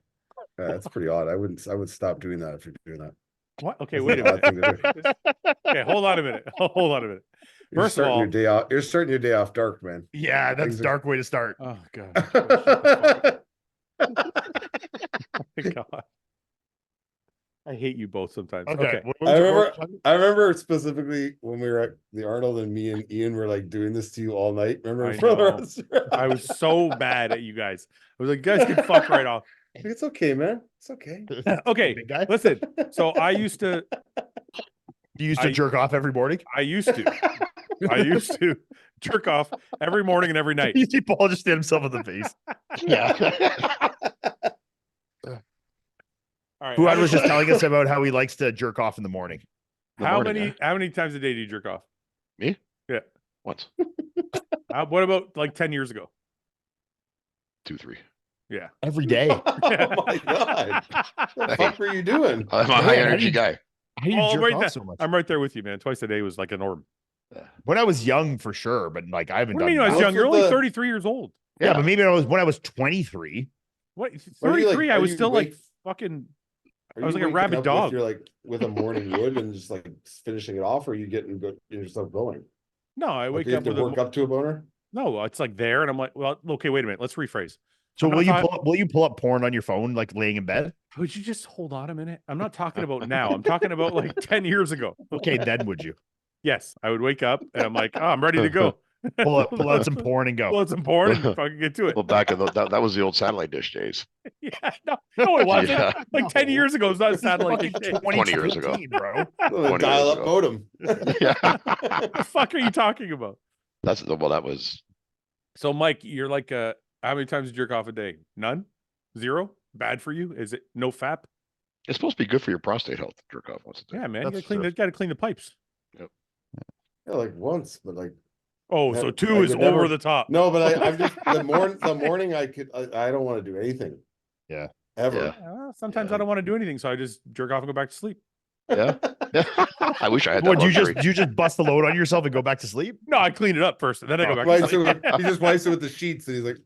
Yeah, that's pretty odd. I would stop doing that if you're doing that. What? Okay, That's wait a an odd thing to minute. Okay, hold on a minute. Hold on a minute. First of all, you're starting your day off dark, man. Yeah, that's a dark way to start. Oh god. Oh my god. I hate you both sometimes. Okay. I remember specifically when we were at the Arnold and me and Ian were like doing this to you all night. Remember in front of us? I was so mad at you guys. I was like, you guys can fuck right off. It's okay, man. It's okay. Okay, listen. So I used to. You used to jerk off every morning? I used to jerk off every morning and every night. You see Paul just hit himself in the face. Yeah. All right. Fouad was just telling us about how he likes to jerk off in the morning. How many times a day do you jerk off? Me? Yeah. Once. What about like 10 years ago? 2, 3. Yeah. Every day. Oh my god. What the fuck were you doing? I'm a high energy guy. How do you jerk off so much? I'm right there with you, man. Twice a day was like a norm. When I was young, for sure, but like I haven't What do you done mean I was that. young? You're only 33 years old. Yeah, but maybe when I was 23. What? 33? I was still like fucking. I was like a rabid dog. You're like with a morning wood and just like finishing it off, or are you getting yourself going? No, I wake you up have to work up to a boner. No, it's like there, and I'm like, well, okay, wait a minute. Let's rephrase. So will you pull up porn on your phone, like laying in bed? Would you just hold on a minute? I'm not talking about now. I'm talking about like 10 years ago. Okay, then would you? Yes, I would wake up and I'm like, oh, I'm ready to go. Pull out some porn and go. Pull out some porn and fucking get to it. Well, back in that was the old satellite dish days. Yeah, no, it wasn't. Yeah. Like 10 years ago, it's not a satellite dish. 20 years ago, bro. Dial-up modem. Yeah. What the fuck are you talking about? That was. So, Mike, you're like, how many times do you jerk off a day? None? Zero? Bad for you? Is it no FAP? It's supposed to be good for your prostate health to jerk off once a day. Yeah, man. You gotta clean the pipes. Yep. Yeah, like once, but like. Oh, so 2 is over the top. No, but I've just the morning I don't want to do anything. Yeah. Ever. Yeah. Sometimes I don't want to do anything, so I just jerk off and go back to sleep. Yeah. I wish I had that. What, you just bust the load on yourself and go back to sleep? No, I clean it up first, and then I go back to sleep. He just wipes it with the sheets, and he's like,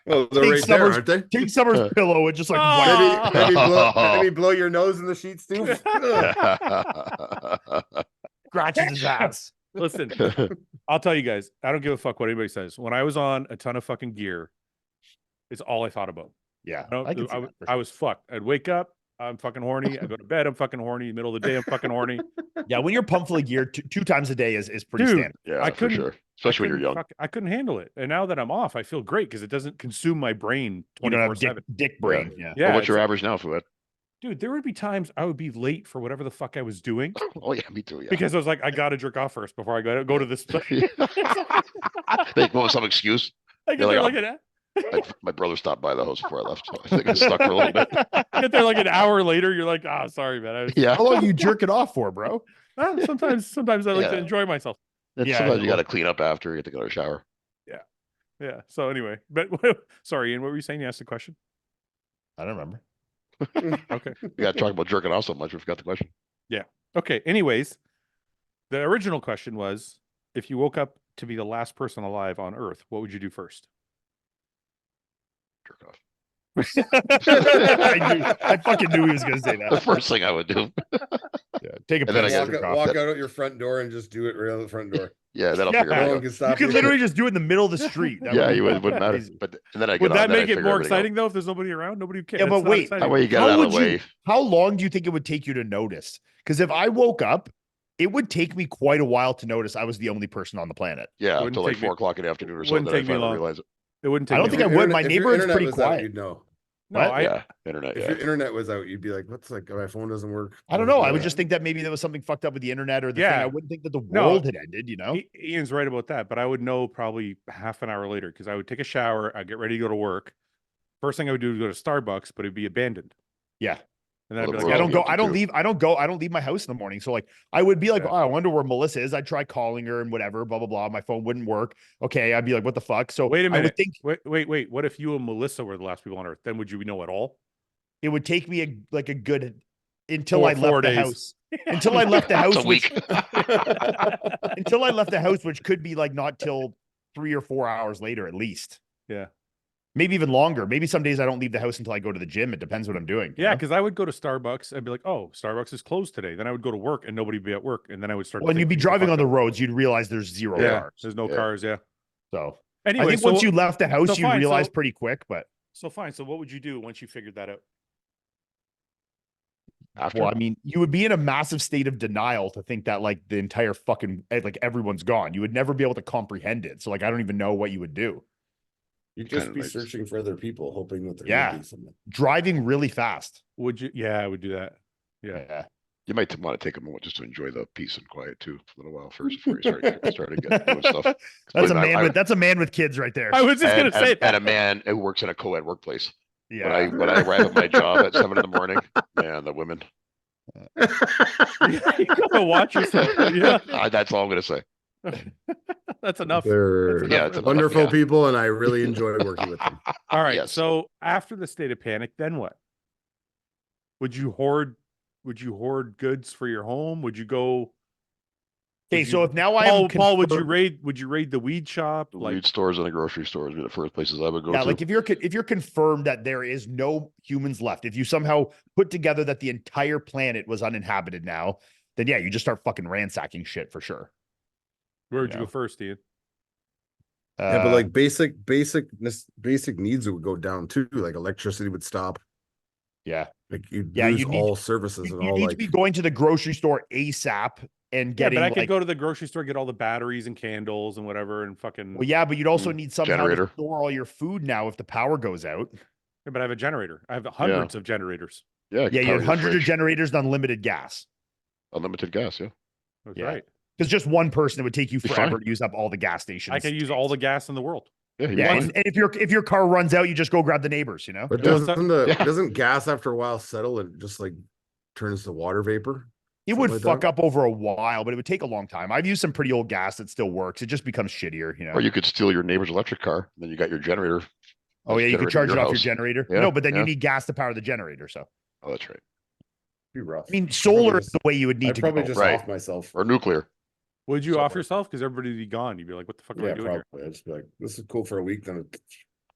"Oh, they're right there, aren't they?" Take Summer's pillow and just like maybe blow your nose in the sheets too. Scratches his ass. Listen, I'll tell you guys, I don't give a fuck what anybody says. When I was on a ton of fucking gear, it's all I thought about. Yeah, I was fucked. I'd wake up, I'm fucking horny. I go to bed, I'm fucking horny. Middle of the day, I'm fucking horny. Yeah, when you're pumped full of gear, two times a day is pretty standard. Yeah, for sure. Especially when you're young. I couldn't handle it. And now that I'm off, I feel great because it doesn't consume my brain 24/7. Dick brain. Yeah. Well, what's your average now, Fouad? Dude, there would be times I would be late for whatever the fuck I was doing. Oh yeah, me too. Yeah. Because I was like, I gotta jerk off first before I go to this. They come up with some excuse. I get there like my brother stopped by the house before I left, so I think I stuck for a little bit. Get there like an hour later, you're like, sorry, man. Yeah. How long are you jerking off for, bro? Sometimes I like to enjoy myself. Sometimes you got to clean up after you get to go to a shower. Yeah. So anyway, but sorry, Ian, what were you saying? You asked the question. I don't remember. Okay. We got to talk about jerking off so much. We forgot the question. Yeah. Okay. Anyways, the original question was, if you woke up to be the last person alive on Earth, what would you do first? Jerk off. I fucking knew he was going to say that. The first thing I would do. Yeah, take a piss. Walk out your front door and just do it right out the front door. Yeah, that'll figure it out. You could literally just do it in the middle of the street. You wouldn't matter. But and then would that make it more exciting though if there's nobody around? Nobody cares. Yeah, but wait, how you get out of the way? How long do you think it would take you to notice? Because if I woke up, it would take me quite a while to notice I was the only person on the planet. Yeah, until like 4 o'clock in the afternoon or something. Wouldn't take me long. Realize it. It wouldn't take I don't think I would. My neighborhood's pretty quiet. You'd know. No, internet. If your internet was out, you'd be like, "What's like my phone doesn't work." I don't know. I would just think that maybe there was something fucked up with the internet or the thing. I wouldn't think that the world had ended. You know, Ian's right about that. But I would know probably half an hour later because I would take a shower, I'd get ready to go to work. First thing I would do is go to Starbucks, but it'd be abandoned. Yeah. And then I'd be like, I don't leave my house in the morning. So like, I would be like, oh, I wonder where Melissa is. I'd try calling her and whatever, blah, blah, blah. My phone wouldn't work. Okay. I'd be like, what the fuck? So wait a minute. Wait. What if you and Melissa were the last people on Earth? Then would you know at all? it would take me a good until I 4 left the days. house. Until I left the house, It's a week. until I left the house, which could be like not till 3 or 4 hours later at least. Yeah. Maybe even longer. Maybe some days I don't leave the house until I go to the gym. It depends what I'm doing. Yeah, because I would go to Starbucks. I'd be like, oh, Starbucks is closed today. Then I would go to work and nobody would be at work. And then I would start. When you'd be thinking, driving on the fuck roads, you'd realize there's zero yeah, cars. there's no Yeah. cars. Yeah. So Anyway, I think so, once you left the house, you fine, realize so- pretty quick. But so fine. So what would you do once you figured that out? After well, I mean, you would be in a massive state of denial to think that like the entire fucking like everyone's gone. You would never be able to comprehend it. So like I don't even know what you would do. You'd just Kinda be nice. searching for other people, hoping that there Yeah. would be something. Driving really fast. Would you? Yeah, I would do that. Yeah. Yeah. you might want to take a moment just to enjoy the peace and quiet too for a little while first before you start to get doing stuff. 'Cause That's a believe me, man I- with that's a man with kids right there. I was just and, gonna say and a that. man who works in a co-ed workplace. Yeah. When I arrive at my job at 7 a.m, man, the women. You gotta watch yourself. Yeah, That's all I'm gonna say. that's enough. They're Yeah, it's enough, wonderful yeah. people, and I really enjoy working with them. All right. Yes. So after the state of panic, then what? Would you hoard? Would you hoard goods for your home? Would you go? Okay, would so you- if now I Paul, am Paul, would you confirmed- raid? Would you raid the weed shop? The Like, weed stores and the grocery stores would be the first places I would go yeah, to. like if you're confirmed that there is no humans left, if you somehow put together that the entire planet was uninhabited now, then yeah, you just start fucking ransacking shit for sure. where would you Yeah. go first, Ian? Yeah, but like basic needs would go down too. Like electricity would stop. yeah, Like you'd Yeah, lose you'd need- all services you and all need like to be going to the grocery store ASAP and Yeah, getting but I could like, go to the grocery store, get all the batteries and candles and whatever, and fucking. well, yeah, but you'd also need somehow Generator. to store all your food now if the power goes out. Yeah, but I have a generator. I have hundreds of generators. Yeah, Yeah, power you your have hundreds of fridge. generators and unlimited gas. Unlimited gas. Yeah. That's Yeah. right. Because just one person, it would take you Be forever fine. to use up all the gas stations. I can use all the gas in the world. Yeah. you'd be Yeah, fine. and if your car runs out, you just go grab the neighbors. You know. But Yeah, so- doesn't Yeah. gas after a while settle and just like turns to water vapor? It would Something like fuck that? up over a while, but it would take a long time. I've used some pretty old gas that still works. It just becomes shittier, you know. Or you could steal your neighbor's electric car, and then you got your generator. Oh yeah, you could generator charge in it off your house. generator. Yeah, No, but then yeah. you need gas to power the generator. So Oh, that's right. Be rough. I mean, solar is just- the way you would need I'd to probably go. just Right. off myself. Or nuclear. Would you off Somewhere. yourself? Because everybody would be gone. You'd be like, what the fuck am I Yeah, doing probably. I'd just be like, this is cool for a week. Then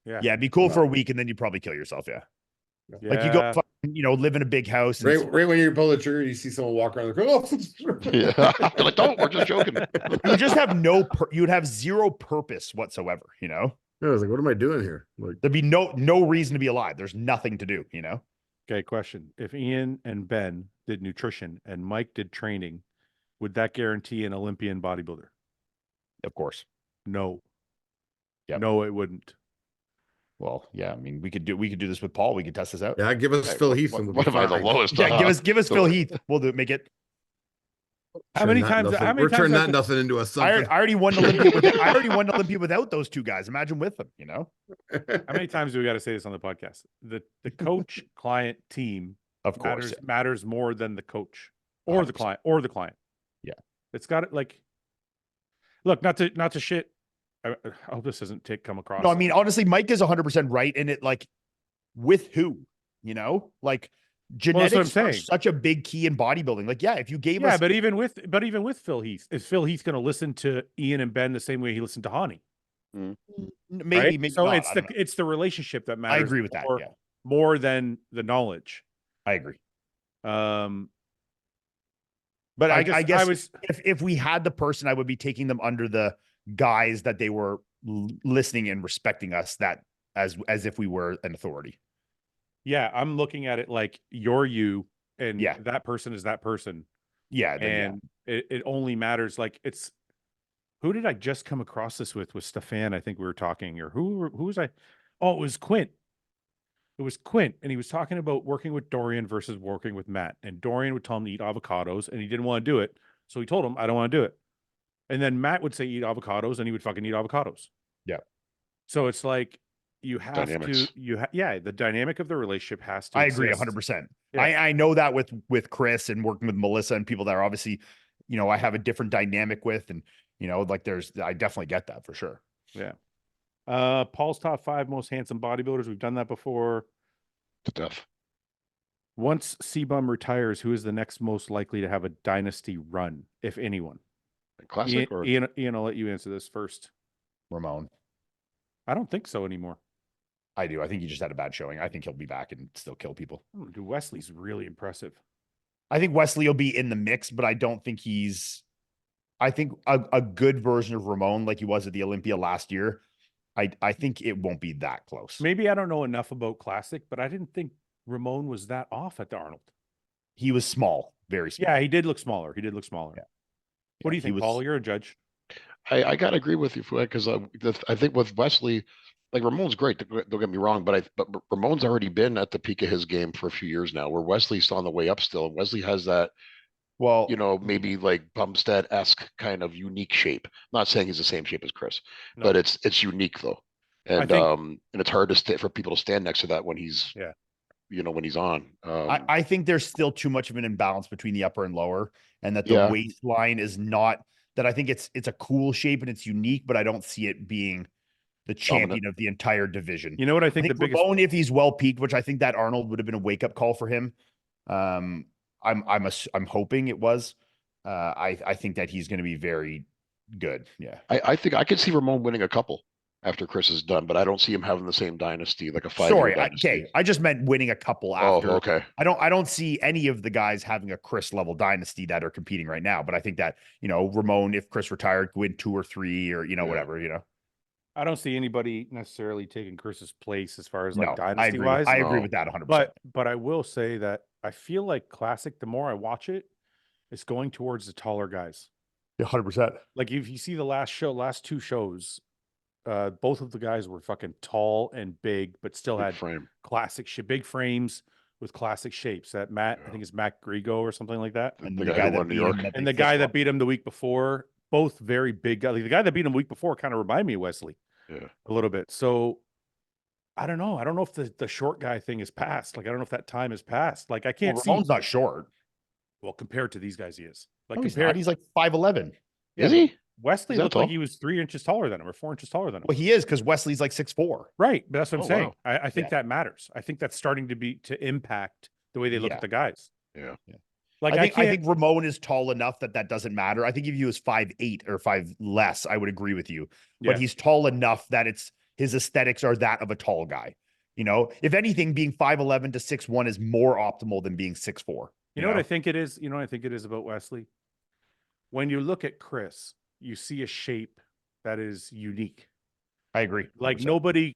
here? Yeah, it'd be cool for a Wow. week, and then you probably kill yourself. Yeah, Yeah. like you go, fucking, live in a big house. And right when you pull the trigger, you see someone walk around the corner. Yeah. They're like, don't. We're just joking. you would just have you would have zero purpose whatsoever. You know, I was like, what am I doing here? Like, there'd be no reason to be alive. There's nothing to do. You know. Okay, question. If Ian and Ben did nutrition and Mike did training, would that guarantee an Olympian bodybuilder? Of course. No. Yep. No, it wouldn't. Well, yeah. I mean, we could do this with Paul. We could test this out. yeah, give us Hey, Phil what- Heath. what- and we'll what be am I, the fine. lowest? Yeah, give us So- Phil Heath. We'll do make it. How many Turn that times? nothing- How many we're times? turning have that to- nothing into a I something. already won Olympia with I already won Olympia without those two guys. Imagine with them. You know. How many times do we got to say this on the podcast? The coach client team Of course. matters more than the coach or the 100%. client. Yeah. It's got it like. Look, not to shit. I hope this doesn't come across. No, I mean, honestly, Mike is 100% right. And it like with who, like genetics are saying. such a big key in bodybuilding. Like, yeah, if you gave yeah, us, but even with Phil Heath, is Phil Heath going to listen to Ian and Ben the same way he listened to Hani? maybe So not, it's I don't know. it's the relationship that I matters. agree with that. more, Yeah, more than the knowledge. I agree. Um, But I I guess was if we had the person, I would be taking them under the guise that they were listening and respecting us, that as if we were an authority. yeah, I'm looking at it like you're you and Yeah. that person is that person. Yeah, then, And it only matters like it's who did I just come across this with Stefan? I think we were talking, or who was I? Oh, it was Quint. It was Quint, and he was talking about working with Dorian versus working with Matt. And Dorian would tell him to eat avocados, and he didn't want to do it. So he told him, I don't want to do it. And then Matt would say eat avocados, and he would fucking eat avocados. Yeah. So it's like you have Dynamics. to the dynamic of the relationship has to I agree exist. 100%. Yeah. I know that with Chris and working with Melissa and people that are obviously, I have a different dynamic with, and like I definitely get that for sure. Paul's top 5 most handsome bodybuilders. We've done that before. To death. Once C-Bum retires, who is the next most likely to have a dynasty run, if anyone? Classic or Ian, I'll let you answer this first. Ramon. I don't think so anymore. I do. I think he just had a bad showing. I think he'll be back and still kill people. Dude, Wesley's really impressive. I think Wesley will be in the mix, but I don't think he's. I think a good version of Ramon, like he was at the Olympia last year. I think it won't be that close. Maybe I don't know enough about Classic, but I didn't think Ramon was that off at the Arnold. He was small, very small. Yeah, he did look smaller. He did look smaller. Yeah. What do you think, Paul? You're a judge. I gotta agree with you, Fouad, because I think with Wesley, like Ramon's great. Don't get me wrong, but Ramon's already been at the peak of his game for a few years now. Where Wesley's on the way up still, and Wesley has that, Well, maybe like Bumstead-esque kind of unique shape. Not saying he's the same shape as Chris, No. but it's unique though, and and it's hard to for people to stand next to that when he's when he's on. I think there's still too much of an imbalance between the upper and lower, and that the waistline is not. That I think it's a cool shape and it's unique, but I don't see it being the champion of the entire division. You know what I think the biggest Ramon, if he's well peaked, which I think that Arnold would have been a wake up call for him. I'm hoping it was. I think that he's going to be very good. Yeah, I think I could see Ramon winning a couple after Chris is done, but I don't see him having the same dynasty, like a 5-year dynasty. Okay. I just meant winning a couple after. Oh, okay. I don't see any of the guys having a Chris level dynasty that are competing right now. But I think that, Ramon, if Chris retired, could win 2 or 3 or, whatever, I don't see anybody necessarily taking Chris's place as far as like dynasty wise. I agree with that 100%. But I will say that I feel like Classic, the more I watch it, it's going towards the taller guys. 100%. Like if you see the last 2 shows, both of the guys were fucking tall and big, but still had classic big frames with classic shapes. That Matt, I think it's Matt Grigo or something like that. And the guy that beat him, and the guy that beat him the week before, both very big guys. Like the guy that beat him the week before kind of reminded me of Wesley. Yeah. A little bit. So I don't know. I don't know if the short guy thing is past. Like I don't know if that time is past. Like I can't see. Ramon's not short. Well, compared to these guys, he is. Like he's 5'11". Is he? Wesley looked like he was 3 inches taller than him or 4 inches taller than him. Well, he is because Wesley's like 6'4". Right. But that's what I'm saying. Wow. I think that matters. I think that's starting to impact the way they look at the guys. Yeah. Like I think Ramon is tall enough that doesn't matter. I think if he was 5'8" or 5 less, I would agree with you. But he's tall enough that his aesthetics are that of a tall guy. If anything, being 5'11" to 6'1" is more optimal than being 6'4". You know what I think it is? You know what I think it is about Wesley? When you look at Chris, you see a shape that is unique. I agree. 100%. Like nobody,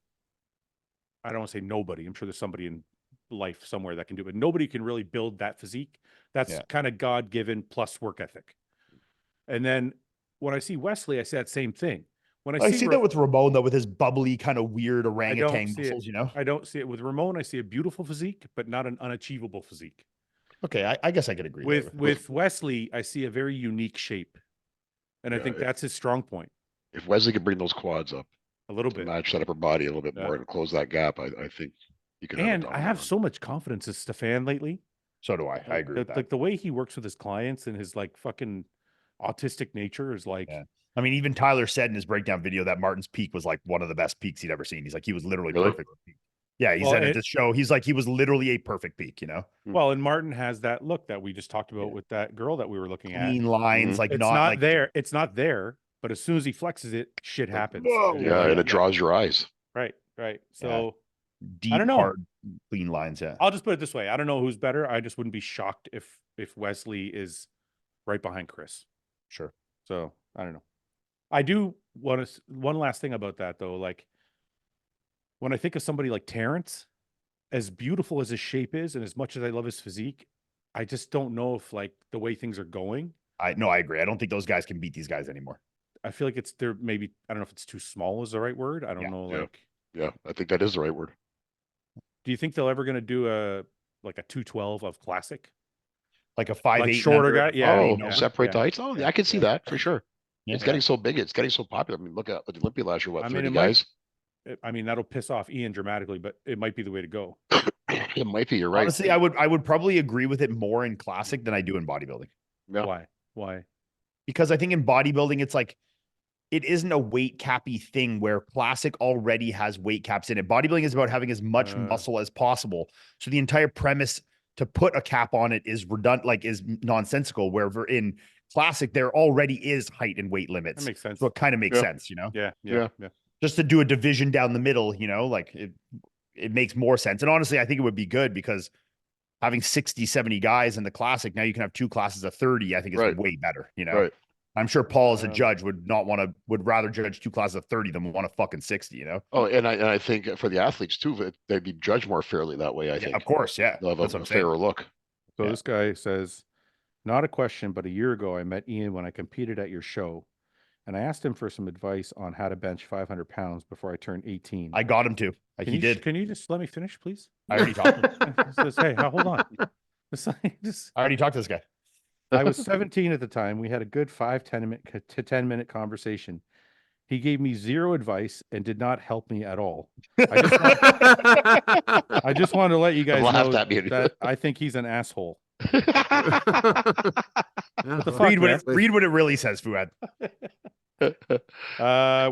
I don't want to say nobody. I'm sure there's somebody in life somewhere that can do it, but nobody can really build that physique. That's kind of God-given plus work ethic. And then when I see Wesley, I say that same thing. When I see that with Ramon, though, with his bubbly kind of weird orangutan muscles, I don't see it with Ramon. I see a beautiful physique, but not an unachievable physique. Okay, I guess I could agree with Wesley. I see a very unique shape, and I think that's his strong point. If Wesley could bring those quads up a little bit, match that upper body a little bit more, and close that gap, I think he could. And I have so much confidence in Stefan lately. So do I. I agree with that. Like the way he works with his clients and his like fucking autistic nature is like. Yeah. I mean, even Tyler said in his breakdown video that Martin's peak was like one of the best peaks he'd ever seen. He's like, he was literally perfect. Yeah, he said at this show, he's like, he was literally a perfect peak, Well, and Martin has that look that we just talked about with that girl that we were looking at. Clean lines, like it's not there. It's not there, but as soon as he flexes it, shit happens. Yeah, and it draws your eyes. Right. So deep, I don't know. Hard, clean lines. Yeah. I'll just put it this way. I don't know who's better. I just wouldn't be shocked if Wesley is right behind Chris. Sure. So I don't know. I do want to, one last thing about that though, like when I think of somebody like Terrence, as beautiful as his shape is, and as much as I love his physique, I just don't know if like the way things are going. I agree. I don't think those guys can beat these guys anymore. I feel like they're maybe, I don't know if it's too small is the right word. I don't know. Yeah, I think that is the right word. Do you think they're ever going to do a 212 of Classic? Like a 5'8" like shorter guy? Yeah. Separate the heights. Oh, yeah, I can see that for sure. Yeah. It's getting so big. It's getting so popular. I mean, look at the Olympia last year. 30 guys? I mean, that'll piss off Ian dramatically, but it might be the way to go. It might be. You're right. Honestly, I would probably agree with it more in Classic than I do in bodybuilding. Yeah. Why? Because I think in bodybuilding, it's like, it isn't a weight cappy thing where Classic already has weight caps in it. Bodybuilding is about having as much muscle as possible. So the entire premise to put a cap on it is redundant, like is nonsensical. Wherever in Classic, there already is height and weight limits. That makes sense. So it kind of makes Yeah. sense, you know? Yeah. Just to do a division down the middle, you know, like it makes more sense. And honestly, I think it would be good because having 60, 70 guys in the Classic, now you can have 2 classes of 30, I think is Right. way better, you know? Right. I'm sure Paul as a judge would rather judge 2 classes of 30 than one of fucking 60, you know? Oh, and I think for the athletes too, they'd be judged more fairly that way. I Yeah, think. of course, yeah. They'll That's have what a I'm saying. fairer look. So Yeah. this guy says, not a question, but a year ago, I met Iain when I competed at your show. And I asked him for some advice on how to bench 500 pounds before I turned 18. I got him to. He did. Can you just let me finish, please? I already talked to him. Says, hey, hold on. I already talked to this guy. I was 17 at the time. We had a good 10 minute conversation. He gave me zero advice and did not help me at all. I just wanted to let you guys know that I think he's an asshole. Yeah, Read what it really says, Fouad.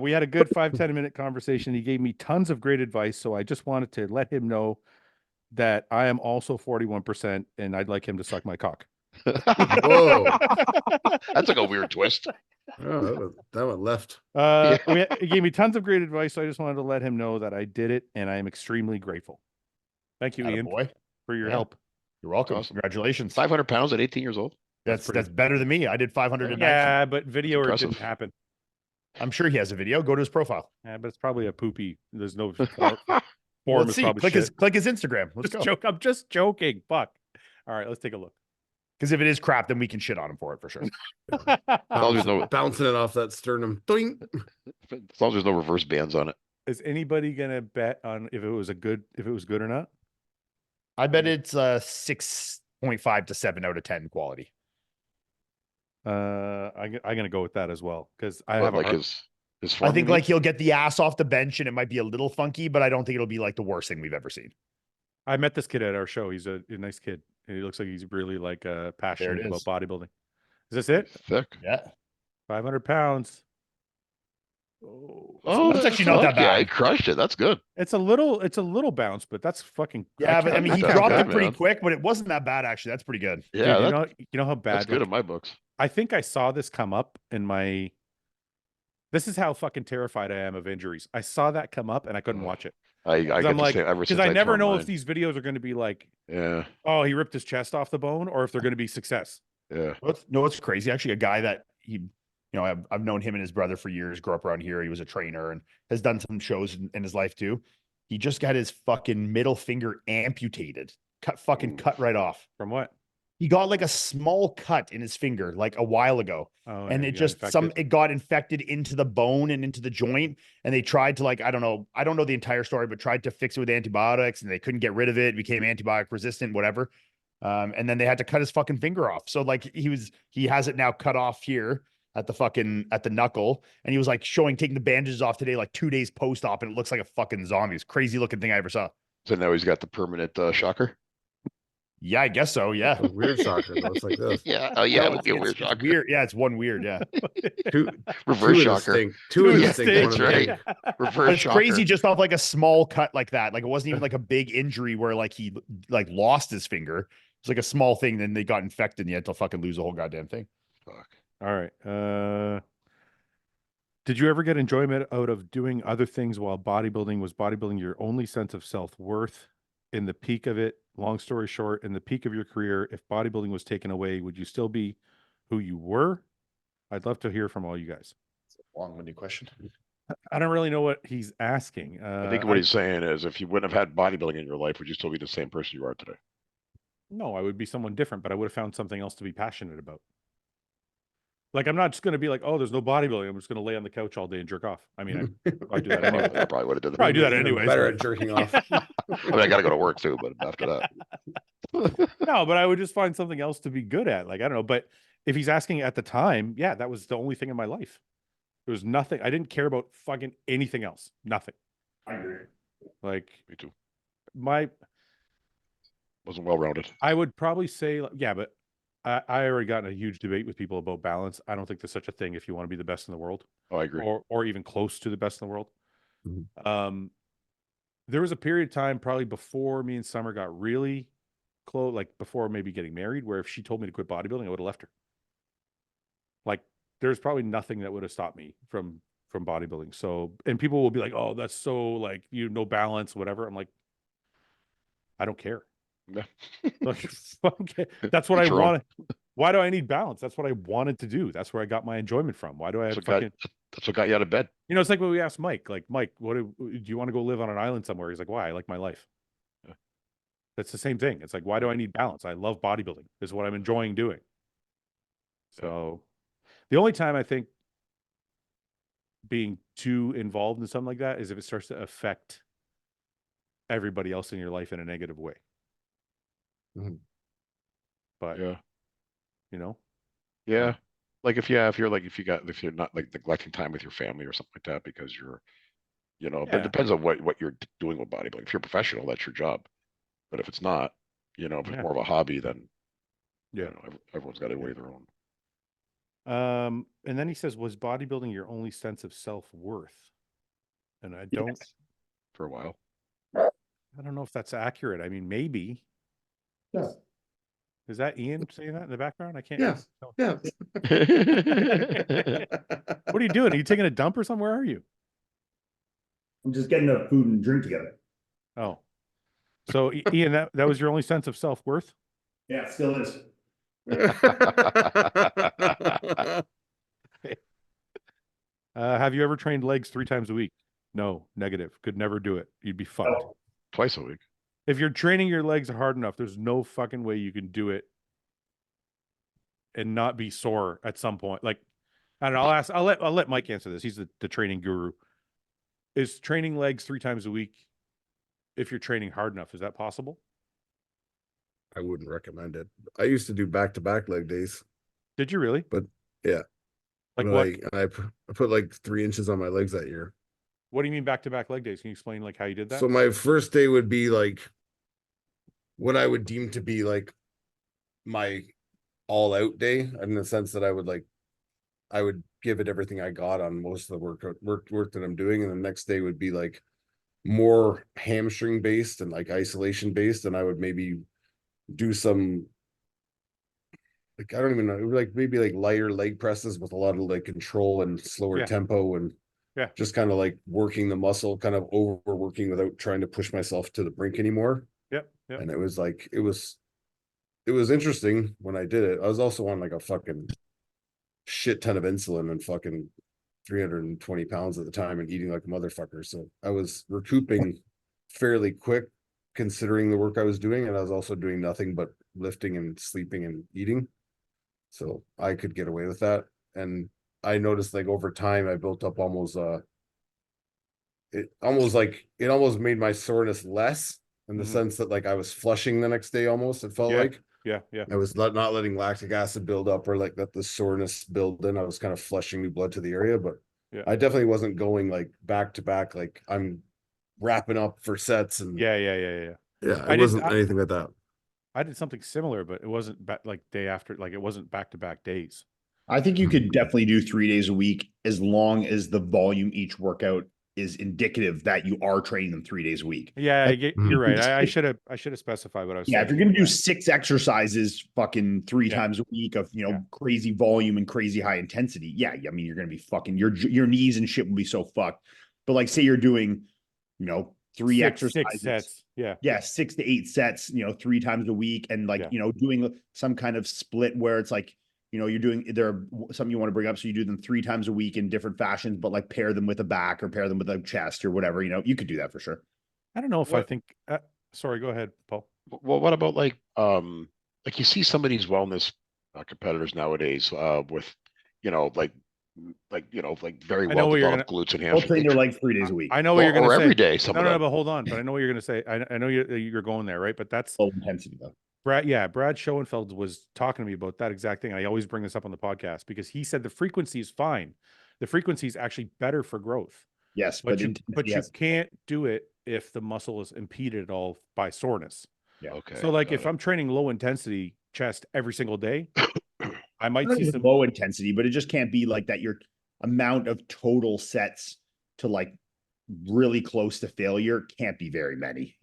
We had a good 5-10 minute conversation. He gave me tons of great advice, so I just wanted to let him know that I am also 41% and I'd like him to suck my cock. Whoa. That's like a weird twist. Oh, that one left. He gave me tons of great advice, so I just wanted to let him know that I did it and I am extremely grateful. Thank you, Iain, Boy. for your help. You're welcome. Awesome. Congratulations. 500 pounds at 18 years old. That's better than me. I did 500 at 19. Yeah, but video it didn't impressive. happen. I'm sure he has a video. Go to his profile. Yeah, but it's probably a poopy. There's no Well, form let's is see. probably Click his Instagram. Let's go. I'm just joking. Fuck. All right, let's take a look. Because if it is crap, then we can shit on him for it for sure. Bouncing it off that sternum. Doink. As long as there's no reverse bands on it. Is anybody gonna bet on if it was good or not? I bet it's 6.5 to 7 out of 10 quality. I'm gonna go with that as well because I But have his I think like he'll get the ass off the bench and it might be a little funky, but I don't think it'll be like the worst thing we've ever seen. I met this kid at our show. He's a nice kid. And he looks like he's really like passionate about bodybuilding. Is this it? thick. Yeah. 500 pounds. Oh, that's actually not that Yeah, bad. he crushed it. That's good. It's a little bounce, but that's fucking. Yeah, but I mean, he that's dropped good, it pretty man. quick, but it wasn't that bad actually. That's pretty good. Yeah, Dude, you know how bad. that's good in my books. I think I saw this come up in my. This is how fucking terrified I am of injuries. I saw that come up and I couldn't watch it. I get I'm the like, same ever since because I never tore know mine. if these videos are going to be like, Yeah, oh, he ripped his chest off the bone, or if they're going to be success. yeah. What's crazy? Actually, a guy that I've known him and his brother for years, grew up around here. He was a trainer and has done some shows in his life too. He just got his fucking middle finger amputated, cut right off. From what? He got like a small cut in his finger like a while ago. Oh, and yeah, it got infected into the bone and into the joint. And they tried to I don't know the entire story, but tried to fix it with antibiotics and they couldn't get rid of it. It became antibiotic resistant, whatever. And then they had to cut his fucking finger off. So like he has it now cut off here at the knuckle. And he was like taking the bandages off today, like 2 days post-op. And it looks like a fucking zombie. It's crazy looking thing I ever saw. So now he's got the permanent shocker. Yeah, I guess so. Yeah. A weird shocker. Though. It's like this. Yeah. Oh yeah, No, it'll be a weird it's shocker. weird. Yeah, it's one weird. Yeah. Reverse shocker. Two of the Yeah, stink. that's One of the right. pink. Reverse But it's shocker. crazy just off like a small cut like that. Like it wasn't even like a big injury where like he like lost his finger. It's like a small thing. Then they got infected and you had to fucking lose the whole goddamn thing. Fuck. All right. Did you ever get enjoyment out of doing other things while bodybuilding? Was bodybuilding your only sense of self-worth? In the peak of it, long story short, in the peak of your career, if bodybuilding was taken away, would you still be who you were? I'd love to hear from all you guys. Long-winded question. I don't really know what he's asking. I think what he's saying is, if you wouldn't have had bodybuilding in your life, would you still be the same person you are today? No, I would be someone different, but I would have found something else to be passionate about. Like, I'm not just going to be like, oh, there's no bodybuilding. I'm just going to lay on the couch all day and jerk off. I mean, I do that anyway. I probably would have done that. Probably do that Even anyway. Better at jerking off. I mean, I got to go to work too, but after that, No, but I would just find something else to be good at. Like, I don't know. But if he's asking at the time, yeah, that was the only thing in my life. There was nothing. I didn't care about fucking anything else. Nothing. I agree. Like, me too. Wasn't well rounded. I would probably say, yeah, but I already got in a huge debate with people about balance. I don't think there's such a thing if you want to be the best in the world. Oh, I agree. Or even close to the best in the world. Mhm. There was a period of time probably before me and Summer got really close, like before maybe getting married, where if she told me to quit bodybuilding, I would have left her. Like there's probably nothing that would have stopped me from bodybuilding. So, and people will be like, oh, that's so like, no balance, whatever. I'm like, I don't care. Yeah. Like, okay, that's what I Each your own. wanted. Why do I need balance? That's what I wanted to do. That's where I got my enjoyment from. Why do I have fucking, That's what got you out of bed. it's like when we asked Mike, like, Mike, do you want to go live on an island somewhere? He's like, why? I like my life. Yeah. That's the same thing. It's like, why do I need balance? I love bodybuilding. This is what I'm enjoying doing. So the only time I think being too involved in something like that is if it starts to affect everybody else in your life in a negative way. But Yeah. Yeah. Like if you're not like neglecting time with your family or something like that because you're, but it depends on what you're doing with bodybuilding. If you're a professional, that's your job. But if it's not, if it's more of a hobby, then everyone's got to weigh their own. And then he says, was bodybuilding your only sense of self-worth? And I don't for a while. I don't know if that's accurate. I mean, maybe. Yeah. Is that Ian saying that in the background? I can't. Yeah. Yeah. What are you doing? Are you taking a dump or something? Where are you? I'm just getting the food and drink together. Oh. So Ian, that was your only sense of self-worth? Yeah, it still is. Have you ever trained legs 3 times a week? No, negative. Could never do it. You'd be fucked. Oh. Twice a week. If you're training your legs hard enough, there's no fucking way you can do it and not be sore at some point. Like, I don't know. I'll let Mike answer this. He's the training guru. Is training legs 3 times a week, if you're training hard enough, is that possible? I wouldn't recommend it. I used to do back-to-back leg days. Did you really? But yeah. Like what? I put like 3 inches on my legs that year. What do you mean back-to-back leg days? Can you explain like how you did that? So my first day would be like what I would deem to be like my all-out day, in the sense that I would give it everything I got on most of the work that I'm doing, and the next day would be like more hamstring based and like isolation based, and I would maybe do some, like, I don't even know, like maybe like lighter leg presses with a lot of like control and slower tempo, and just kind of like working the muscle, kind of overworking without trying to push myself to the brink anymore. Yep. And it was like, it was interesting when I did it. I was also on like a fucking shit ton of insulin and fucking 320 pounds at the time and eating like a motherfucker. So I was recouping fairly quick considering the work I was doing. And I was also doing nothing but lifting and sleeping and eating. So I could get away with that. And I noticed like over time, I built up almost made my soreness less, in the sense that like I was flushing the next day almost, it felt like. Yeah. I was not letting lactic acid build up or like that the soreness build in. I was kind of flushing new blood to the area, but I definitely wasn't going like back to back, like I'm wrapping up for sets and Yeah. It wasn't anything like that. I did something similar, but it wasn't like day after, like it wasn't back-to-back days. I think you could definitely do 3 days a week as long as the volume each workout is indicative that you are training them 3 days a week. Yeah, you're right. I should have specified what I was saying. If you're going to do 6 exercises fucking 3 times a week of, crazy volume and crazy high intensity. Yeah. I mean, you're going to be fucking, your knees and shit will be so fucked. But like, say you're doing, 3 exercises. 6 sets. Yeah. 6 to 8 sets, 3 times a week. And like, doing some kind of split where it's like, you're doing something you want to bring up. So you do them 3 times a week in different fashions, but like pair them with a back or pair them with a chest or whatever, you could do that for sure. I don't know if I think, sorry, go ahead, Paul. Well, what about like you see some of these wellness competitors nowadays with, very well developed glutes and hamstrings. They'll train their legs 3 days a week. I know what you're going to say. Every day. No, but hold on. But I know what you're going to say. I know you're going there, right? But that's low intensity though. Brad Schoenfeld was talking to me about that exact thing. I always bring this up on the podcast because he said the frequency is fine. The frequency is actually better for growth. Yes, but you can't do it if the muscle is impeded at all by soreness. Yeah. Okay. So like if I'm training low intensity chest every single day, I might see some low intensity, but it just can't be like that. Your amount of total sets to like really close to failure can't be very many,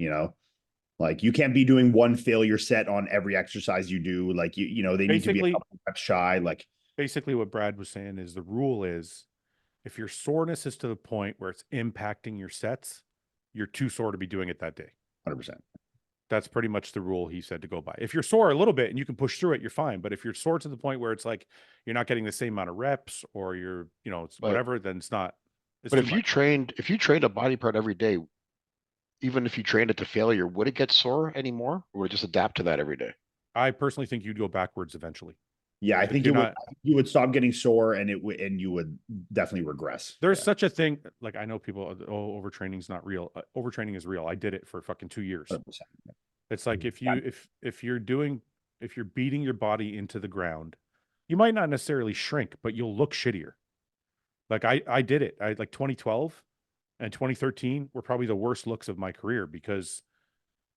Like you can't be doing one failure set on every exercise you do. Like you know, they need to be a Basically, couple reps shy. Like basically what Brad was saying is the rule is if your soreness is to the point where it's impacting your sets, you're too sore to be doing it that day. 100%. That's pretty much the rule he said to go by. If you're sore a little bit and you can push through it, you're fine. But if you're sore to the point where it's like you're not getting the same amount of reps or you're, you know, it's But- whatever, then it's not. It's But too if you much. trained a body part every day, even if you trained it to failure, would it get sore anymore, or would it just adapt to that every day? I personally think you'd go backwards eventually. Yeah, I Like, think you're it would. not- You would stop getting sore, and you would definitely regress. There's Yeah. such a thing. Like I know people, oh, overtraining is not real. Overtraining is real. I did it for fucking 2 years. 100%. It's like Mm, if you if you're beating your body into the ground, you might not necessarily shrink, but you'll look shittier. Like I did it. I like 2012 and 2013 were probably the worst looks of my career because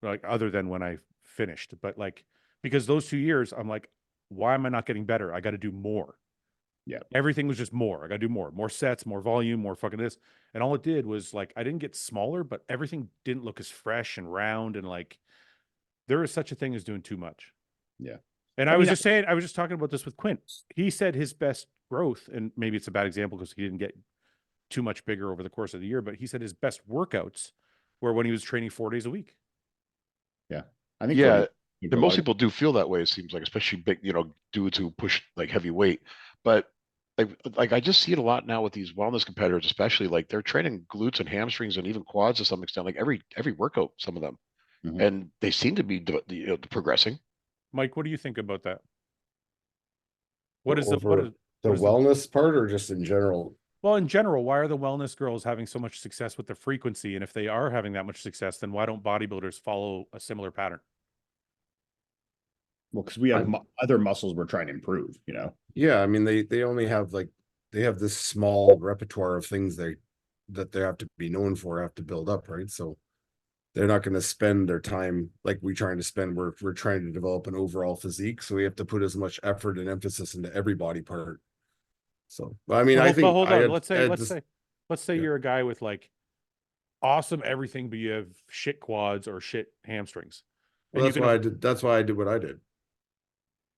like other than when I finished, but like because those 2 years I'm like, why am I not getting better? I got to do more. Yeah. Everything was just more. I got to do more sets, more volume, more fucking this. And all it did was like I didn't get smaller, but everything didn't look as fresh and round and like there is such a thing as doing too much. Yeah. And I I was mean, just saying, I was just talking about this with Quint. He said his best growth, and maybe it's a bad example because he didn't get too much bigger over the course of the year, but he said his best workouts were when he was training 4 days a week. I think Yeah, for and most people do feel that way. It seems like, especially big, dudes who push like heavy weight. But like I just see it a lot now with these wellness competitors, especially like they're training glutes and hamstrings and even quads to some extent, like every workout, some of them, Mhm. and they seem to be progressing. Mike, what do you think about that? What is Over what is the what is wellness part or just in general? well, in general, why are the wellness girls having so much success with the frequency? And if they are having that much success, then why don't bodybuilders follow a similar pattern? Well, because we have other muscles we're trying to improve. Yeah, I mean they only have they have this small repertoire of things that they have to be known for, have to build up, right? So they're not going to spend their time like we trying to spend. We're trying to develop an overall physique, so we have to put as much effort and emphasis into every body part. So, I mean, I think hold I on. had, Let's I say had let's this- say let's say yeah. you're a guy with like awesome everything, but you have shit quads or shit hamstrings. well, And that's why I did. That's why I did what I did.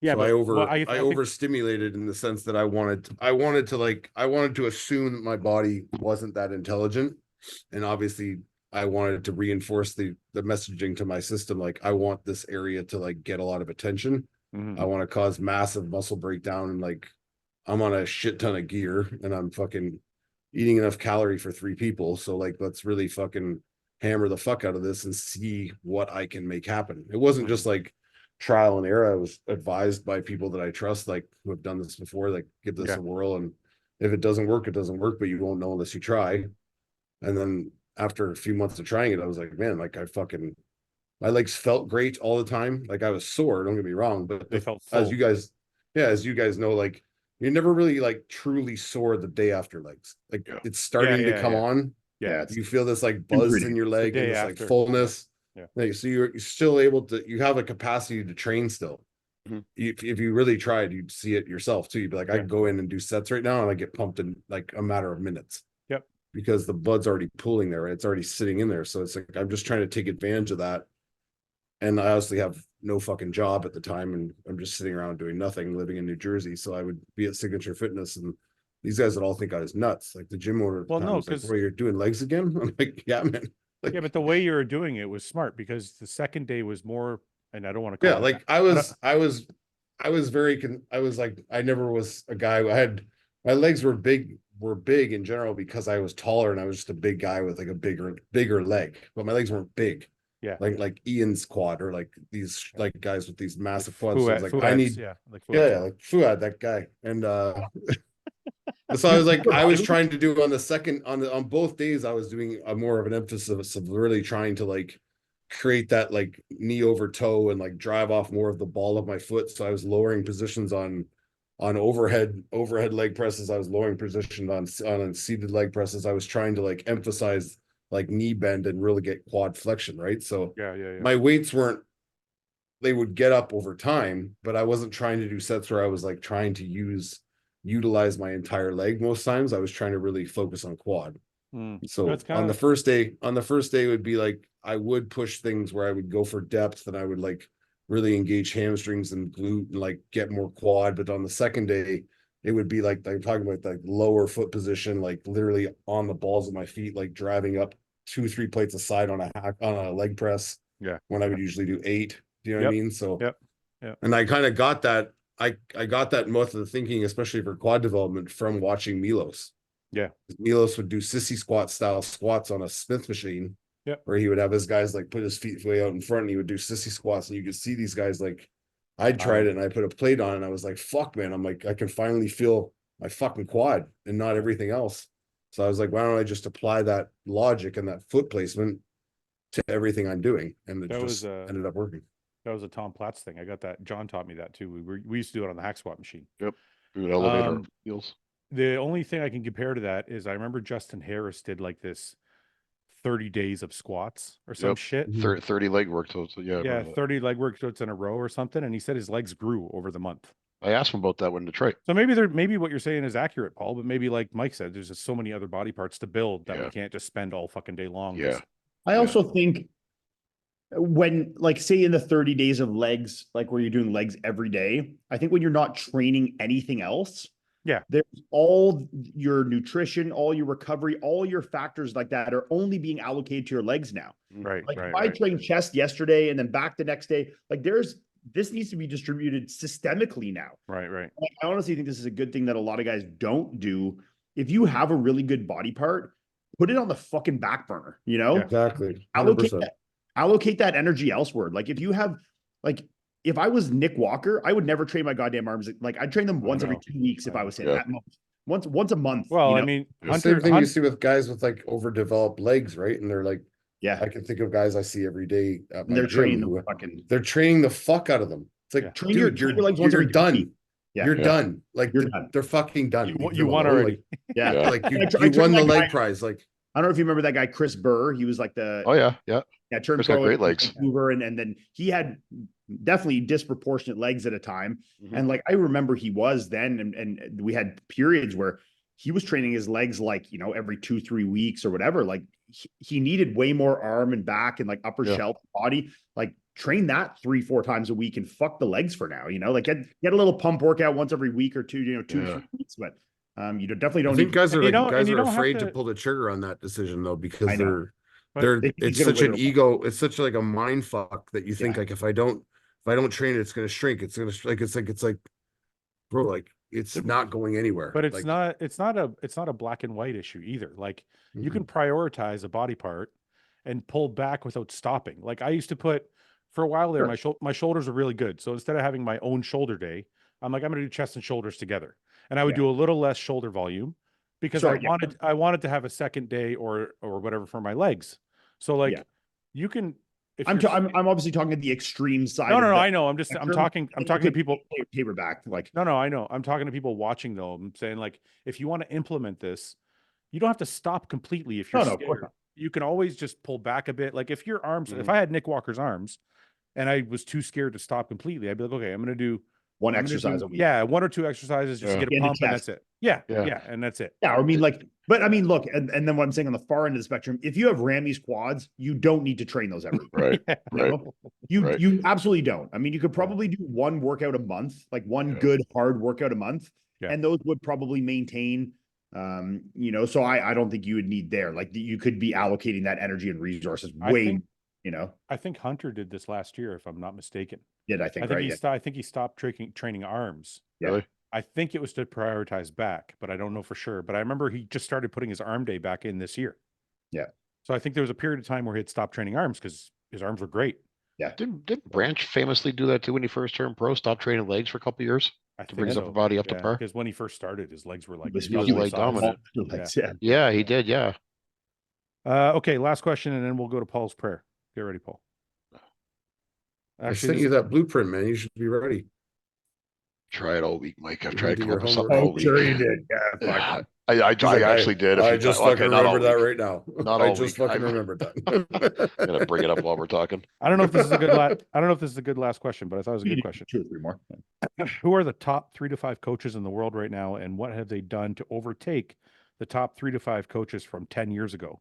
Yeah, So but I think overstimulated in the sense that I wanted to assume that my body wasn't that intelligent, and obviously I wanted to reinforce the messaging to my system, like I want this area to like get a lot of attention. Mhm. I want to cause massive muscle breakdown, and like I'm on a shit ton of gear and I'm fucking eating enough calorie for 3 people, so like let's really fucking hammer the fuck out of this and see what I can make happen. It wasn't just like trial and error. I was advised by people that I trust, like who have done this before, like give this Yeah. a whirl, and if it doesn't work, it doesn't work, but you won't know unless you try. And then after a few months of trying it, I was like, man, like my legs felt great all the time. Like I was sore, don't get me wrong, but They felt as full. as you guys know, like you're never really like truly sore the day after legs. Like Yeah. it's starting to come yeah. on. Yeah. You feel this like buzz in your leg day and this like after. fullness. Yeah. Like, so you're still able to, you have a capacity to train still. Mhm. If you really tried, you'd see it yourself too. You'd be like, I Yeah. can go in and do sets right now and I get pumped in like a matter of minutes. Yep. Because the blood's already pooling there. It's already sitting in there. So it's like, I'm just trying to take advantage of that. And I honestly have no fucking job at the time. And I'm just sitting around doing nothing, living in New Jersey. So I would be at Signature Fitness, and these guys would all think I was nuts. Like the gym owner at the Well, time no, was like, 'cause- "Boy, you're doing legs again?" I'm like, yeah, man. Like, Yeah, but the way you were doing it was smart because the second day was more, and I don't want to call yeah, it like I was very I was like, I never was a guy. I had my legs were big in general because I was taller and I was just a big guy with like a bigger leg, but my legs weren't big. Yeah. Like Ian's quad, or like these like guys with these massive quads. So I was like, Fuad's, I need, yeah, like yeah, Fuad's. yeah, like Fouad, that guy. And so I was like, I was trying to do on the second on both days, I was doing a more of an emphasis of really trying to like create that like knee over toe and like drive off more of the ball of my foot. So I was lowering positions on overhead leg presses. I was lowering position on seated leg presses. I was trying to like emphasize like knee bend and really get quad flexion, right? So Yeah. my weights weren't, they would get up over time, but I wasn't trying to do sets where I was like trying to utilize my entire leg. Most times I was trying to really focus on quad. So That's on the kinda first day, it would be like I would push things where I would go for depth and I would like really engage hamstrings and glute and like get more quad. But on the second day, it would be like I'm talking about like lower foot position, like literally on the balls of my feet, like driving up 2-3 plates aside on a leg press. Yeah. When I would usually do 8. Do you know what I mean? So Yep. and I kind of got that. I got that method of thinking, especially for quad development, from watching Milos. Yeah. Milos would do sissy squat style squats on a Smith machine. Yep. Where he would have his guys like put his feet way out in front and he would do sissy squats. And you could see these guys like I tried it and I put a plate on and I was like, fuck, man. I'm like, I can finally feel my fucking quad and not everything else. So I was like, why don't I just apply that logic and that foot placement to everything I'm doing? And it That just was ended up working. That was a Tom Platz thing. I got that. John taught me that too. We used to do it on the hack squat machine. Yep. We would elevate our Um, heels. The only thing I can compare to that is I remember Justin Harris did like this 30 days of squats or some Yep. shit. 30 leg work. So yeah. I Yeah, remember that. 30 leg work splits in a row or something. And he said his legs grew over the month. I asked him about that when in Detroit. So maybe what you're saying is accurate, Paul, but maybe like Mike said, there's just so many other body parts to build that we can't just spend all fucking day long. Yeah. just- I also think when, like, say in the 30 days of legs, like where you're doing legs every day, I think when you're not training anything else, there's all your nutrition, all your recovery, all your factors like that are only being allocated to your legs now. Right. Like right, if I right. trained chest yesterday and then back the next day, like this needs to be distributed systemically now. Right. Like, I honestly think this is a good thing that a lot of guys don't do. If you have a really good body part, put it on the fucking back burner, you know? Yeah. Exactly. 100%. Allocate that energy elsewhere. Like if you have, like, if I was Nick Walker, I would never train my goddamn arms. Like I'd train them once every 2 weeks if I was him. Yeah. At most. Once a month. Well, you I know? mean, The same thing you see with guys with like overdeveloped legs, right? And they're like, yeah, I can think of guys I see every day at my they're gym training who- them fucking. they're training the fuck out of them. It's like, Yeah. Train your legs once you're every 2 done. weeks. Yeah. You're done. Like You're done. they're fucking done. You Leave you them won alone. already. Yeah. Yeah. Like you I won trained the that leg guy. prize. Like I don't know if you remember that guy, Chris Burr. He was like the Oh yeah. turned Chris got pro great in legs. Vancouver, and then he had definitely disproportionate legs at a time. Mhm. And like I remember he was then, and we had periods where he was training his legs like, you know, every 2-3 weeks or whatever. Like he needed way more arm and back and like upper shelf body. Like train that 3-4 times a week and fuck the legs for now, you know, like get a little pump workout once every week or two, you know, 2-3 weeks. But you definitely don't I think need guys are And you like, don't- guys and you are don't have afraid to to- pull the trigger on that decision though, because I know. they're They think it's he's gonna such an wither away. ego, it's such like a mind fuck that you think Yeah. like if I don't train it, it's gonna shrink. It's gonna like it's like bro, like it's not going anywhere. But it's like, not a black and white issue either. Like you Mhm. can prioritize a body part and pull back without stopping. Like I used to put for a while there, my shoulders are really good. So instead of having my own shoulder day, I'm like, I'm gonna do chest and shoulders together. And I would do a little less shoulder volume because I wanted to have a second day or whatever for my legs. So like you can if I'm you're- I'm obviously talking at the extreme side. no, of I that know. I'm talking to people. Taper back, like No, I know. I'm talking to people watching though. I'm saying like, if you want to implement this, you don't have to stop completely. If you're No, of course scared, not. you can always just pull back a bit. Like if your arms, if I had Nick Walker's arms and I was too scared to stop completely, I'd be like, okay, I'm going to do one I'm gonna exercise do- a week. Yeah, 1 or 2 exercises just to Yeah. get a In the pump and chest. that's it. Yeah, Yeah. and that's it. Yeah, I mean, like, but I mean, look, and then what I'm saying on the far end of the spectrum, if you have Ramy's quads, you don't need to train those every week. Right. You know? You Right. you absolutely don't. I mean, you could probably do one workout a month, like one good hard workout a month, and those would probably maintain. You know, so I don't think you would need there. Like you could be allocating that energy and resources way. I think Hunter did this last year, if I'm not mistaken. I think he stopped training arms. Yeah. Really? I think it was to prioritize back, but I don't know for sure. But I remember he just started putting his arm day back in this year. Yeah. So I think there was a period of time where he'd stopped training arms because his arms were great. Yeah. Didn't Branch famously do that too when he first turned pro? Stop training legs for a couple of years to bring his upper body up to par. Because when he first started, his legs were like He was leg dominant. Yeah, he did. Yeah. Okay, last question, and then we'll go to Paul's prayer. Get ready, Paul. I sent you that blueprint, man. You should be ready. Try it all week, Mike. I've You tried did to come your up with homework. something all Oh, week. sure you did. Yeah, I actually did. I just fucking remembered that right now. I just fucking remembered that. I'm gonna bring it up while we're talking. I don't know if this is a good last question, but I thought it was a good question. 2 or 3 more. Who are the top 3 to 5 coaches in the world right now, and what have they done to overtake the top 3 to 5 coaches from 10 years ago.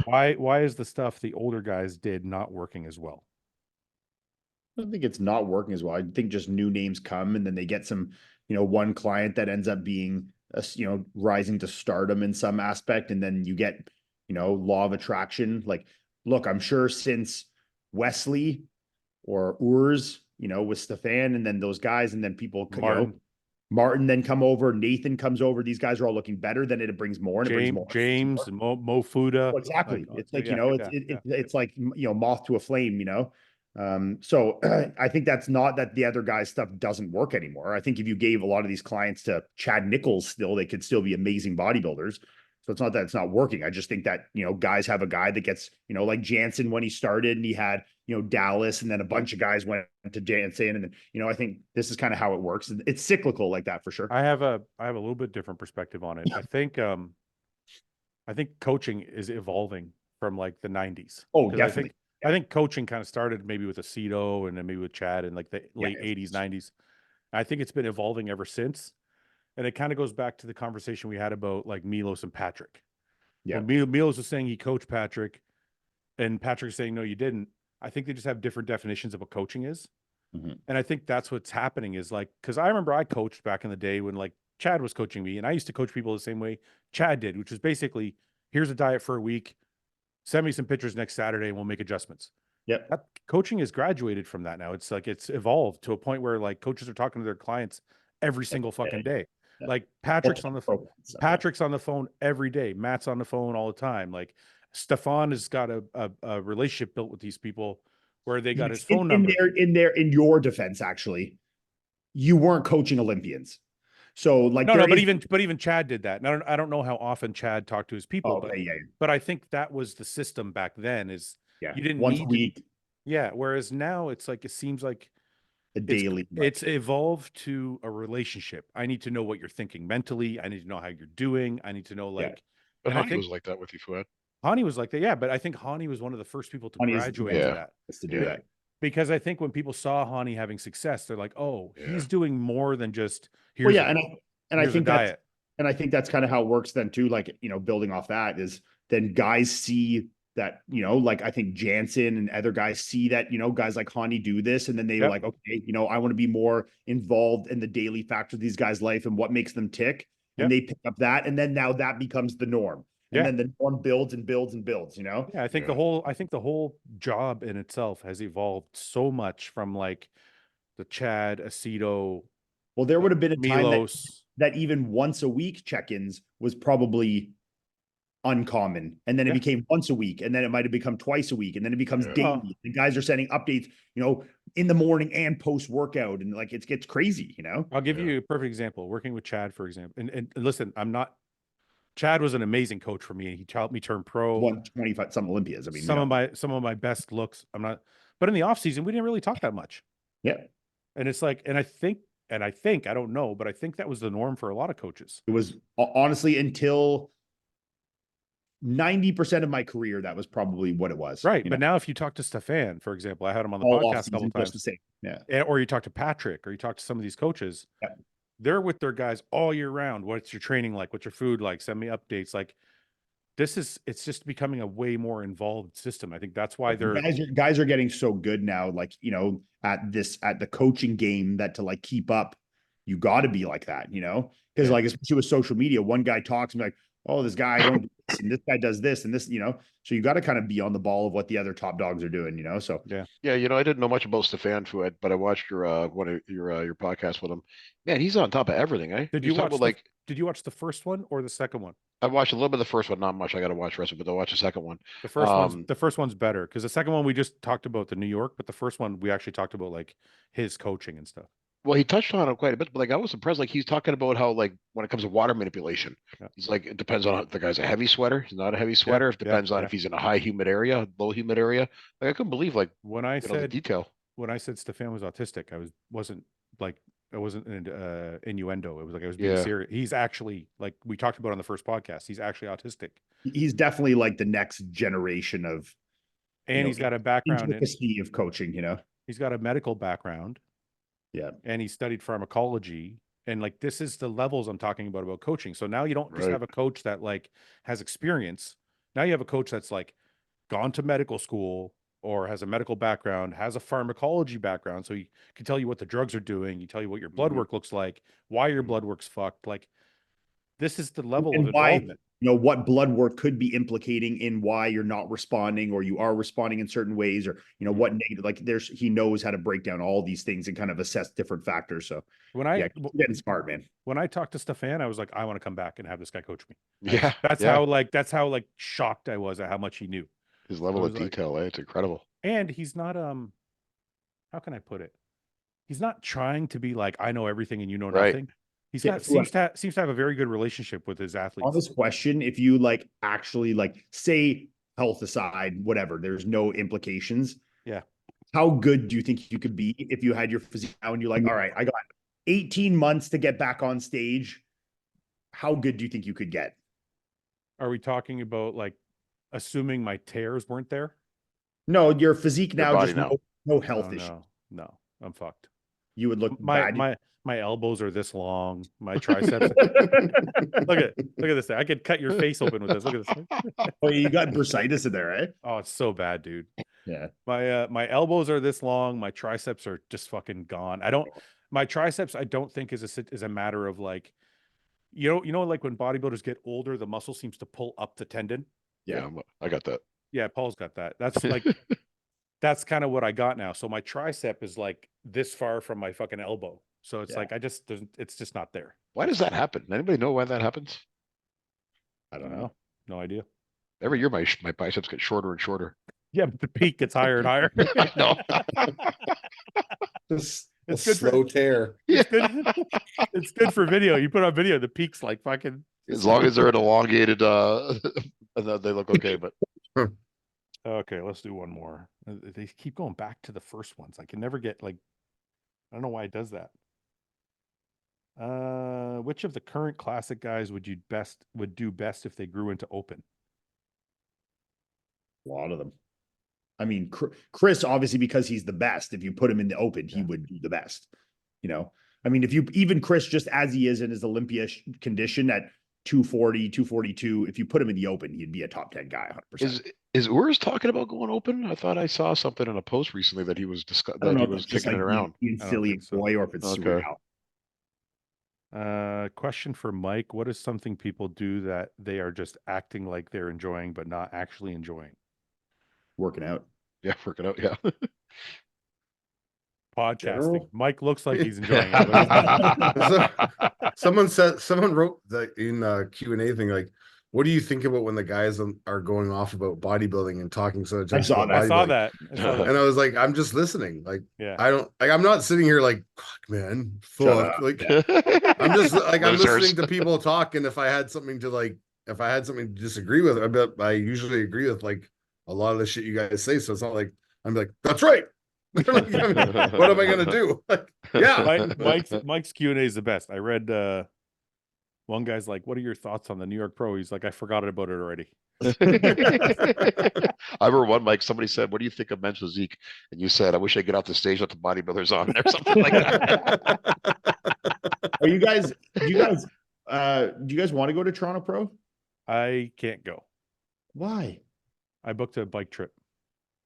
Why is the stuff the older guys did not working as well? I don't think it's not working as well. I think just new names come and then they get some, one client that ends up being, rising to stardom in some aspect. And then you get, law of attraction. Like, look, I'm sure since Wesley or Urs, with Stefan and then those guys, and then people, Martin then come over, Nathan comes over. These guys are all looking better. Then it brings more and James, it brings more. James and Mo Fuda. Well, exactly. It's like, yeah, it's like, moth to a flame, So I think that's not that the other guy's stuff doesn't work anymore. I think if you gave a lot of these clients to Chad Nichols still, they could still be amazing bodybuilders. So it's not that it's not working. I just think that, guys have a guy that gets, like Jansen when he started and he had, Dallas, and then a bunch of guys went to Jansen. And then, I think this is kind of how it works. It's cyclical like that for sure. I have a little bit different perspective on it. I think coaching is evolving from like the 90s. Oh, definitely. I think coaching kind of started maybe with Aceto and then maybe with Chad in like the late 80s, 90s. I think it's been evolving ever since. And it kind of goes back to the conversation we had about like Milos and Patrick. Yeah. When Milos was saying he coached Patrick and Patrick's saying, no, you didn't. I think they just have different definitions of what coaching is. Mm-hmm. And I think that's what's happening is like, because I remember I coached back in the day when like Chad was coaching me and I used to coach people the same way Chad did, which was basically, here's a diet for a week, send me some pictures next Saturday and we'll make adjustments. Yep. That coaching has graduated from that now. It's like, it's evolved to a point where like coaches are talking to their clients every single fucking day. Yeah. Like Patrick's on the phone every day. Matt's on the phone all the time. Like Stefan has got a relationship built with these people where they got his phone number. In your defense, actually, you weren't coaching Olympians. So like, no, but even Chad did that. And I don't know how often Chad talked to his people, but I think that was the system back then is you didn't once need a week. Whereas now it's like, it seems like daily. It's evolved to a relationship. I need to know what you're thinking mentally. I need to know how you're doing. I need to know like. But Hani was like that with you, Fouad. Hani was like that, yeah. But I think Hani was one of the first people to graduate to that. To do that. Because I think when people saw Hani having success, they're like, "Oh, he's doing more than just here's." Well, I think diet. And I think that's kind of how it works then too. Like building off that is then guys see that, like I think Jansen and other guys see that, guys like Hani do this. And then they're like, okay, I want to be more involved in the daily factor of these guys' life and what makes them tick. And they pick up that. And then now that becomes the norm. And then the norm builds and builds and builds, Yeah, I think the whole job in itself has evolved so much from like the Chad, Aceto. Well, there would have been a Milos. time that even once a week check-ins was probably uncommon, and then it became once a week, and then it might have become twice a week, and then it becomes daily. And guys are sending updates, in the morning and post workout, and like it gets crazy. I'll give you a perfect example. Working with Chad, for example, and listen, Chad was an amazing coach for me. He helped me turn pro. Won 25 some Olympias. I mean, some of my best looks. But in the off season, we didn't really talk that much. Yeah, and it's like, and I think I don't know, but I think that was the norm for a lot of coaches. It was honestly until 90% of my career, that was probably what it was. Right. But now if you talk to Stefan, for example, I had him on the podcast a couple times. The same. Yeah. Or you talk to Patrick, or you talk to some of these coaches. Yeah. They're with their guys all year round. What's your training like? What's your food like? Send me updates. Like it's just becoming a way more involved system. I think that's why guys are getting so good now, like, at the coaching game, that to like keep up, you got to be like that, because like, especially with social media, one guy talks and be like, oh, this guy don't do this, and this guy does this and this, so you got to kind of be on the ball of what the other top dogs are doing, so yeah, I didn't know much about Stefan Fouad, but I watched your one of your podcast with him. Man, he's on top of everything. Did you watch the first one or the second one? I watched a little bit of the first one, not much. I got to watch the rest of it, but I'll watch the second one. The first one's better because the second one we just talked about the New York, but the first one we actually talked about like his coaching and stuff. Well, he touched on it quite a bit, but like I was impressed. Like he's talking about how like when it comes to water manipulation, he's like, it depends on the guy's a heavy sweater. He's not a heavy sweater. It depends on if he's in a high humid area, low humid area. Like I couldn't believe like when I said the detail. When I said Stefan was autistic, it wasn't an innuendo. It was like I was being serious. He's actually, like we talked about on the first podcast, he's actually autistic. He's definitely like the next generation of, and he's got a background in of coaching. He's got a medical background. Yeah. And he studied pharmacology And like, this is the levels I'm talking about coaching. So now you don't just Right. have a coach that like has experience. Now you have a coach that's like gone to medical school or has a medical background, has a pharmacology background. So he can tell you what the drugs are doing. You tell you what your blood work looks like, why your blood work's fucked. Like, this is the level of And why, involvement. what blood work could be implicating in why you're not responding, or you are responding in certain ways, or, what negative, like he knows how to break down all these things and kind of assess different factors. So When I getting smart, man. when I talked to Stefan, I was like, I want to come back and have this guy coach me. Yeah. That's how shocked I was at how much he knew. His level of detail, it's incredible. And he's not how can I put it? He's not trying to be like, I know everything and you know nothing. He's got seems to have a very good relationship with his athletes. On this question, if you like actually like say health aside, whatever, there's no implications. Yeah. How good do you think you could be if you had your physique now and you're like, all right, I got 18 months to get back on stage? How good do you think you could get? Are we talking about like assuming my tears weren't there? No, your physique now, just now. no health issue. No, I'm fucked. You would look bad. My elbows are this long. My triceps. look at this thing. I could cut your face open with this. Look at this thing. Oh, you got bursitis in there, right? Oh, it's so bad, dude. Yeah. My elbows are this long. My triceps are just fucking gone. My triceps, I don't think is a matter of like, like when bodybuilders get older, the muscle seems to pull up the tendon. Yeah, I got that. Yeah, Paul's got that. That's like, that's kind of what I got now. So my tricep is like this far from my fucking elbow. So it's like, it's just not there. Why does that happen? Anybody know why that happens? I don't know. No idea. Every year my biceps get shorter and shorter. Yeah, but the peak gets higher and higher. No. It's good slow tear. It's good for video. You put on video, the peak's like fucking. As long as they're an elongated, they look okay. But okay, let's do one more. They keep going back to the first ones. I can never get like. I don't know why it does that. Which of the current classic guys would do best if they grew into open? A lot of them. I mean, Chris, obviously, because he's the best. If you put him in the open, he would do the best. I mean, even Chris, just as he is in his Olympia condition at 240, 242, if you put him in the open, he'd be a top 10 guy, 100%. Is Urs talking about going open? I thought I saw something in a post recently that he was kicking it around. Being silly boy, or if it's surreal. Question for Mike: what is something people do that they are just acting like they're enjoying but not actually enjoying? Working out. Yeah, working out. Yeah. Podcasting. General? Mike looks like he's enjoying it. Someone wrote that in Q&A thing, like, what do you think about when the guys are going off about bodybuilding and talking so much? I saw that. And I was like, I'm just listening. Like, yeah. I don't like. I'm not sitting here like, fuck, man, fuck. Like, I'm just like, I'm listening to people talk, and if I had something to disagree with, I usually agree with like a lot of the shit you guys say. So it's not like I'm like, that's right. Like, what am I gonna do? Like, yeah. Mike's Q&A is the best. I read one guy's like, what are your thoughts on the New York Pro? He's like, I forgot about it already. I remember one, Mike, somebody said, what do you think of men's physique? And you said, I wish I could get off the stage with the bodybuilders on or something like that. Do you guys want to go to Toronto Pro? I can't go. Why? I booked a bike trip.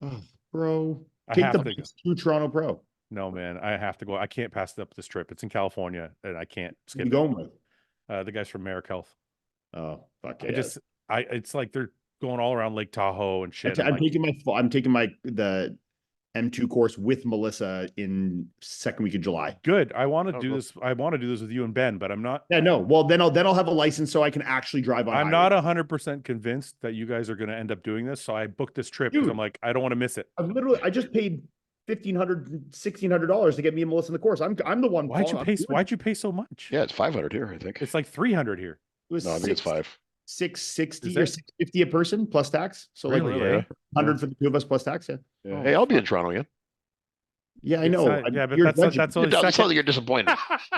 Oh, bro. I Take have the to go. bus to Toronto Pro. No, man, I have to go. I can't pass up this trip. It's in California, and I can't skip You going with? the guys from Marek Health. Oh, fuck yeah. It's like they're going all around Lake Tahoe and shit. I'm taking the M2 course with Melissa in second week of July. Good. I want to do this. I want to do this with you and Ben, but I'm not. Yeah, no. Well, then I'll have a license so I can actually drive on. I'm not 100% convinced that you guys are going to end up doing this. So I booked this trip because I'm like, I don't want to miss it. I just paid $1,500, $1,600 to get me and Melissa in the course. I'm the one. Why'd you pay so much? Yeah, it's 500 here, I think. It's like 300 here. It was I think it's 660 or 650 a person plus tax. So really, like 100 for the two of us plus tax. Yeah. Oh, hey, I'll be in Toronto again. Yeah, I know. But that's only second. You're disappointed.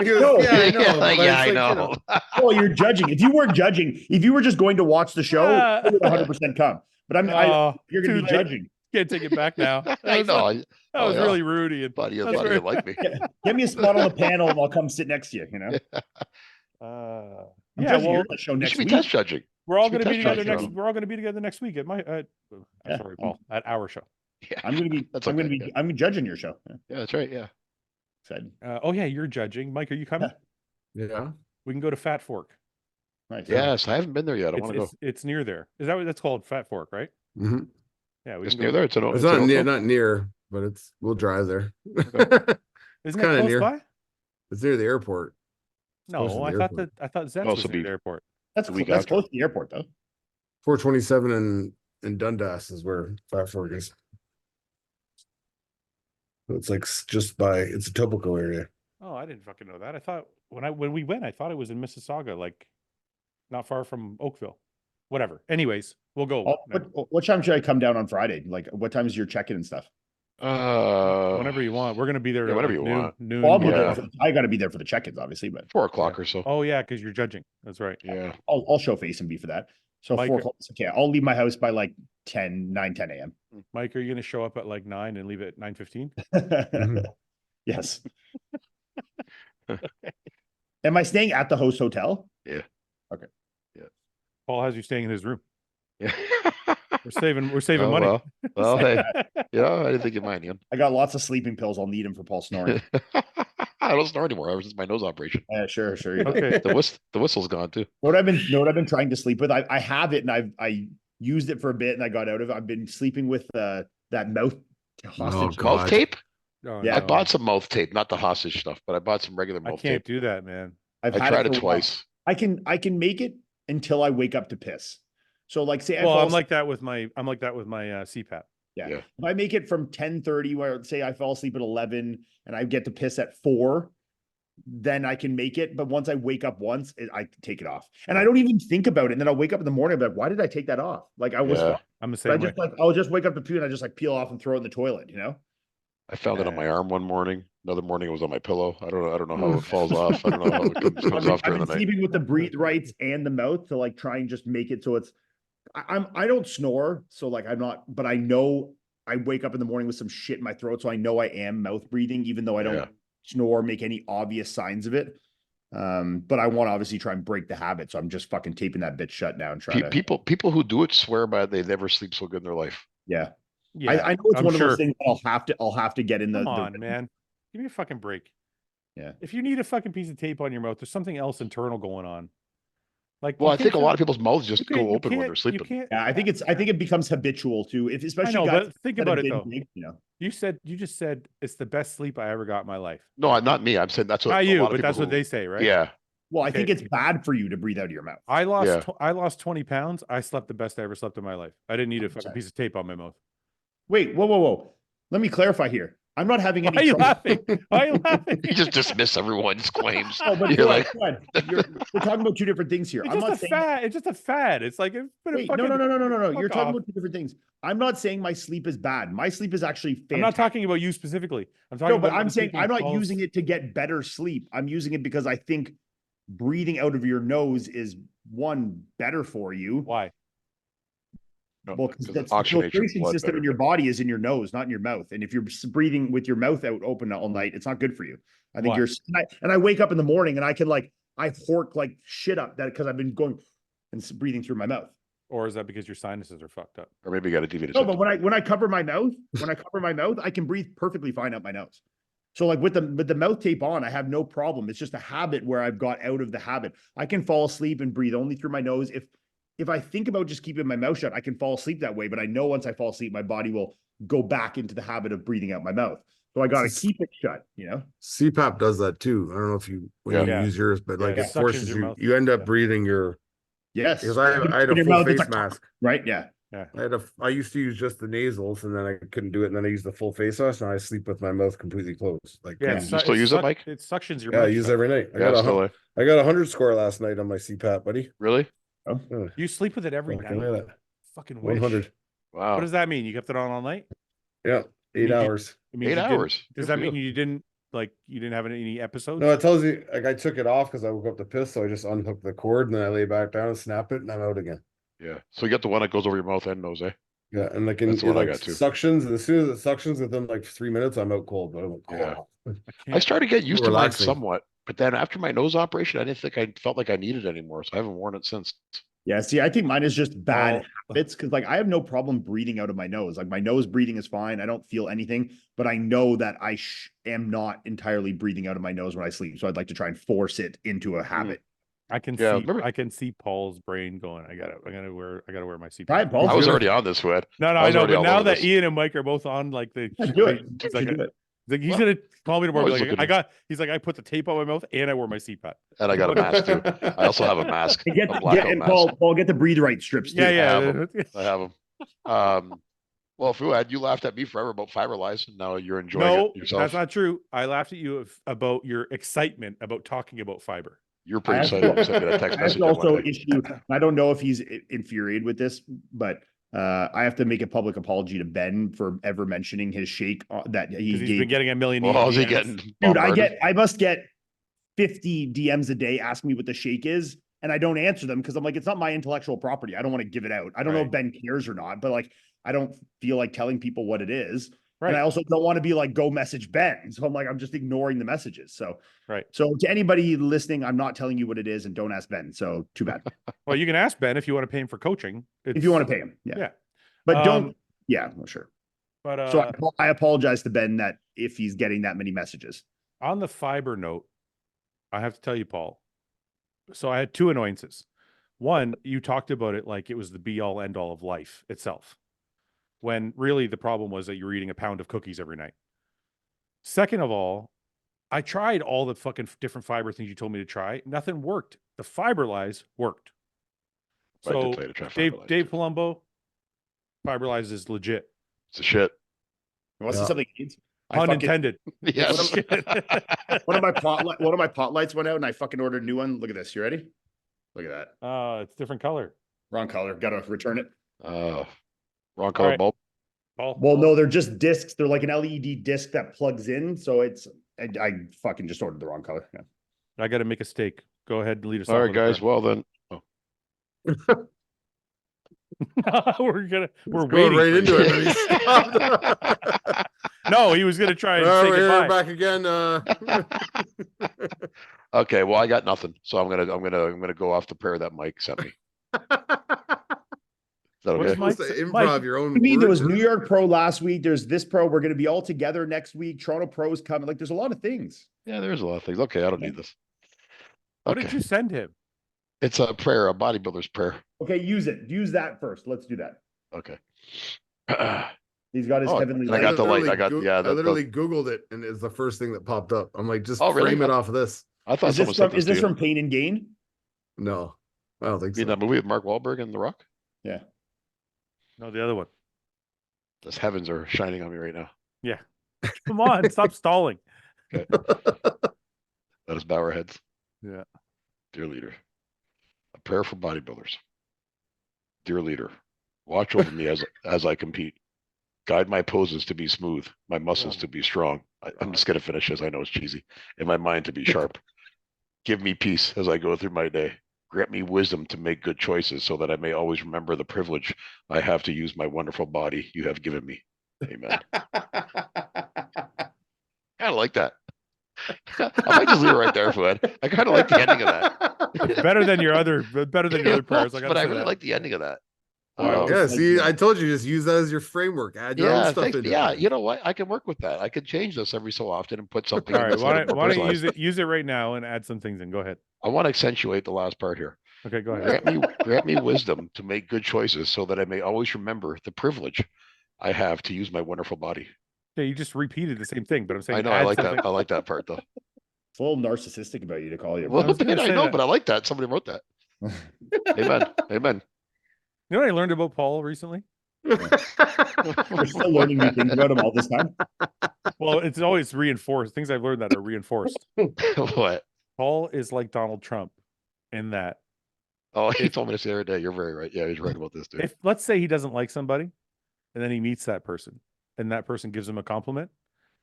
No, I know. I know. Well, you're judging. If you weren't judging, if you were just going to watch the show, I would 100% come. But you're going to be judging. Can't take it back now. I know. That Oh, was yeah. really rude, Ian. Buddy, That's buddy, very- like me. Get me a spot on the panel and I'll come sit next to you, you know? I'm I'm yeah, judging well, your show You next should be week. test judging. we're all should be going to be test together judging. next. We're all going to be together next week at my. Yeah, sorry, Paul. At our show. Yeah, I'm gonna be That's I'm gonna okay, be yeah. I'm judging your show. Yeah, yeah, that's right. Yeah. excited. Oh yeah, you're judging. Mike, are you coming? Yeah. We can go to Fat Fork. Nice. Yes, I haven't been there yet. I want to go. It's near there. Is that what that's called? Fat Fork, right? Mhm. Yeah, we It's can near go. there. It's an. It's an not near, Oakville? not near, but we'll drive there. Isn't It's that kinda close near. by? It's near the airport. close to No, the I thought Zets Oh, was so near be- the airport. That's the week that's after. close to the airport though. 427 in Dundas is where Fat Fork is. So it's like just by it's a Topico area. Oh, I didn't fucking know that. I thought when we went, I thought it was in Mississauga, like not far from Oakville. Whatever. Anyways, we'll go What time should I come down on Friday? Like what time is your check-in and stuff? whenever you want. We're gonna be there yeah, at whenever like you noon. want. Noon. Well, I'll be yeah. there I gotta be there for the check-ins, obviously, but 4 o'clock or so. Oh yeah, because you're judging. That's right. Yeah. I'll show face and be for that. So Mike, 4 o'clock. Okay, I'll leave my house by like 10 a.m. Mike, are you gonna show up at like 9 and leave at 9:15? Yes. Am I staying at the host hotel? Paul has you staying in his room. Yeah. We're saving Oh, money. Well, hey, yeah, I didn't think you mind, Ian. I got lots of sleeping pills. I'll need them for Paul snoring. I don't snore anymore ever since my nose operation. Yeah, sure. You do. Okay. The whistle's gone too. What I've been trying to sleep with. I have it and I used it for a bit and I got out of it. I've been sleeping with that mouth hostage. God. Mouth tape? Oh, Yeah. I no. bought some mouth tape, not the hostage stuff, but I bought some regular I mouth can't tape. do that, man. I've I had tried for it a while. twice. I can make it until I wake up to piss. So like say I Well, fall I'm asleep- like that with my CPAP. yeah. yeah. If I make it from 10:30, where say I fall asleep at 11 and I get to piss at 4, then I can make it. But once I wake up I take it off. And I don't even think about it. And then I'll wake up in the morning, I'm like, why did I take that off? Like I was Yeah. fine. I'm the But I same way. just like I'll just wake up to pee and I just like peel off and throw it in the toilet, you know? I found it on my arm one morning. Another morning it was on my pillow. I don't know how it falls off. I don't know how it comes off I've during been the night. sleeping with the breathe rights and the mouth to like try and just make it so it's I don't snore, so like I'm not, but I know I wake up in the morning with some shit in my throat, so I know I am mouth breathing, even though I don't Yeah. snore, make any obvious signs of it. But I want to obviously try and break the habit, so I'm just fucking taping that bitch shut now and trying to. People who do it swear by it, they never sleep so good in their life. Yeah, Yeah, I know it's I'm one of sure. those things that I'll have to get in Come on, man. Give me a fucking break. Yeah. If you need a fucking piece of tape on your mouth, there's something else internal going on. Like, Well, you I think a can't lot just- of people's mouths just you can't- go you open when can't- they're you sleeping. can't- Yeah, I think it becomes habitual too. If I especially know, guys but think that about have it been though. big, you know. You just said it's the best sleep I ever got in my life. No, not me. I'm saying that's what Not a you, lot of but people that's what who- they say, right? Yeah. Well, I Okay. think it's bad for you to breathe out of your mouth. I lost Yeah. I lost 20 pounds. I slept the best I ever slept in my life. I didn't need a fucking 100%. piece of tape on my mouth. Wait, whoa. Let me clarify here. I'm not having any Why are you trouble. laughing? Why are you laughing? You just dismiss everyone's claims. Oh, but You're Fouad, like, we're talking about two different things here. It's I'm just not a saying. fad. It's just a fad. It's like it's been a Wait, fucking. no. You're fuck talking off. about two different things. I'm not saying my sleep is bad. My sleep is actually fantastic. I'm not talking about you specifically. I'm talking No, but about I'm when saying people I'm not calls- using it to get better sleep. I'm using it because I think breathing out of your nose is one better for you. Why? no, Well, because because that's it the oxygenates your filtration blood system better. in your body is in your nose, not in your mouth. And if you're breathing with your mouth out open all night, it's not good for you. I think Why? and I wake up in the morning and I can I hork like shit up that because I've been going and breathing through my mouth. Or is that because your sinuses are fucked up? Or maybe you got a deviated No, septum. but when I cover my mouth, I can breathe perfectly fine out my nose. So like with the mouth tape on, I have no problem. It's just a habit where I've got out of the habit. I can fall asleep and breathe only through my nose. If I think about just keeping my mouth shut, I can fall asleep that way. But I know once I fall asleep, my body will go back into the habit of breathing out my mouth. So I got to keep it shut, you know? CPAP does that too. I don't know if you Yeah. use yours, but Yeah, like it it forces suctions your you. mouth. You end up Yeah. breathing your Yes. because I had In a your full mouth, it's face like- mask. Right? Yeah. I used to use just the nasals and then I couldn't do it. And then I used the full face mask and I sleep with my mouth completely closed. Like Yeah, You still use it, Mike? It suctions your yeah, I mouth. use shut. every night. Yeah, still, I got 100 score last night on my CPAP, buddy. really? Oh, You sleep with it every fucking night. look at that. Fucking wish. 100. Wow. What does that mean? You kept it on all night? Yeah, 8 You- hours. It means 8 you didn't- hours. Does Good that for mean you. you didn't have any episodes? No, it tells you like I took it off because I woke up to piss, so I just unhooked the cord and then I lay back down and snap it and I'm out again. Yeah. So you got the one that goes over your mouth and nose, eh? Yeah, and like That's it what I like got too. suctions, and as soon as it suctions within like 3 minutes, I'm out cold. But I'm like, Yeah. oh. I started getting used to mine Relaxing. somewhat, but then after my nose operation, I didn't think I felt like I needed it anymore, so I haven't worn it since. Yeah, see, I think mine is just bad Well- habits because, like, I have no problem breathing out of my nose. Like, my nose breathing is fine. I don't feel anything, but I know that I am not entirely breathing out of my nose when I sleep. So I'd like to try and force it into a habit. I can Yeah, see remember- I can see Paul's brain going, I gotta wear my CPAP. Right, Paul? I was do it. already on this, Fouad. No, I was I know, already but all now over that this. Ian and Mike are both on, like the Yeah, do it. he's You like, should do it. he's Well, gonna call me tomorrow. always Be like, looking he's like, I put the tape on my mouth and I wore my CPAP. And I got a mask too. I also have a mask, And a blackout and mask. Paul, get the breathe right strips too. Yeah. I have them. Well, Fouad, you laughed at me forever about fiber lies, and now you're enjoying No, it yourself. that's not true. I laughed at you about your excitement about talking about fiber. You're I pretty have excited. to- You sent me that text I have message to on one also day. issue. I don't know if he's infuriated with this, but I have to make a public apology to Ben for ever mentioning his shake that he Because he's gave. been getting a million. Well, how's he DMs. getting? Dude, bombarded? I must get 50 DMs a day asking me what the shake is, and I don't answer them because I'm like, it's not my intellectual property. I don't want to give it out. I don't know if Ben cares or not, but like, I don't feel like telling people what it is. Right. And I also don't want to be like, go message Ben. So I'm like, I'm just ignoring the messages. So, Right. So to anybody listening, I'm not telling you what it is, and don't ask Ben. So too bad. Well, you can ask Ben if you want to pay him for coaching. If you want to pay him. Yeah. Yeah. But don't. Yeah, well, sure. But So I apologize to Ben that if he's getting that many messages. on the fiber note, I have to tell you, Paul. So I had two annoyances. One, you talked about it like it was the be all end all of life itself, when really the problem was that you were eating a pound of cookies every night. Second of all, I tried all the fucking different fiber things you told me to try. Nothing worked. The fiber lies worked. I did So tell you to try Dave Fiberlize. Palumbo, fiber lies is legit. It's a shit. You want to see Yeah. something? Pun intended. Yes. One of my pot lights went out, and I fucking ordered a new one. Look at this. You ready? Look at that. It's different color. Wrong color. Got to return it. Wrong color right. bulb. Paul. Well, no, they're just discs. They're like an LED disc that plugs in. So it's. I fucking just ordered the wrong color. Yeah. I got to make a steak. Go ahead and lead us All off right, with a guys. prayer. Well then, we're Going waiting right for into you. it. And he stopped. No, he was gonna try and say We're goodbye. back again. okay. Well, I got nothing, so I'm gonna go off the prayer that Mike sent me. Is that What is okay? Mike? Supposed to improv Mike, your own. To me, there was words. New York Pro last week. There's this Pro. We're going to be all together next week. Toronto Pro's coming. Like, there's a lot of things. Yeah, there's a lot of things. Okay, I don't need this. What Okay, did you send him? it's a prayer, a bodybuilder's prayer. Okay, use it. Use that first. Let's do that. Okay. He's got his Oh, heavenly and I got the light. literally I got yeah. I The, literally Googled it, and it's the first thing that popped up. I'm like, just Oh, really? frame it off of this. I thought Is someone this sent from, is this this to you. from Pain and Gain? No, I don't think You mean so. that movie with Mark Wahlberg and The Rock? Yeah. No, the other one. The heavens are shining on me right now. Yeah. Come on, stop stalling. Let us bow our heads. Yeah. Dear leader, a prayer for bodybuilders. Dear leader, watch over me as I compete. Guide my poses to be smooth, my muscles to be strong. I'm just gonna finish as I know it's cheesy, and my mind to be sharp. Give me peace as I go through my day. Grant me wisdom to make good choices so that I may always remember the privilege I have to use my wonderful body you have given me. Amen. I like that. I might just leave it right there, Fouad. I kind of like the ending of that. Better than your other prayers. I but I gotta say really that. like the ending of that. Wow. Yeah, see, I told you, just use that as your framework. Add your own Yeah, stuff thanks. into Yeah, it. you know what? I can work with that. I can change this every so often and put something All in right, that's a why little don't, more why don't you personalized. use it right now and add some things in? Go ahead. I want to accentuate the last part here. Okay, go ahead. Grant me wisdom to make good choices so that I may always remember the privilege I have to use my wonderful body. Yeah, you just repeated the same thing, but I'm saying I know I add like something. that. I like that part though. It's a little narcissistic about you to call you. Well, was gonna I say know, that. but I like that. Somebody wrote that. Amen. Amen. You know what I learned about Paul recently? We're still learning new things about him all this time. Well, it's always reinforced. Things I've learned that are reinforced. What? Paul is like Donald Trump in that Oh, he told me this the other day. You're very right. Yeah, he's right about this, dude. if let's say he doesn't like somebody and then he meets that person and that person gives him a compliment,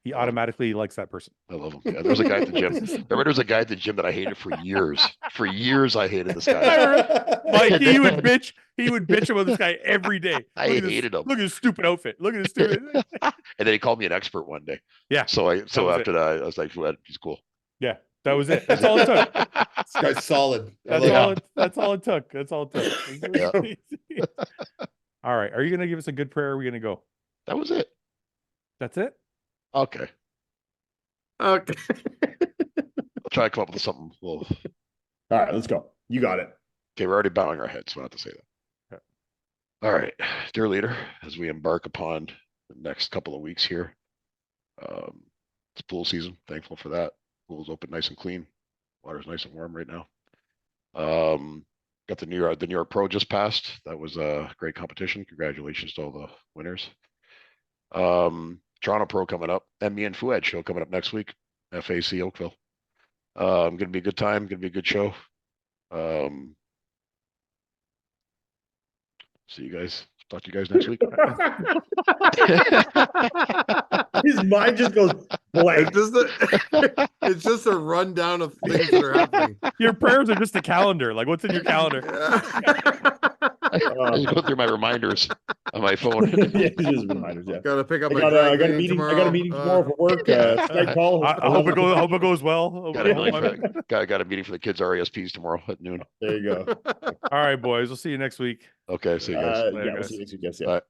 he automatically likes that person. I love him. Yeah, there was a guy at the gym. Remember, there was a guy at the gym that I hated for years. For years, I hated this guy. Mike, he would bitch. He would bitch about this guy every day. I hated him. Look at his stupid outfit. Look at his stupid. And then he called me an expert one day. Yeah. So after it. that, I was like, well, he's cool. Yeah, that was it. That's all it took. This guy's solid. That's all it took. That's all it took. Yeah. All right. Are you gonna give us a good prayer? Or are we gonna go? That was it. That's it. Okay. Okay. I'll try to come up with something. Well, All right, let's go. You got it. okay, we're already bowing our heads, so I don't have to say that. Okay. All right, dear leader, as we embark upon the next couple of weeks here, it's pool season. Thankful for that. Pool's open, nice and clean. Water's nice and warm right now. Got the New York Pro just passed. That was a great competition. Congratulations to all the winners. Toronto Pro coming up, and me and Fouad show coming up next week. FAC Oakville. Gonna be a good time. Gonna be a good show. See you guys. Talk to you guys next week. His mind just goes blank. It's just a rundown of things that are happening. Your prayers are just a calendar. Like, what's in your calendar? I just go through my reminders on my phone. Yeah, it's just reminders. Yeah. Gotta pick up. I got a meeting. I got a meeting tomorrow for work. Skype call. I hope it goes well. Got a meeting for the kids' RESPs tomorrow at noon. There you go. All right, boys. We'll see you next week. Okay, see you guys. Later, Yeah, we'll guys. see you next week. Yes, yeah. Bye.